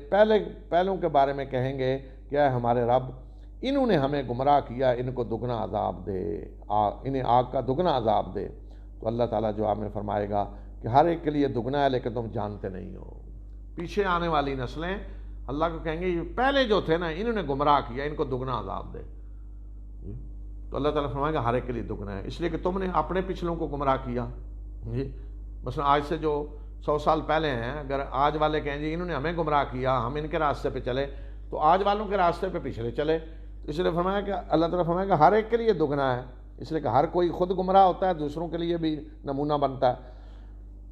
پہلوں کے بارے میں کہیں گے کہ اے ہمارے رب، انہوں نے ہمیں گمراہ کیا، ان کو دگنا عذاب دے، انہیں آگ کا دگنا عذاب دے۔ تو اللہ تعالیٰ جواب میں فرمائے گا کہ ہر ایک کے لیے دگنا ہے، لیکن تم جانتے نہیں ہو۔ پیچھے آنے والی نسلیں اللہ کو کہیں گے یہ پہلے جو تھے نا، انہوں نے گمراہ کیا، ان کو دگنا عذاب دے۔ تو اللہ تعالیٰ فرمائے گا ہر ایک کے لیے دگنا ہے، اس لیے کہ تم نے اپنے پچھلوں کو گمراہ کیا۔ مثلا آج سے جو 100 سال پہلے ہیں، اگر آج والے کہیں جی انہوں نے ہمیں گمراہ کیا، ہم ان کے راستے پہ چلے، تو آج والوں کے راستے پہ پچھلے چلے۔ اس لیے فرمایا کہ اللہ تعالیٰ فرمائے گا ہر ایک کے لیے دگنا ہے، اس لیے کہ ہر کوئی خود گمراہ ہوتا ہے، دوسروں کے لیے بھی نمونہ بنتا ہے۔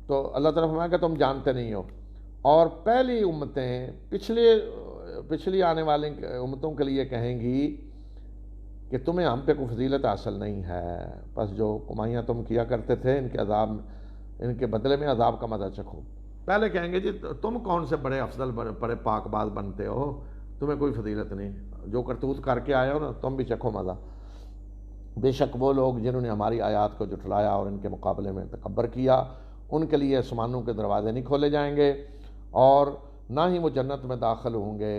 تو اللہ تعالیٰ فرمائے گا تم جانتے نہیں ہو۔ اور پہلی امتیں پچھلی آنے والی امتوں کے لیے کہیں گی کہ تمہیں ہم پہ کوئی فضیلت حاصل نہیں ہے، بس جو کمائیاں تم کیا کرتے تھے ان کے بدلے میں عذاب کا مزہ چکھو۔ پہلے کہیں گے جی تم کون سے بڑے افضل بڑے پاک باز بنتے ہو، تمہیں کوئی فضیلت نہیں، جو کرتوت کر کے آئے ہو نا تم بھی چکھو مزہ۔ بے شک وہ لوگ جنہوں نے ہماری آیات کو جھٹلایا اور ان کے مقابلے میں تکبر کیا، ان کے لیے آسمانوں کے دروازے نہیں کھولے جائیں گے، اور نہ ہی وہ جنت میں داخل ہوں گے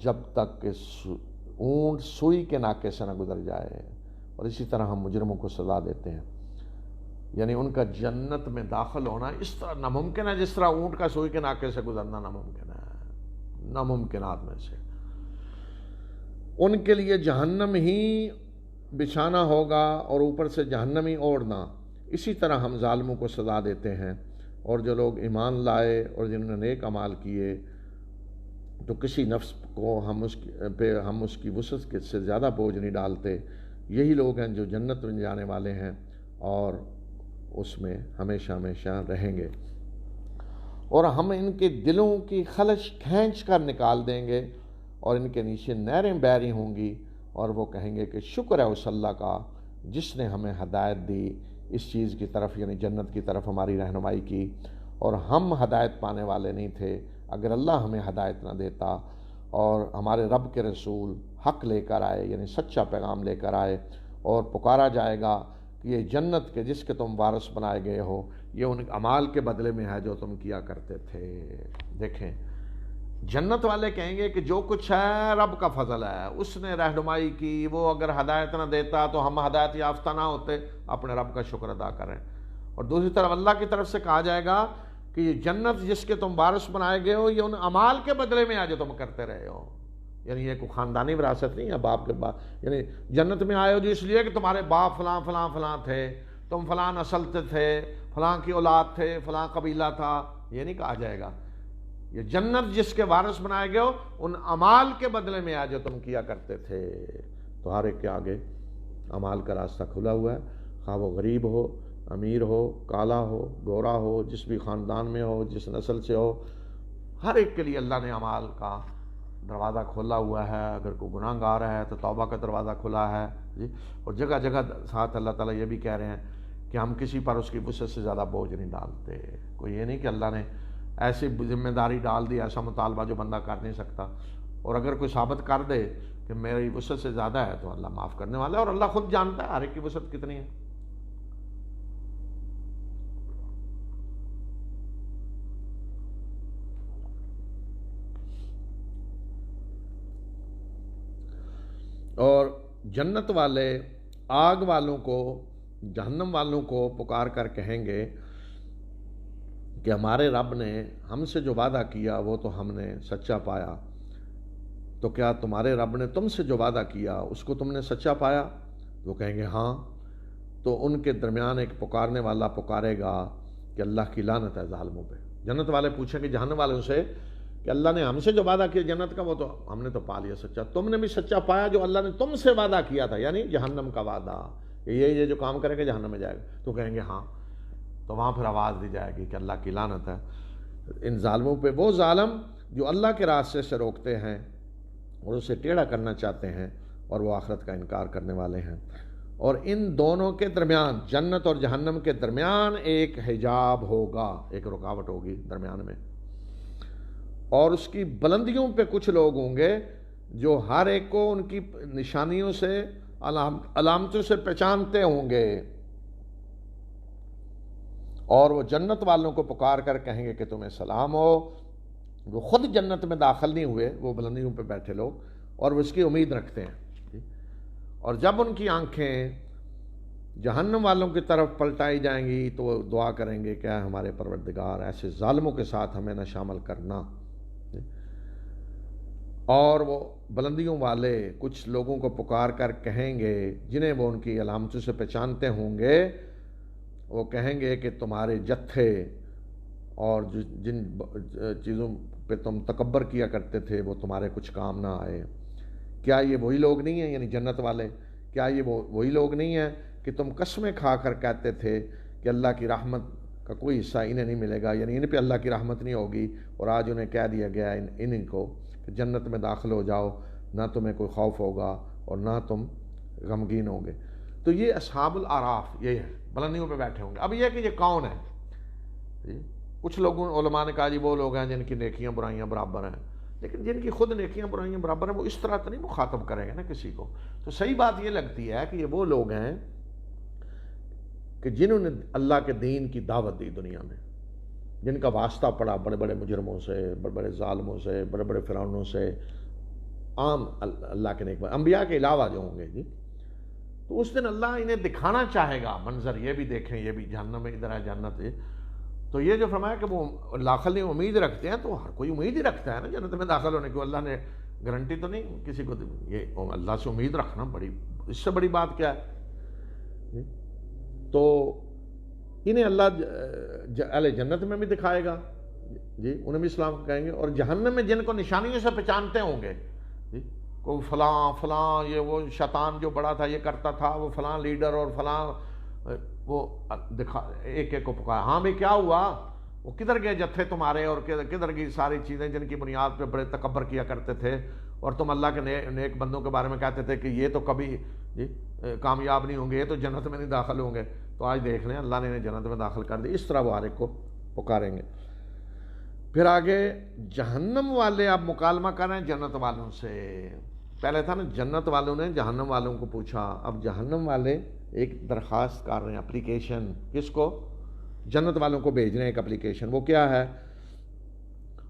جب تک کہ اونٹ سوئی کے ناکے سے نہ گزر جائے۔ اور اسی طرح ہم مجرموں کو سزا دیتے ہیں، یعنی ان کا جنت میں داخل ہونا اس طرح ناممکن ہے جس طرح اونٹ کا سوئی کے ناکے سے گزرنا ناممکن ہے، ناممکنات میں سے۔ ان کے لیے جہنم ہی بچھانا ہوگا اور اوپر سے جہنمی اوڑھنا، اسی طرح ہم ظالموں کو سزا دیتے ہیں۔ اور جو لوگ ایمان لائے اور جنہوں نے نیک اعمال کیے تو کسی نفس کو ہم اس کی وسعت سے زیادہ بوجھ نہیں ڈالتے، یہی لوگ ہیں جو جنت میں جانے والے ہیں اور اس میں ہمیشہ ہمیشہ رہیں گے۔ اور ہم ان کے دلوں کی خلش کھینچ کر نکال دیں گے اور ان کے نیچے نہریں بحری ہوں گی، اور وہ کہیں گے کہ شکر ہے اس اللہ کا جس نے ہمیں ہدایت دی اس چیز کی طرف، یعنی جنت کی طرف ہماری رہنمائی کی، اور ہم ہدایت پانے والے نہیں تھے۔ اگر اللہ ہمیں ہدایت نہ دیتا اور ہمارے رب کے رسول حق لے کر آئے، یعنی سچا پیغام لے کر آئے، اور پکارا جائے گا کہ یہ جنت کے جس کے تم وارث بنائے گئے ہو، یہ ان اعمال کے بدلے میں ہے جو تم کیا کرتے تھے۔ دیکھیں، جنت والے کہیں گے کہ جو کچھ ہے رب کا فضل ہے، اس نے رہنمائی کی، وہ اگر ہدایت نہ دیتا تو ہم ہدایت یافتہ نہ ہوتے، اپنے رب کا شکر ادا کریں۔ اور دوسری طرف اللہ کی طرف سے کہا جائے گا کہ یہ جنت جس کے تم وارث بنائے گئے ہو، یہ ان اعمال کے بدلے میں ہے جو تم کرتے رہے ہو۔ یعنی یہ کوئی خاندانی وراثت نہیں ہے باپ کے بعد، یعنی جنت میں آئے ہو جو اس لیے کہ تمہارے باپ فلاں فلاں فلاں تھے، تم فلاں نسل سے تھے، فلاں کی اولاد تھے، فلاں قبیلہ تھا، یہ نہیں کہا جائے گا۔ یہ جنت جس کے وارث بنائے گئے ہو ان اعمال کے بدلے میں آج جو تم کیا کرتے تھے۔ تو ہر ایک کے آگے اعمال کا راستہ کھلا ہوا ہے، خواہ وہ غریب ہو، امیر ہو، کالا ہو، گورا ہو، جس بھی خاندان میں ہو، جس نسل سے ہو، ہر ایک کے لیے اللہ نے اعمال کا دروازہ کھولا ہوا ہے۔ اگر کوئی گناہ گار ہے تو توبہ کا دروازہ کھلا ہے جی۔ اور جگہ جگہ ساتھ اللہ تعالیٰ یہ بھی کہہ رہے ہیں کہ ہم کسی پر اس کی وسعت سے زیادہ بوجھ نہیں ڈالتے۔ کوئی یہ نہیں کہ اللہ نے ایسی ذمہ داری ڈال دی، ایسا مطالبہ جو بندہ کر نہیں سکتا، اور اگر کوئی ثابت کر دے کہ میری وسعت سے زیادہ ہے تو اللہ معاف کرنے والا ہے، اور اللہ خود جانتا ہے ہر ایک کی وسعت کتنی ہے۔ اور جنت والے آگ والوں کو، جہنم والوں کو پکار کر کہیں گے کہ ہمارے رب نے ہم سے جو وعدہ کیا وہ تو ہم نے سچا پایا، تو کیا تمہارے رب نے تم سے جو وعدہ کیا اس کو تم نے سچا پایا؟ وہ کہیں گے ہاں۔ تو ان کے درمیان ایک پکارنے والا پکارے گا کہ اللہ کی لعنت ہے ظالموں پہ۔ جنت والے پوچھیں گے جہنم والوں سے کہ اللہ نے ہم سے جو وعدہ کیا جنت کا وہ تو ہم نے تو پا لیا سچا، تم نے بھی سچا پایا جو اللہ نے تم سے وعدہ کیا تھا، یعنی جہنم کا وعدہ، یہ جو کام کرے گا جہنم میں جائے گا؟ تو کہیں گے ہاں۔ تو وہاں پھر آواز دی جائے گی کہ اللہ کی لعنت ہے ان ظالموں پہ، وہ ظالم جو اللہ کے راستے سے روکتے ہیں اور اسے ٹیڑھا کرنا چاہتے ہیں، اور وہ آخرت کا انکار کرنے والے ہیں۔ اور ان دونوں کے درمیان، جنت اور جہنم کے درمیان ایک حجاب ہوگا، ایک رکاوٹ ہوگی درمیان میں، اور اس کی بلندیوں پہ کچھ لوگ ہوں گے جو ہر ایک کو ان کی نشانیوں سے، علامتوں سے پہچانتے ہوں گے، اور وہ جنت والوں کو پکار کر کہیں گے کہ تمہیں سلام ہو۔ وہ خود جنت میں داخل نہیں ہوئے، وہ بلندیوں پہ بیٹھے لوگ، اور وہ اس کی امید رکھتے ہیں۔ اور جب ان کی آنکھیں جہنم والوں کی طرف پلٹائی جائیں گی تو وہ دعا کریں گے کہ اے ہمارے پروردگار ایسے ظالموں کے ساتھ ہمیں نہ شامل کرنا۔ اور وہ بلندیوں والے کچھ لوگوں کو پکار کر کہیں گے جنہیں وہ ان کی علامتوں سے پہچانتے ہوں گے، وہ کہیں گے کہ تمہارے جتھے اور جن چیزوں پہ تم تکبر کیا کرتے تھے وہ تمہارے کچھ کام نہ آئے۔ کیا یہ وہی لوگ نہیں ہیں، یعنی جنت والے، کیا یہ وہی لوگ نہیں ہیں کہ تم قسمیں کھا کر کہتے تھے کہ اللہ کی رحمت کا کوئی حصہ انہیں نہیں ملے گا، یعنی ان پہ اللہ کی رحمت نہیں ہوگی، اور آج انہیں کہہ دیا گیا ان کو کہ جنت میں داخل ہو جاؤ، نہ تمہیں کوئی خوف ہوگا اور نہ تم غمگین ہوں گے۔ تو یہ اصحاب الاعراف یہ ہے، بلندیوں پہ بیٹھے ہوں گے۔ اب یہ کہ یہ کون ہے؟ کچھ لوگوں علماء نے کہا جی وہ لوگ ہیں جن کی نیکیاں برائیاں برابر ہیں، لیکن جن کی خود نیکیاں برائیاں برابر ہیں وہ اس طرح تو نہیں مخاطب کریں گے نا کسی کو۔ تو صحیح بات یہ لگتی ہے کہ یہ وہ لوگ ہیں کہ جنہوں نے اللہ کے دین کی دعوت دی دنیا میں، جن کا واسطہ پڑا بڑے بڑے مجرموں سے، بڑے بڑے ظالموں سے، بڑے بڑے فرعونوں سے، عام اللہ کے نیک انبیاء کے علاوہ جو ہوں گے جی، تو اس دن اللہ انہیں دکھانا چاہے گا منظر، یہ بھی دیکھیں، یہ بھی جہنم میں ادھر ہے جنت ہے۔ تو یہ جو فرمایا کہ وہ داخل امید رکھتے ہیں، تو ہر کوئی امید ہی رکھتا ہے نا جنت میں داخل ہونے کو۔ اللہ نے گارنٹی تو نہیں کسی کو، یہ اللہ سے امید رکھنا بڑی، اس سے بڑی بات کیا ہے؟ تو انہیں اللہ اہل جنت میں بھی دکھائے گا جی، انہیں بھی اسلام کو کہیں گے، اور جہنم میں جن کو نشانیوں سے پہچانتے ہوں گے جی، کوئی فلاں فلاں، یہ وہ شیطان جو بڑا تھا یہ کرتا تھا، وہ فلاں لیڈر اور فلاں، وہ دکھا ایک ایک کو پکارا، ہاں بھائی کیا ہوا، وہ کدھر گئے جتھے تمہارے، اور کدھر گئی ساری چیزیں جن کی بنیاد پہ بڑے تکبر کیا کرتے تھے، اور تم اللہ کے نیک بندوں کے بارے میں کہتے تھے کہ یہ تو کبھی جی کامیاب نہیں ہوں گے، یہ تو جنت میں نہیں داخل ہوں گے، تو آج دیکھ لیں اللہ نے انہیں جنت میں داخل کر دی۔ اس طرح وہ ہر ایک کو پکاریں گے۔ پھر آگے جہنم والے اب مکالمہ کر رہے ہیں جنت والوں سے۔ پہلے تھا نا جنت والوں نے جہنم والوں کو پوچھا، اب جہنم والے ایک درخواست کر رہے ہیں، اپلیکیشن، کس کو؟ جنت والوں کو بھیج رہے ہیں ایک اپلیکیشن، وہ کیا ہے؟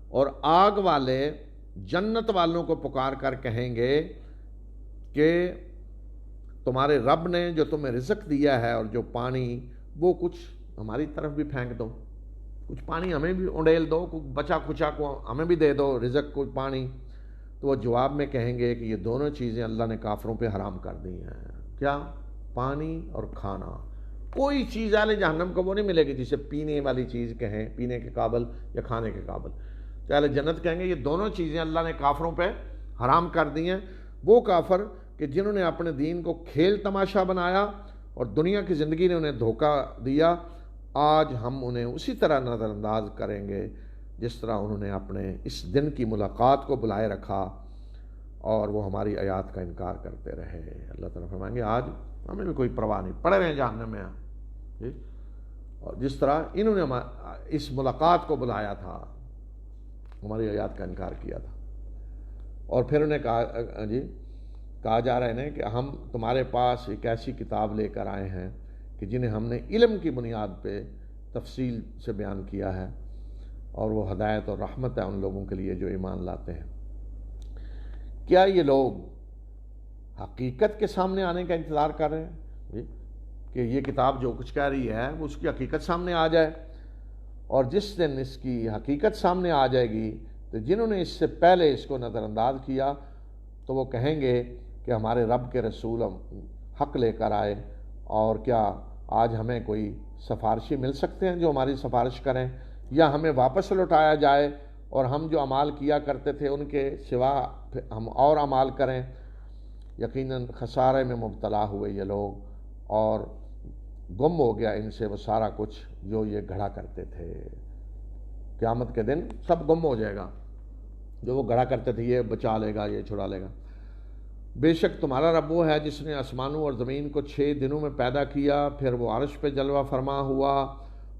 اور آگ والے جنت والوں کو پکار کر کہیں گے کہ تمہارے رب نے جو تمہیں رزق دیا ہے اور جو پانی، وہ کچھ ہماری طرف بھی پھینک دو، کچھ پانی ہمیں بھی اونڈیل دو، کچھ بچا کچا کو ہمیں بھی دے دو، رزق کچھ پانی۔ تو وہ جواب میں کہیں گے کہ یہ دونوں چیزیں اللہ نے کافروں پہ حرام کر دی ہیں۔ کیا؟ پانی اور کھانا۔ کوئی چیز اہل جہنم کو وہ نہیں ملے گی جسے پینے والی چیز کہیں، پینے کے قابل یا کھانے کے قابل۔ تو اہل جنت کہیں گے یہ دونوں چیزیں اللہ نے کافروں پہ حرام کر دی ہیں۔ وہ کافر کہ جنہوں نے اپنے دین کو کھیل تماشا بنایا اور دنیا کی زندگی نے انہیں دھوکہ دیا، آج ہم انہیں اسی طرح نظر انداز کریں گے جس طرح انہوں نے اپنے اس دن کی ملاقات کو بلائے رکھا اور وہ ہماری آیات کا انکار کرتے رہے۔ اللہ تعالیٰ فرمائیں گے آج ہمیں بھی کوئی پرواہ نہیں، پڑے رہے جہنم میں جی، اور جس طرح انہوں نے اس ملاقات کو بلایا تھا، ہماری آیات کا انکار کیا تھا۔ اور پھر انہیں کہا جی، کہا جا رہا ہے کہ ہم تمہارے پاس ایک ایسی کتاب لے کر آئے ہیں کہ جنہیں ہم نے علم کی بنیاد پہ تفصیل سے بیان کیا ہے، اور وہ ہدایت اور رحمت ہے ان لوگوں کے لیے جو ایمان لاتے ہیں۔ کیا یہ لوگ حقیقت کے سامنے آنے کا انتظار کر رہے ہیں جی، کہ یہ کتاب جو کچھ کہہ رہی ہے وہ اس کی حقیقت سامنے آ جائے؟ اور جس دن اس کی حقیقت سامنے آ جائے گی تو جنہوں نے اس سے پہلے اس کو نظر انداز کیا تو وہ کہیں گے کہ ہمارے رب کے رسول حق لے کر آئے، اور کیا آج ہمیں کوئی سفارشی مل سکتے ہیں جو ہماری سفارش کریں، یا ہمیں واپس لوٹایا جائے اور ہم جو اعمال کیا کرتے تھے ان کے سوا ہم اور اعمال کریں؟ یقیناً خسارے میں مبتلا ہوئے یہ لوگ، اور گم ہو گیا ان سے وہ سارا کچھ جو یہ گھڑا کرتے تھے۔ قیامت کے دن سب گم ہو جائے گا، جو وہ گھڑا کرتے تھے، یہ بچا لے گا، یہ چھڑا لے گا۔ بے شک تمہارا رب وہ ہے جس نے آسمانوں اور زمین کو 6 دنوں میں پیدا کیا، پھر وہ عرش پہ جلوہ فرما ہوا،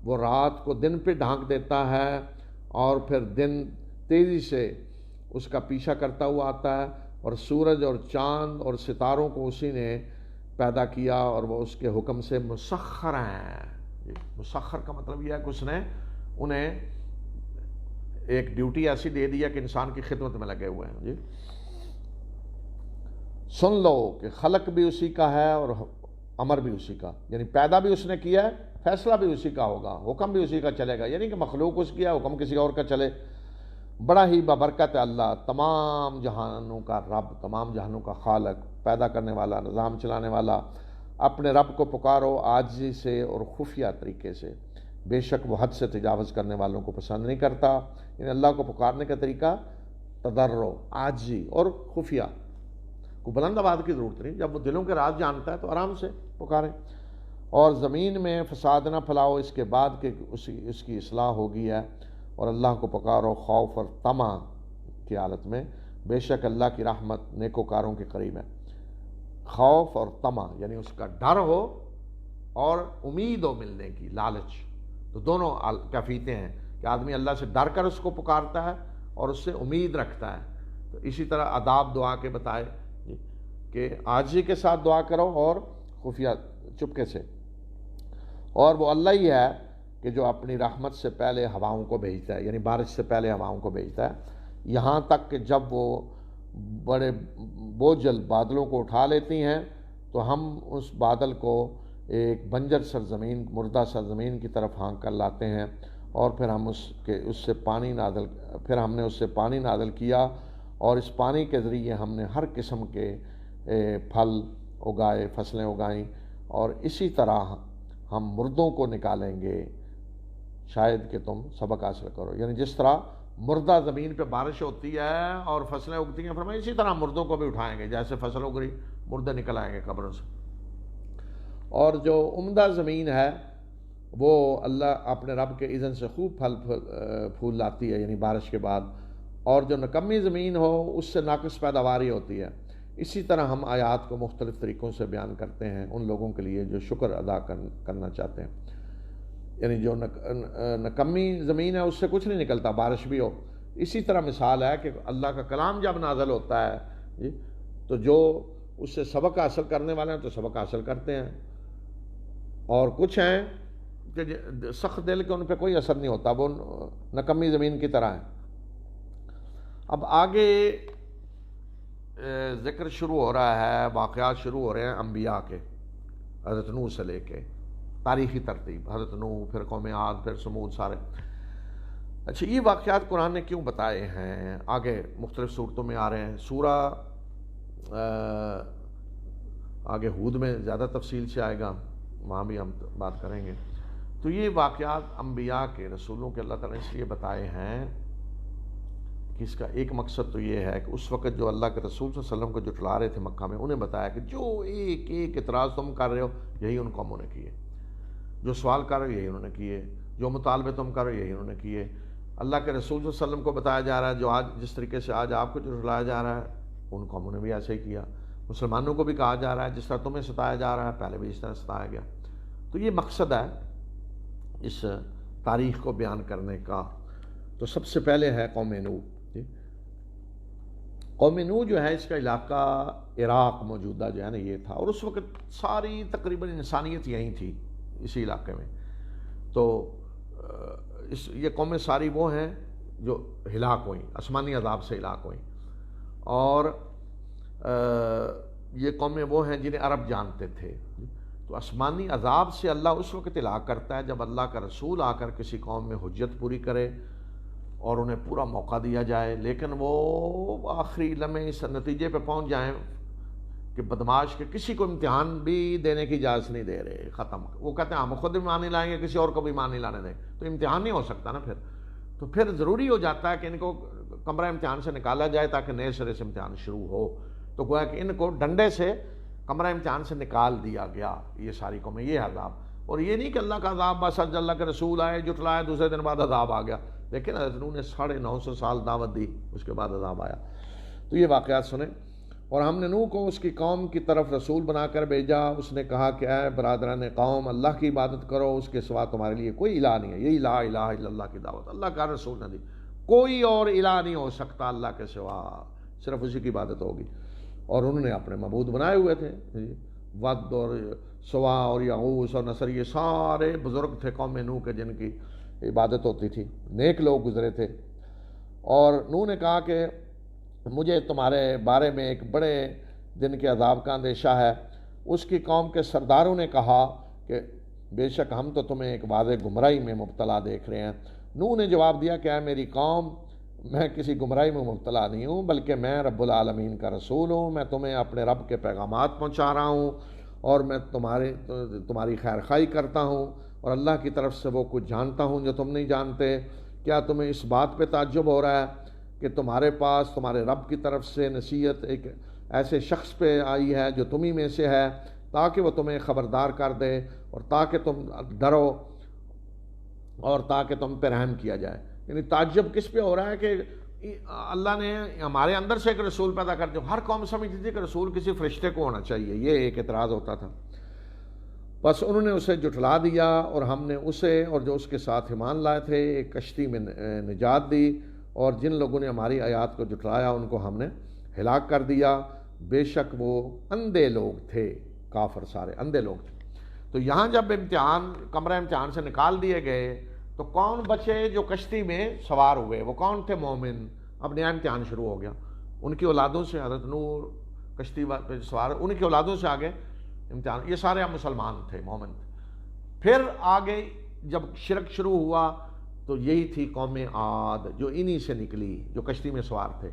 وہ رات کو دن پہ ڈھانک دیتا ہے، اور پھر دن تیزی سے اس کا پیچھا کرتا ہوا آتا ہے، اور سورج اور چاند اور ستاروں کو اسی نے پیدا کیا، اور وہ اس کے حکم سے مسخر ہیں۔ مسخر کا مطلب یہ ہے کہ اس نے انہیں ایک ڈیوٹی ایسی دے دیا کہ انسان کی خدمت میں لگے ہوئے ہیں جی۔ سن لو کہ خلق بھی اسی کا ہے اور امر بھی اسی کا، یعنی پیدا بھی اس نے کیا ہے، فیصلہ بھی اسی کا ہوگا، حکم بھی اسی کا چلے گا، یعنی کہ مخلوق اس کی ہے، حکم کسی اور کا چلے۔ بڑا ہی بابرکت ہے اللہ، تمام جہانوں کا رب، تمام جہانوں کا خالق، پیدا کرنے والا، نظام چلانے والا۔ اپنے رب کو پکارو عاجزی سے اور خفیہ طریقے سے، بے شک وہ حد سے تجاوز کرنے والوں کو پسند نہیں کرتا۔ یعنی اللہ کو پکارنے کا طریقہ تضرع، عاجزی اور خفیہ، کوئی بلند آواز کی ضرورت نہیں، جب وہ دلوں کے راز جانتا ہے تو آرام سے پکاریں۔ اور زمین میں فساد نہ پھیلاؤ اس کے بعد کہ اس کی اصلاح ہوگی ہے، اور اللہ کو پکارو خوف اور طمع کی حالت میں، بے شک اللہ کی رحمت نیکوکاروں کے قریب ہے۔ خوف اور طمع یعنی اس کا ڈر ہو اور امید ہو ملنے کی، لالچ، تو دونوں کیفیتیں ہیں کہ آدمی اللہ سے ڈر کر اس کو پکارتا ہے اور اس سے امید رکھتا ہے۔ تو اسی طرح آداب دعا کے بتائے کہ عاجزی کے ساتھ دعا کرو اور خفیہ چپکے سے۔ اور وہ اللہ ہی ہے کہ جو اپنی رحمت سے پہلے ہواؤں کو بھیجتا ہے، یعنی بارش سے پہلے ہواؤں کو بھیجتا ہے، یہاں تک کہ جب وہ بڑے بوجھل بادلوں کو اٹھا لیتی ہیں تو ہم اس بادل کو ایک بنجر سرزمین، مردہ سرزمین کی طرف ہانک کر لاتے ہیں، اور پھر ہم نے اس سے پانی نازل کیا، اور اس پانی کے ذریعے ہم نے ہر قسم کے پھل اگائے، فصلیں اگائیں، اور اسی طرح ہم مردوں کو نکالیں گے شاید کہ تم سبق حاصل کرو. یعنی جس طرح مردہ زمین پہ بارش ہوتی ہے اور فصلیں اگتی ہیں، فرمایا اسی طرح مردوں کو بھی اٹھائیں گے، جیسے فصل اگ رہی مردے نکل آئیں گے قبروں سے. اور جو عمدہ زمین ہے وہ اللہ اپنے رب کے اذن سے خوب پھل پھول لاتی ہے، یعنی بارش کے بعد. اور جو نکمی زمین ہو اس سے ناقص پیداواری ہوتی ہے. اسی طرح ہم آیات کو مختلف طریقوں سے بیان کرتے ہیں ان لوگوں کے لیے جو شکر ادا کرنا چاہتے ہیں. یعنی جو نکمی زمین ہے اس سے کچھ نہیں نکلتا، بارش بھی ہو. اسی طرح مثال ہے کہ اللہ کا کلام جب نازل ہوتا ہے جی تو جو اس سے سبق حاصل کرنے والے ہیں تو سبق حاصل کرتے ہیں، اور کچھ ہیں کہ سخت دل کے ان پہ کوئی اثر نہیں ہوتا، وہ نکمی زمین کی طرح ہیں. اب آگے ذکر شروع ہو رہا ہے، واقعات شروع ہو رہے ہیں انبیاء کے، حضرت نوح سے لے کے تاریخی ترتیب، حضرت نوح، پھر قوم عاد، پھر سمود، سارے. اچھا، یہ واقعات قرآن نے کیوں بتائے ہیں؟ آگے مختلف صورتوں میں آ رہے ہیں. سورہ آگے ہود میں زیادہ تفصیل سے آئے گا، وہاں بھی ہم بات کریں گے. تو یہ واقعات انبیاء کے، رسولوں کے اللہ تعالیٰ نے اس لیے بتائے ہیں کہ اس کا ایک مقصد تو یہ ہے کہ اس وقت جو اللہ کے رسول صلی اللہ علیہ وسلم کو جھٹلا رہے تھے مکہ میں، انہیں بتایا کہ جو ایک ایک اعتراض تم کر رہے ہو یہی ان قوموں نے کیے، جو سوال کر رہے ہو یہی انہوں نے کیے، جو مطالبے تم کر رہے ہو یہی انہوں نے کیے. اللہ کے رسول صلی اللہ علیہ وسلم کو بتایا جا رہا ہے جو آج جس طریقے سے آج آپ کو جھٹلایا جا رہا ہے ان قوموں نے بھی ایسے ہی کیا. مسلمانوں کو بھی کہا جا رہا ہے جس طرح تمہیں ستایا جا رہا ہے پہلے بھی اس طرح ستایا گیا. تو یہ مقصد ہے اس تاریخ کو بیان کرنے کا. تو سب سے پہلے ہے قوم نوح. قوم نوح جو ہے اس کا علاقہ عراق موجودہ جو ہے نا یہ تھا، اور اس وقت ساری تقریباً انسانیت یہیں تھی اسی علاقے میں. تو یہ قومیں ساری وہ ہیں جو ہلاک ہوئیں، آسمانی عذاب سے ہلاک ہوئیں. اور یہ قومیں وہ ہیں جنہیں عرب جانتے تھے. تو آسمانی عذاب سے اللہ اس وقت ہلاک کرتا ہے جب اللہ کا رسول آ کر کسی قوم میں حجت پوری کرے اور انہیں پورا موقع دیا جائے، لیکن وہ آخری لمحے اس نتیجے پہ پہنچ جائیں کہ بدماش کے کسی کو امتحان بھی دینے کی اجازت نہیں دے رہے، ختم. وہ کہتے ہیں ہم خود ایمان نہیں لائیں گے، کسی اور کو بھی ایمان نہیں لانے دیں. تو امتحان نہیں ہو سکتا نا پھر. تو پھر ضروری ہو جاتا ہے کہ ان کو کمرہ امتحان سے نکالا جائے تاکہ نئے سرے سے امتحان شروع ہو. تو گویا کہ ان کو ڈنڈے سے کمرہ امتحان سے نکال دیا گیا یہ ساری قومیں. یہ عذاب، اور یہ نہیں کہ اللہ کا عذاب بس اللہ کے رسول آئے جھٹلایا دوسرے دن بعد عذاب آ گیا. لیکن حضرت نوح نے 950 سال دعوت دی، اس کے بعد عذاب آیا. تو یہ واقعات سنیں. اور ہم نے نوح کو اس کی قوم کی طرف رسول بنا کر بھیجا. اس نے کہا کہ اے برادران قوم، اللہ کی عبادت کرو، اس کے سوا تمہارے لیے کوئی الہ نہیں ہے. یہی لا الہ الا اللہ کی دعوت اللہ کا رسول نے دی. کوئی اور الہ نہیں ہو سکتا اللہ کے سوا، صرف اسی کی عبادت ہوگی. اور انہوں نے اپنے معبود بنائے ہوئے تھے، ود اور سوا اور یغوث اور نصر، یہ سارے بزرگ تھے قوم نوح کے جن کی عبادت ہوتی تھی، نیک لوگ گزرے تھے. اور نوح نے کہا کہ مجھے تمہارے بارے میں ایک بڑے دن کے عذاب کا اندیشہ ہے. اس کی قوم کے سرداروں نے کہا کہ بے شک ہم تو تمہیں ایک واضح گمراہی میں مبتلا دیکھ رہے ہیں. نوح نے جواب دیا کہ اے میری قوم، میں کسی گمراہی میں مبتلا نہیں ہوں، بلکہ میں رب العالمین کا رسول ہوں. میں تمہیں اپنے رب کے پیغامات پہنچا رہا ہوں اور میں تمہاری خیر خواہی کرتا ہوں، اور اللہ کی طرف سے وہ کچھ جانتا ہوں جو تم نہیں جانتے. کیا تمہیں اس بات پہ تعجب ہو رہا ہے کہ تمہارے پاس تمہارے رب کی طرف سے نصیحت ایک ایسے شخص پہ آئی ہے جو تمہیں میں سے ہے، تاکہ وہ تمہیں خبردار کر دے اور تاکہ تم ڈرو اور تاکہ تم پہ رحم کیا جائے. یعنی تعجب کس پہ ہو رہا ہے کہ اللہ نے ہمارے اندر سے ایک رسول پیدا کر دیا. ہر قوم سمجھتی تھی کہ رسول کسی فرشتے کو ہونا چاہیے، یہ ایک اعتراض ہوتا تھا. بس انہوں نے اسے جھٹلا دیا اور ہم نے اسے اور جو اس کے ساتھ ایمان لائے تھے ایک کشتی میں نجات دی، اور جن لوگوں نے ہماری آیات کو جھٹلایا ان کو ہم نے ہلاک کر دیا. بے شک وہ اندھے لوگ تھے، کافر سارے اندھے لوگ تھے. تو یہاں جب کمرہ امتحان سے نکال دیے گئے تو کون بچے جو کشتی میں سوار ہوئے؟ وہ کون تھے؟ مومن. اب نیا امتحان شروع ہو گیا. ان کی اولادوں سے حضرت نوح کشتی پہ سوار، ان کی اولادوں سے آگے امتحان. یہ سارے اب مسلمان تھے، مومن تھے. پھر آگے جب شرک شروع ہوا تو یہی تھی قوم عاد جو انہی سے نکلی، جو کشتی میں سوار تھے.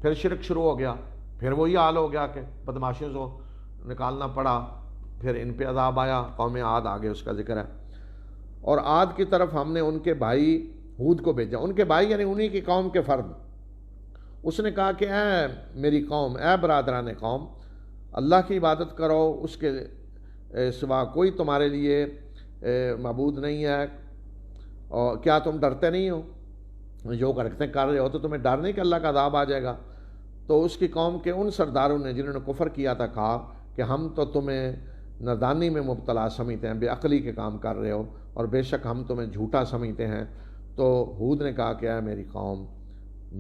پھر شرک شروع ہو گیا، پھر وہی حال ہو گیا کہ بدماشیوں سے نکالنا پڑا، پھر ان پہ عذاب آیا، قوم عاد آگے اس کا ذکر ہے۔ اور عاد کی طرف ہم نے ان کے بھائی ہود کو بھیجا، ان کے بھائی یعنی انہی کی قوم کے فرد۔ اس نے کہا کہ اے میری قوم، اے برادران قوم، اللہ کی عبادت کرو، اس کے سوا کوئی تمہارے لیے معبود نہیں ہے، اور کیا تم ڈرتے نہیں ہو؟ جو کرتے کر رہے ہو تو تمہیں ڈر نہیں کہ اللہ کا عذاب آ جائے گا؟ تو اس کی قوم کے ان سرداروں نے جنہوں نے کفر کیا تھا کہا کہ ہم تو تمہیں نادانی میں مبتلا سمجھتے ہیں، بے عقلی کے کام کر رہے ہو، اور بے شک ہم تمہیں جھوٹا سمجھتے ہیں۔ تو ہود نے کہا کہ اے میری قوم،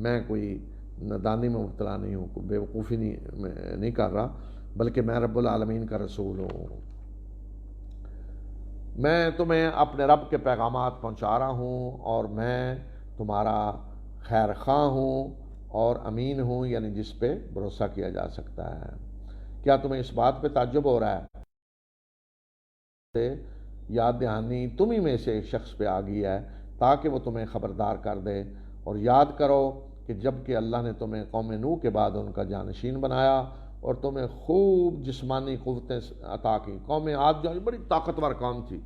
میں کوئی نادانی میں مبتلا نہیں ہوں، بے وقوفی نہیں کر رہا، بلکہ میں رب العالمین کا رسول ہوں۔ میں تمہیں اپنے رب کے پیغامات پہنچا رہا ہوں، اور میں تمہارا خیر خواہ ہوں اور امین ہوں، یعنی جس پہ بھروسہ کیا جا سکتا ہے۔ کیا تمہیں اس بات پہ تعجب ہو رہا ہے؟ یاد دہانی تمہیں میں سے ایک شخص پہ آ گئی ہے تاکہ وہ تمہیں خبردار کر دے، اور یاد کرو کہ جب کہ اللہ نے تمہیں قوم نوح کے بعد ان کا جانشین بنایا اور تمہیں خوب جسمانی قوتیں عطا کی۔ قوم عاد جو بڑی طاقتور قوم تھی،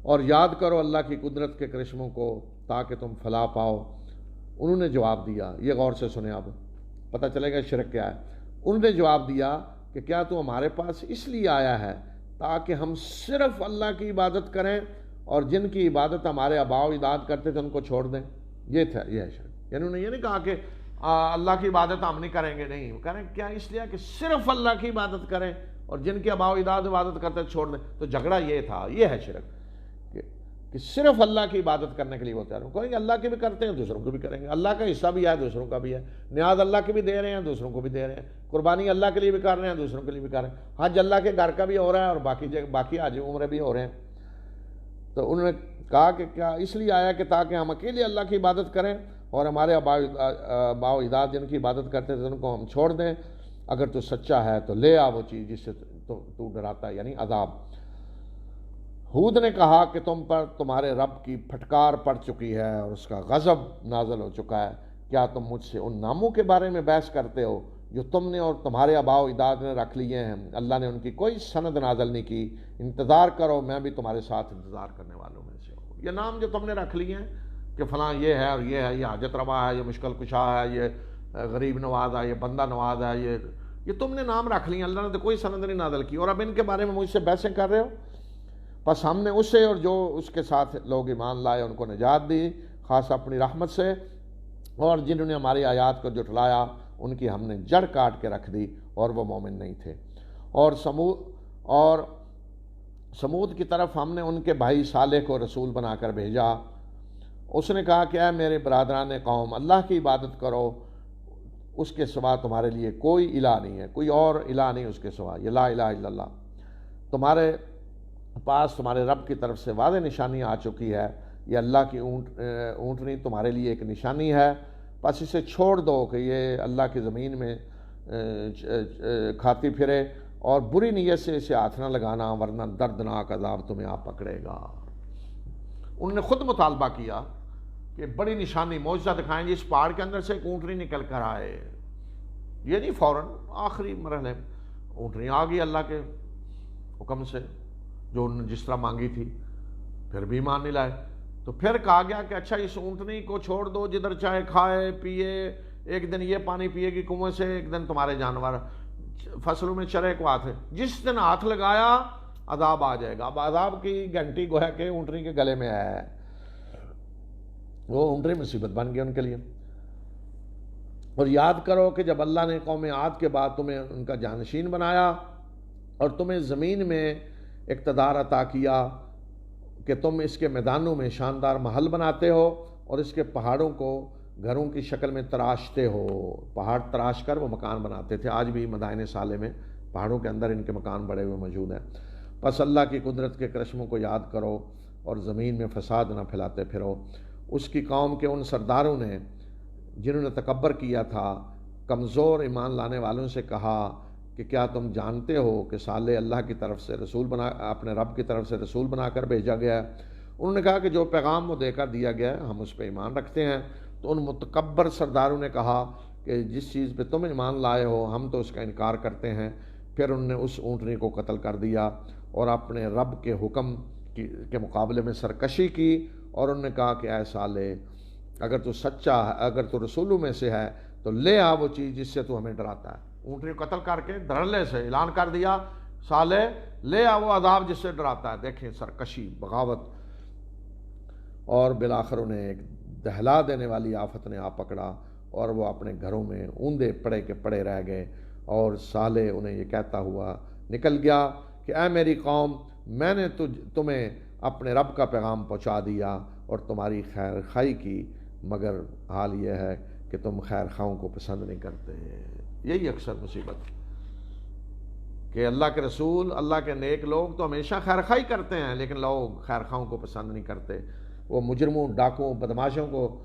اور یاد کرو اللہ کی قدرت کے کرشموں کو تاکہ تم فلاح پاؤ۔ انہوں نے جواب دیا، یہ غور سے سنیں، اب پتہ چلے گا شرک کیا ہے۔ انہوں نے جواب دیا کہ کیا تو ہمارے پاس اس لیے آیا ہے تاکہ ہم صرف اللہ کی عبادت کریں، اور جن کی عبادت ہمارے آباء و اجداد کرتے تھے ان کو چھوڑ دیں؟ یہ ہے شرک۔ یعنی انہوں نے یہ نہیں کہا کہ اللہ کی عبادت ہم نہیں کریں گے، نہیں، وہ کہہ رہے ہیں کیا اس لیے کہ صرف اللہ کی عبادت کریں اور جن کے آباء و اجداد عبادت کرتے چھوڑ دیں؟ تو جھگڑا یہ تھا، یہ ہے شرک، کہ صرف اللہ کی عبادت کرنے کے لیے وہ تیار ہوں۔ کہیں گے اللہ کی بھی کرتے ہیں، دوسروں کو بھی کریں گے، اللہ کا حصہ بھی ہے، دوسروں کا بھی ہے، نیاز اللہ کے بھی دے رہے ہیں، دوسروں کو بھی دے رہے ہیں، قربانی اللہ کے لیے بھی کر رہے ہیں، دوسروں کے لیے بھی کر رہے ہیں، حج اللہ کے گھر کا بھی ہو رہا ہے اور باقی حج عمرے بھی ہو رہے ہیں۔ تو انہوں نے کہا کہ کیا اس لیے آیا کہ تاکہ ہم اکیلے اللہ کی عبادت کریں اور ہمارے آباء و اجداد جن کی عبادت کرتے تھے ان کو ہم چھوڑ دیں؟ اگر تو سچا ہے تو لے آ وہ چیز جس سے تو ڈراتا ہے، یعنی عذاب۔ ہود نے کہا کہ تم پر تمہارے رب کی پھٹکار پڑ چکی ہے اور اس کا غضب نازل ہو چکا ہے۔ کیا تم مجھ سے ان ناموں کے بارے میں بحث کرتے ہو جو تم نے اور تمہارے آباء و اجداد نے رکھ لیے ہیں؟ اللہ نے ان کی کوئی سند نازل نہیں کی۔ انتظار کرو، میں بھی تمہارے ساتھ انتظار کرنے والوں میں سے ہوں۔ یہ نام جو تم نے رکھ لیے ہیں کہ فلاں یہ ہے اور یہ ہے، یہ حاجت روا ہے، یہ مشکل کشا ہے، یہ غریب نواز ہے، یہ بندہ نواز ہے، یہ تم نے نام رکھ لیے، اللہ نے تو کوئی سند نہیں نازل کی، اور اب ان کے بارے میں مجھ سے بحثیں کر رہے ہو؟ پس ہم نے اسے اور جو اس کے ساتھ لوگ ایمان لائے ان کو نجات دی، خاص اپنی رحمت سے، اور جنہوں نے ہماری آیات کو جھٹلایا ان کی ہم نے جڑ کاٹ کے رکھ دی اور وہ مومن نہیں تھے۔ اور سمود کی طرف ہم نے ان کے بھائی صالح کو رسول بنا کر بھیجا۔ اس نے کہا کہ اے میرے برادران قوم، اللہ کی عبادت کرو، اس کے سوا تمہارے لیے کوئی الہ نہیں ہے، کوئی اور الہ نہیں اس کے سوا، یہ لا الہ الا اللہ۔ تمہارے پاس تمہارے رب کی طرف سے واضح نشانی آ چکی ہے، یہ اللہ کی اونٹنی تمہارے لیے ایک نشانی ہے، بس اسے چھوڑ دو کہ یہ اللہ کی زمین میں کھاتی پھرے، اور بری نیت سے اسے ہاتھ نہ لگانا ورنہ دردناک عذاب تمہیں آ پکڑے گا۔ انہوں نے خود مطالبہ کیا کہ بڑی نشانی معجزہ دکھائیں گے، اس پہاڑ کے اندر سے ایک اونٹنی نکل کر آئے، یہ نہیں فوراً، آخری مرحلے میں اونٹنی آ گئی اللہ کے حکم سے جو انہوں نے جس طرح مانگی تھی، پھر بھی ایمان نہیں لائے۔ تو پھر کہا گیا کہ اچھا اس اونٹنی کو چھوڑ دو، جدھر چاہے کھائے پیے، ایک دن یہ پانی پیے گی کنویں سے، ایک دن تمہارے جانور فصلوں میں چرے کو ہاتھ، جس دن ہاتھ لگایا عذاب آ جائے گا۔ اب عذاب کی گھنٹی گویا کہ اونٹنی کے گلے میں ہے، وہ اونٹنی مصیبت بن گئی ان کے لیے۔ اور یاد کرو کہ جب اللہ نے قوم عاد کے بعد تمہیں ان کا جانشین بنایا اور تمہیں زمین میں اقتدار عطا کیا کہ تم اس کے میدانوں میں شاندار محل بناتے ہو اور اس کے پہاڑوں کو گھروں کی شکل میں تراشتے ہو۔ پہاڑ تراش کر وہ مکان بناتے تھے، آج بھی مدائن صالح میں پہاڑوں کے اندر ان کے مکان بڑے ہوئے موجود ہیں۔ پس اللہ کی قدرت کے کرشموں کو یاد کرو اور زمین میں فساد نہ پھیلاتے پھرو۔ اس کی قوم کے ان سرداروں نے جنہوں نے تکبر کیا تھا کمزور ایمان لانے والوں سے کہا کہ کیا تم جانتے ہو کہ صالح اللہ کی طرف سے اپنے رب کی طرف سے رسول بنا کر بھیجا گیا ہے؟ انہوں نے کہا کہ جو پیغام وہ دے کر دیا گیا ہے ہم اس پہ ایمان رکھتے ہیں۔ تو ان متکبر سرداروں نے کہا کہ جس چیز پہ تم ایمان لائے ہو ہم تو اس کا انکار کرتے ہیں۔ پھر انہوں نے اس اونٹنی کو قتل کر دیا اور اپنے رب کے حکم کے مقابلے میں سرکشی کی، اور انہوں نے کہا کہ اے صالح، اگر تو سچا ہے، اگر تو رسولوں میں سے ہے تو لے آ وہ چیز جس سے تو ہمیں ڈراتا ہے۔ اونٹنی کو قتل کر کے دھڑلے سے اعلان کر دیا، صالح لے آ وہ عذاب جس سے ڈراتا ہے۔ دیکھیں سرکشی، بغاوت، اور بالآخر انہیں ایک دہلا دینے والی آفت نے آ پکڑا اور وہ اپنے گھروں میں اوندے پڑے کے پڑے رہ گئے، اور صالح انہیں یہ کہتا ہوا نکل گیا کہ اے میری قوم، میں نے تمہیں اپنے رب کا پیغام پہنچا دیا اور تمہاری خیر خواہی کی، مگر حال یہ ہے کہ تم خیر خواہوں کو پسند نہیں کرتے۔ یہی اکثر مصیبت کہ اللہ کے رسول، اللہ کے نیک لوگ تو ہمیشہ خیر خواہی کرتے ہیں، لیکن لوگ خیر خواہوں کو پسند نہیں کرتے۔ وہ مجرموں، ڈاکوں، بدماشوں کو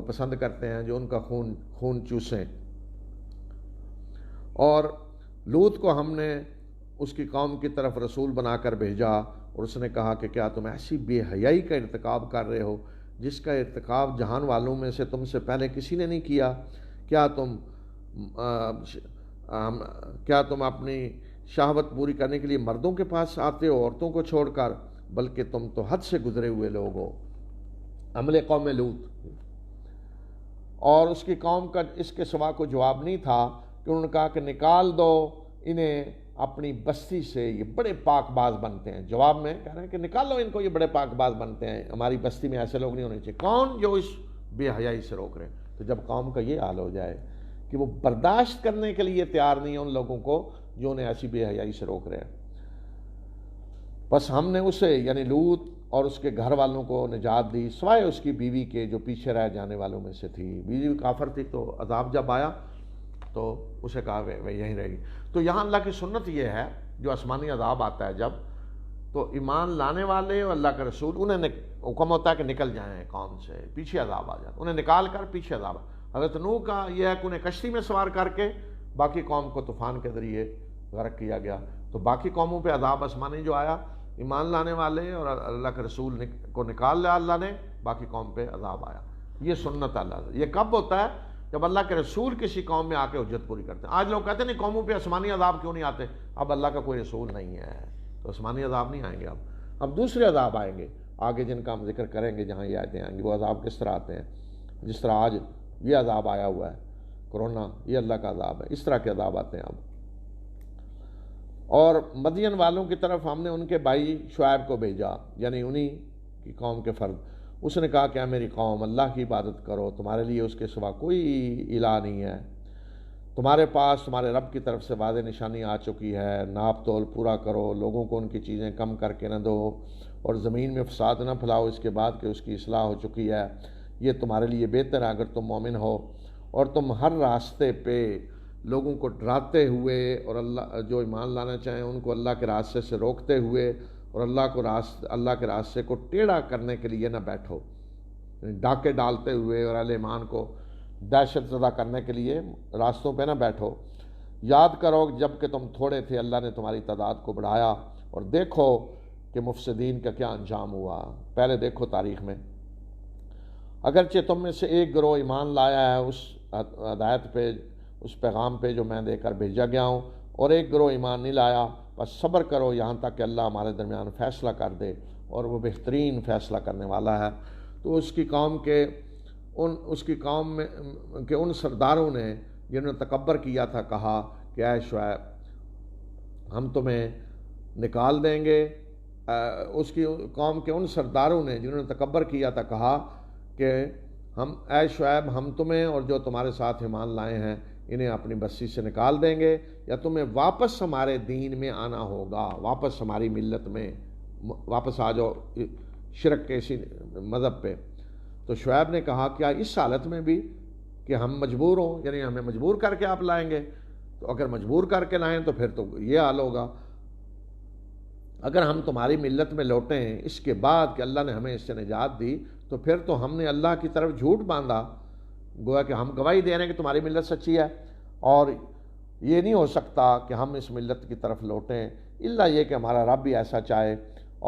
پسند کرتے ہیں جو ان کا خون چوسیں۔ اور لوط کو ہم نے اس کی قوم کی طرف رسول بنا کر بھیجا، اور اس نے کہا کہ کیا تم ایسی بے حیائی کا ارتکاب کر رہے ہو جس کا ارتکاب جہان والوں میں سے تم سے پہلے کسی نے نہیں کیا؟ کیا تم اپنی شہوت پوری کرنے کے لیے مردوں کے پاس آتے ہو عورتوں کو چھوڑ کر؟ بلکہ تم تو حد سے گزرے ہوئے لوگ ہو۔ عمل قوم لوط اور اس کی قوم کا اس کے سوا کوئی جواب نہیں تھا کہ انہوں نے کہا کہ نکال دو انہیں اپنی بستی سے، یہ بڑے پاک باز بنتے ہیں۔ جواب میں کہہ رہے ہیں کہ نکال لو ان کو، یہ بڑے پاک باز بنتے ہیں، ہماری بستی میں ایسے لوگ نہیں ہونے چاہیے۔ کون؟ جو اس بے حیائی سے روک رہے ہیں۔ تو جب قوم کا یہ حال ہو جائے کہ وہ برداشت کرنے کے لیے تیار نہیں ہے ان لوگوں کو جو انہیں ایسی بے حیائی سے روک رہے ہیں، بس ہم نے اسے یعنی لوط اور اس کے گھر والوں کو نجات دی، سوائے اس کی بیوی کے جو پیچھے رہ جانے والوں میں سے تھی۔ بیوی کافر تھی، تو عذاب جب آیا تو اسے کہا وہ یہیں رہے گی۔ تو یہاں اللہ کی سنت یہ ہے، جو آسمانی عذاب آتا ہے جب، تو ایمان لانے والے اور اللہ کے رسول انہیں حکم ہوتا ہے کہ نکل جائیں قوم سے، پیچھے عذاب آ جائے، انہیں نکال کر پیچھے عذاب۔ حضرت نوح کا یہ ہے کہ انہیں کشتی میں سوار کر کے باقی قوم کو طوفان کے ذریعے غرق کیا گیا۔ تو باقی قوموں پہ عذاب آسمانی جو آیا، ایمان لانے والے اور اللہ کے رسول کو نکال لیا اللہ نے، باقی قوم پہ عذاب آیا۔ یہ سنت اللہ۔ یہ کب ہوتا ہے؟ جب اللہ کے رسول کسی قوم میں آ کے حجت پوری کرتے ہیں۔ آج لوگ کہتے ہیں نہیں قوموں پہ آسمانی عذاب کیوں نہیں آتے؟ اب اللہ کا کوئی رسول نہیں ہے تو آسمانی عذاب نہیں آئیں گے، اب دوسرے عذاب آئیں گے آگے، جن کا ہم ذکر کریں گے جہاں یہ آیتیں آئیں گی۔ وہ عذاب کس طرح آتے ہیں؟ جس طرح آج یہ عذاب آیا ہوا ہے کرونا، یہ اللہ کا عذاب ہے، اس طرح کے عذاب آتے ہیں اب۔ اور مدین والوں کی طرف ہم نے ان کے بھائی شعیب کو بھیجا، یعنی انہی کی قوم کے فرد۔ اس نے کہا کہ اے میری قوم، اللہ کی عبادت کرو، تمہارے لیے اس کے سوا کوئی الہ نہیں ہے۔ تمہارے پاس تمہارے رب کی طرف سے واضح نشانی آ چکی ہے، ناپ تول پورا کرو، لوگوں کو ان کی چیزیں کم کر کے نہ دو، اور زمین میں فساد نہ پھیلاؤ اس کے بعد کہ اس کی اصلاح ہو چکی ہے۔ یہ تمہارے لیے بہتر ہے اگر تم مومن ہو۔ اور تم ہر راستے پہ لوگوں کو ڈراتے ہوئے، اور اللہ جو ایمان لانا چاہیں ان کو اللہ کے راستے سے روکتے ہوئے، اور اللہ کے راستے کو ٹیڑھا کرنے کے لیے نہ بیٹھو، ڈاکے ڈالتے ہوئے اور اہل ایمان کو دہشت زدہ کرنے کے لیے راستوں پہ نہ بیٹھو۔ یاد کرو جب کہ تم تھوڑے تھے اللہ نے تمہاری تعداد کو بڑھایا، اور دیکھو کہ مفسدین کا کیا انجام ہوا۔ پہلے دیکھو تاریخ میں، اگرچہ تم میں سے ایک گروہ ایمان لایا ہے اس ہدایت پہ، اس پیغام پہ جو میں دے کر بھیجا گیا ہوں، اور ایک گروہ ایمان نہیں لایا، بس صبر کرو یہاں تک کہ اللہ ہمارے درمیان فیصلہ کر دے، اور وہ بہترین فیصلہ کرنے والا ہے۔ تو اس کی قوم میں کے ان سرداروں نے جنہوں نے تکبر کیا تھا کہا کہ اے شعیب ہم تمہیں نکال دیں گے۔ اس کی قوم کے ان سرداروں نے جنہوں نے تکبر کیا تھا کہا کہ اے شعیب ہم تمہیں اور جو تمہارے ساتھ ایمان لائے ہیں انہیں اپنی بستی سے نکال دیں گے، یا تمہیں واپس ہمارے دین میں آنا ہوگا، واپس ہماری ملت میں واپس آ جاؤ، شرک کے اسی مذہب پہ۔ تو شعیب نے کہا کیا اس حالت میں بھی کہ ہم مجبور ہوں، یعنی ہمیں مجبور کر کے آپ لائیں گے؟ تو اگر مجبور کر کے لائیں تو پھر تو یہ حال ہوگا۔ اگر ہم تمہاری ملت میں لوٹیں اس کے بعد کہ اللہ نے ہمیں اس سے نجات دی، تو پھر تو ہم نے اللہ کی طرف جھوٹ باندھا، گویا کہ ہم گواہی دے رہے ہیں کہ تمہاری ملت سچی ہے، اور یہ نہیں ہو سکتا کہ ہم اس ملت کی طرف لوٹیں الا یہ کہ ہمارا رب بھی ایسا چاہے،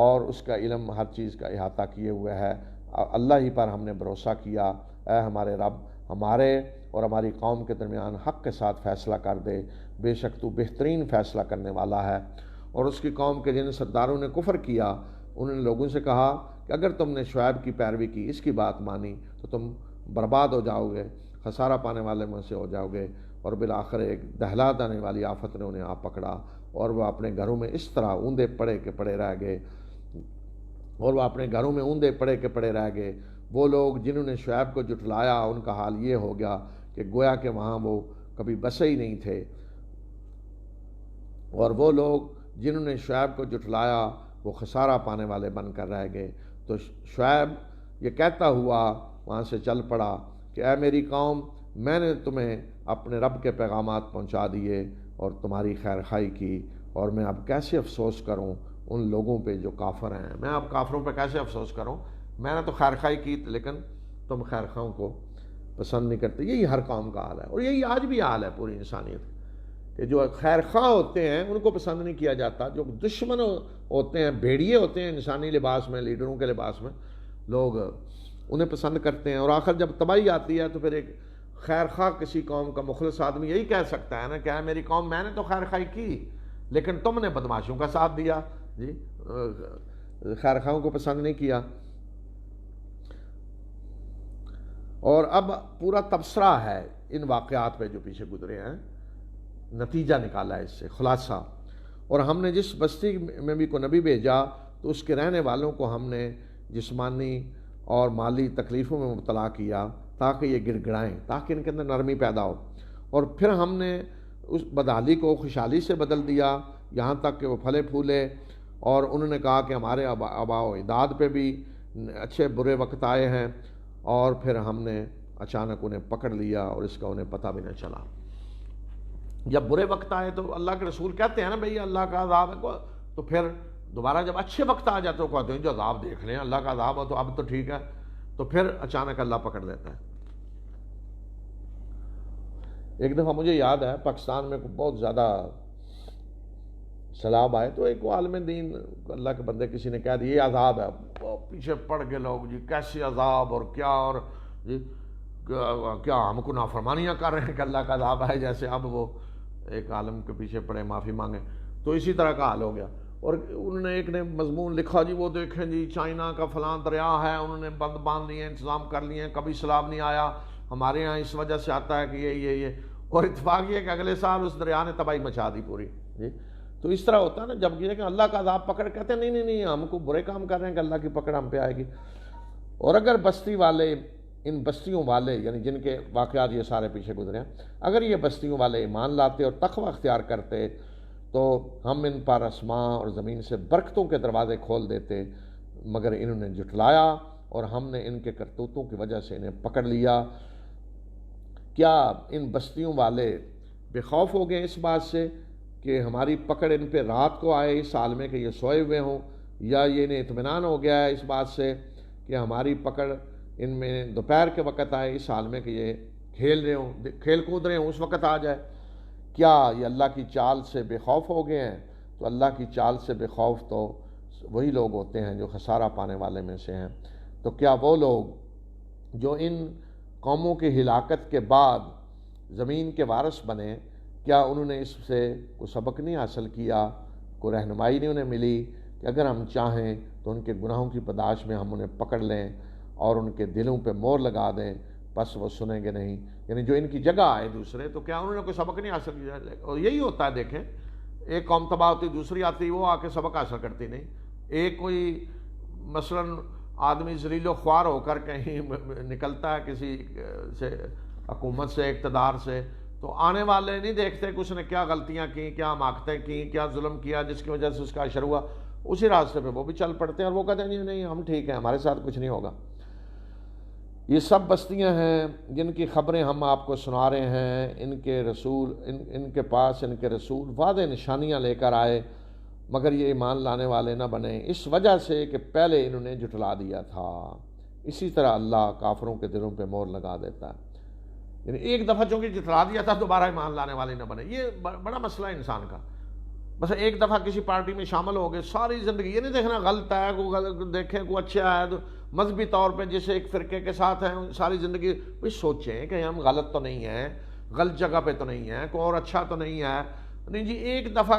اور اس کا علم ہر چیز کا احاطہ کیے ہوئے ہے۔ اللہ ہی پر ہم نے بھروسہ کیا، اے ہمارے رب، ہمارے اور ہماری قوم کے درمیان حق کے ساتھ فیصلہ کر دے، بے شک تو بہترین فیصلہ کرنے والا ہے۔ اور اس کی قوم کے جن سرداروں نے کفر کیا، انہوں نے لوگوں سے کہا کہ اگر تم نے شعیب کی پیروی کی، اس کی بات مانی، تو تم برباد ہو جاؤ گے، خسارہ پانے والے میں سے ہو جاؤ گے۔ اور بالآخر ایک دہلا دینے والی آفت نے انہیں آ پکڑا، اور وہ اپنے گھروں میں اس طرح اوندے پڑے کے پڑے رہ گئے، وہ لوگ جنہوں نے شعیب کو جھٹلایا، ان کا حال یہ ہو گیا کہ گویا کہ وہاں وہ کبھی بسے ہی نہیں تھے، اور وہ لوگ جنہوں نے شعیب کو جھٹلایا وہ خسارہ پانے والے بن کر رہ گئے۔ تو شعیب یہ کہتا ہوا وہاں سے چل پڑا کہ اے میری قوم، میں نے تمہیں اپنے رب کے پیغامات پہنچا دیے اور تمہاری خیر خواہی کی، اور میں اب کیسے افسوس کروں ان لوگوں پہ جو کافر ہیں، میں اب کافروں پہ کیسے افسوس کروں، میں نے تو خیر خواہی کی لیکن تم خیر خواہوں کو پسند نہیں کرتے۔ یہی ہر قوم کا حال ہے، اور یہی آج بھی حال ہے پوری انسانیت کہ جو خیر خواہ ہوتے ہیں ان کو پسند نہیں کیا جاتا، جو دشمن ہوتے ہیں، بھیڑیے ہوتے ہیں انسانی لباس میں، لیڈروں کے لباس میں، لوگ انہیں پسند کرتے ہیں۔ اور آخر جب تباہی آتی ہے تو پھر ایک خیر خواہ کسی قوم کا مخلص آدمی یہی کہہ سکتا ہے نا کہ میری قوم، میں نے تو خیر خواہی کی لیکن تم نے بدماشوں کا ساتھ دیا، جی خیر خواہوں کو پسند نہیں کیا۔ اور اب پورا تبصرہ ہے ان واقعات پہ جو پیچھے گزرے ہیں، نتیجہ نکالا ہے اس سے، خلاصہ۔ اور ہم نے جس بستی میں بھی کو نبی بھیجا تو اس کے رہنے والوں کو ہم نے جسمانی اور مالی تکلیفوں میں مبتلا کیا تاکہ یہ گڑ گڑائیں، تاکہ ان کے اندر نرمی پیدا ہو، اور پھر ہم نے اس بدحالی کو خوشحالی سے بدل دیا یہاں تک کہ وہ پھلے پھولے، اور انہوں نے کہا کہ ہمارے آباء و اجداد پہ بھی اچھے برے وقت آئے ہیں، اور پھر ہم نے اچانک انہیں پکڑ لیا اور اس کا انہیں پتہ بھی نہ چلا۔ جب برے وقت آئے تو اللہ کے رسول کہتے ہیں نا بھئی اللہ کا عذاب ہے، تو پھر دوبارہ جب اچھے وقت آ جاتے تو کہتے ہیں جو عذاب دیکھ لیں، اللہ کا عذاب ہو تو اب تو ٹھیک ہے، تو پھر اچانک اللہ پکڑ لیتا ہے۔ ایک دفعہ مجھے یاد ہے پاکستان میں بہت زیادہ سیلاب آئے تو ایک عالم دین اللہ کے بندے کسی نے کہہ دیا یہ عذاب ہے، پیچھے پڑ گئے لوگ، جی کیسے عذاب اور کیا، اور جی کیا ہم کو نافرمانیاں کر رہے ہیں کہ اللہ کا عذاب ہے، جیسے اب وہ ایک عالم کے پیچھے پڑے معافی مانگے، تو اسی طرح کا حال ہو گیا۔ اور انہوں نے ایک نے مضمون لکھا، جی وہ دیکھیں جی چائنا کا فلاں دریا ہے، انہوں نے بند باندھ لیے، انتظام کر لیے، کبھی سیلاب نہیں آیا، ہمارے یہاں اس وجہ سے آتا ہے کہ یہ اور اتفاق یہ کہ اگلے سال اس دریا نے تباہی مچا دی پوری، جی۔ تو اس طرح ہوتا ہے نا جب یہ کہ اللہ کا عذاب پکڑ، کہتے ہیں نہیں ہم کو برے کام کر رہے ہیں کہ اللہ کی پکڑ ہم پہ آئے گی۔ اور اگر بستی والے، ان بستیوں والے یعنی جن کے واقعات یہ سارے پیچھے گزرے ہیں، اگر یہ بستیوں والے ایمان لاتے اور تقوی اختیار کرتے تو ہم ان پر آسماں اور زمین سے برکتوں کے دروازے کھول دیتے، مگر انہوں نے جھٹلایا اور ہم نے ان کے کرتوتوں کی وجہ سے انہیں پکڑ لیا۔ کیا ان بستیوں والے بے خوف ہو گئے اس بات سے کہ ہماری پکڑ ان پہ رات کو آئے اس حال میں کہ یہ سوئے ہوئے ہوں، یا یہ انہیں اطمینان ہو گیا ہے اس بات سے کہ ہماری پکڑ ان میں دوپہر کے وقت آئے اس حال میں کہ یہ کھیل رہے ہوں، کھیل کود رہے ہوں، اس وقت آ جائے؟ کیا یہ اللہ کی چال سے بے خوف ہو گئے ہیں؟ تو اللہ کی چال سے بے خوف تو وہی لوگ ہوتے ہیں جو خسارہ پانے والے میں سے ہیں۔ تو کیا وہ لوگ جو ان قوموں کی ہلاکت کے بعد زمین کے وارث بنے، کیا انہوں نے اس سے کوئی سبق نہیں حاصل کیا، کوئی رہنمائی نہیں انہیں ملی کہ اگر ہم چاہیں تو ان کے گناہوں کی پاداش میں ہم انہیں پکڑ لیں اور ان کے دلوں پہ مور لگا دیں، بس وہ سنیں گے نہیں؟ یعنی جو ان کی جگہ آئے دوسرے، تو کیا انہوں نے کوئی سبق نہیں حاصل کیا؟ اور یہی ہوتا ہے، دیکھیں ایک قوم تباہ ہوتی، دوسری آتی، وہ آ کے سبق حاصل کرتی نہیں۔ ایک کوئی مثلاً آدمی ذلیل و خوار ہو کر کہیں نکلتا ہے کسی سے، حکومت سے، اقتدار سے، تو آنے والے نہیں دیکھتے کہ اس نے کیا غلطیاں کی، کیا ماکتیں کی، کیا ظلم کیا جس کی وجہ سے اس کا اشر ہوا، اسی راستے پہ وہ بھی چل پڑتے ہیں اور وہ کہتے ہیں نہیں ہم ٹھیک ہیں، ہمارے ساتھ کچھ نہیں ہوگا۔ یہ سب بستیاں ہیں جن کی خبریں ہم آپ کو سنا رہے ہیں، ان کے رسول، ان کے پاس ان کے رسول واضح نشانیاں لے کر آئے، مگر یہ ایمان لانے والے نہ بنے، اس وجہ سے کہ پہلے انہوں نے جھٹلا دیا تھا۔ اسی طرح اللہ کافروں کے دلوں پہ مور لگا دیتا ہے، یعنی ایک دفعہ چونکہ جھٹلا دیا تھا دوبارہ ایمان لانے والے نہ بنے۔ یہ بڑا مسئلہ ہے انسان کا، بس ایک دفعہ کسی پارٹی میں شامل ہو گئے، ساری زندگی یہ نہیں دیکھنا غلط ہے، کوئی دیکھیں کوئی اچھا ہے تو مذہبی طور پہ جیسے ایک فرقے کے ساتھ ہیں ساری زندگی، بھئی سوچیں کہ ہم غلط تو نہیں ہیں، غلط جگہ پہ تو نہیں ہیں، کوئی اور اچھا تو نہیں ہے، نہیں جی ایک دفعہ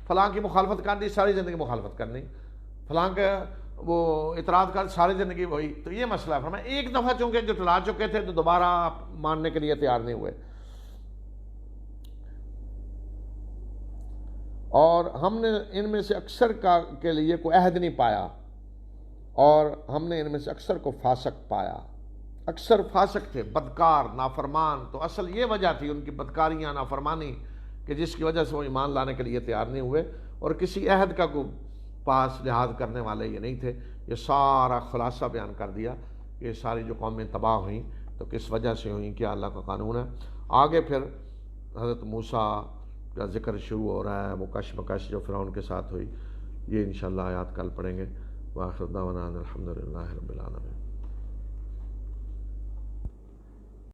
فلاں کی مخالفت کرنی ساری زندگی مخالفت کرنی، فلاں کے وہ اعتراض کر ساری زندگی وہی، تو یہ مسئلہ ہے۔ فرمایا ایک دفعہ چونکہ جٹلا چکے تھے تو دوبارہ آپ ماننے کے لیے تیار نہیں ہوئے۔ اور ہم نے ان میں سے اکثر کے لیے کوئی عہد نہیں پایا، اور ہم نے ان میں سے اکثر کو فاسق پایا۔ اکثر فاسق تھے، بدکار، نافرمان، تو اصل یہ وجہ تھی ان کی بدکاریاں، نافرمانی، کہ جس کی وجہ سے وہ ایمان لانے کے لیے تیار نہیں ہوئے، اور کسی عہد کا کوئی پاس لحاظ کرنے والے یہ نہیں تھے۔ یہ سارا خلاصہ بیان کر دیا کہ یہ ساری جو قومیں تباہ ہوئیں تو کس وجہ سے ہوئیں، کیا اللہ کا قانون ہے۔ آگے پھر حضرت موسیٰ کا ذکر شروع ہو رہا ہے، وہ کشمکش جو فرعون کے ساتھ ہوئی، یہ انشاءاللہ آیات کل پڑھیں گے۔ وآخر دعوانا الحمدللہ رب العالمین۔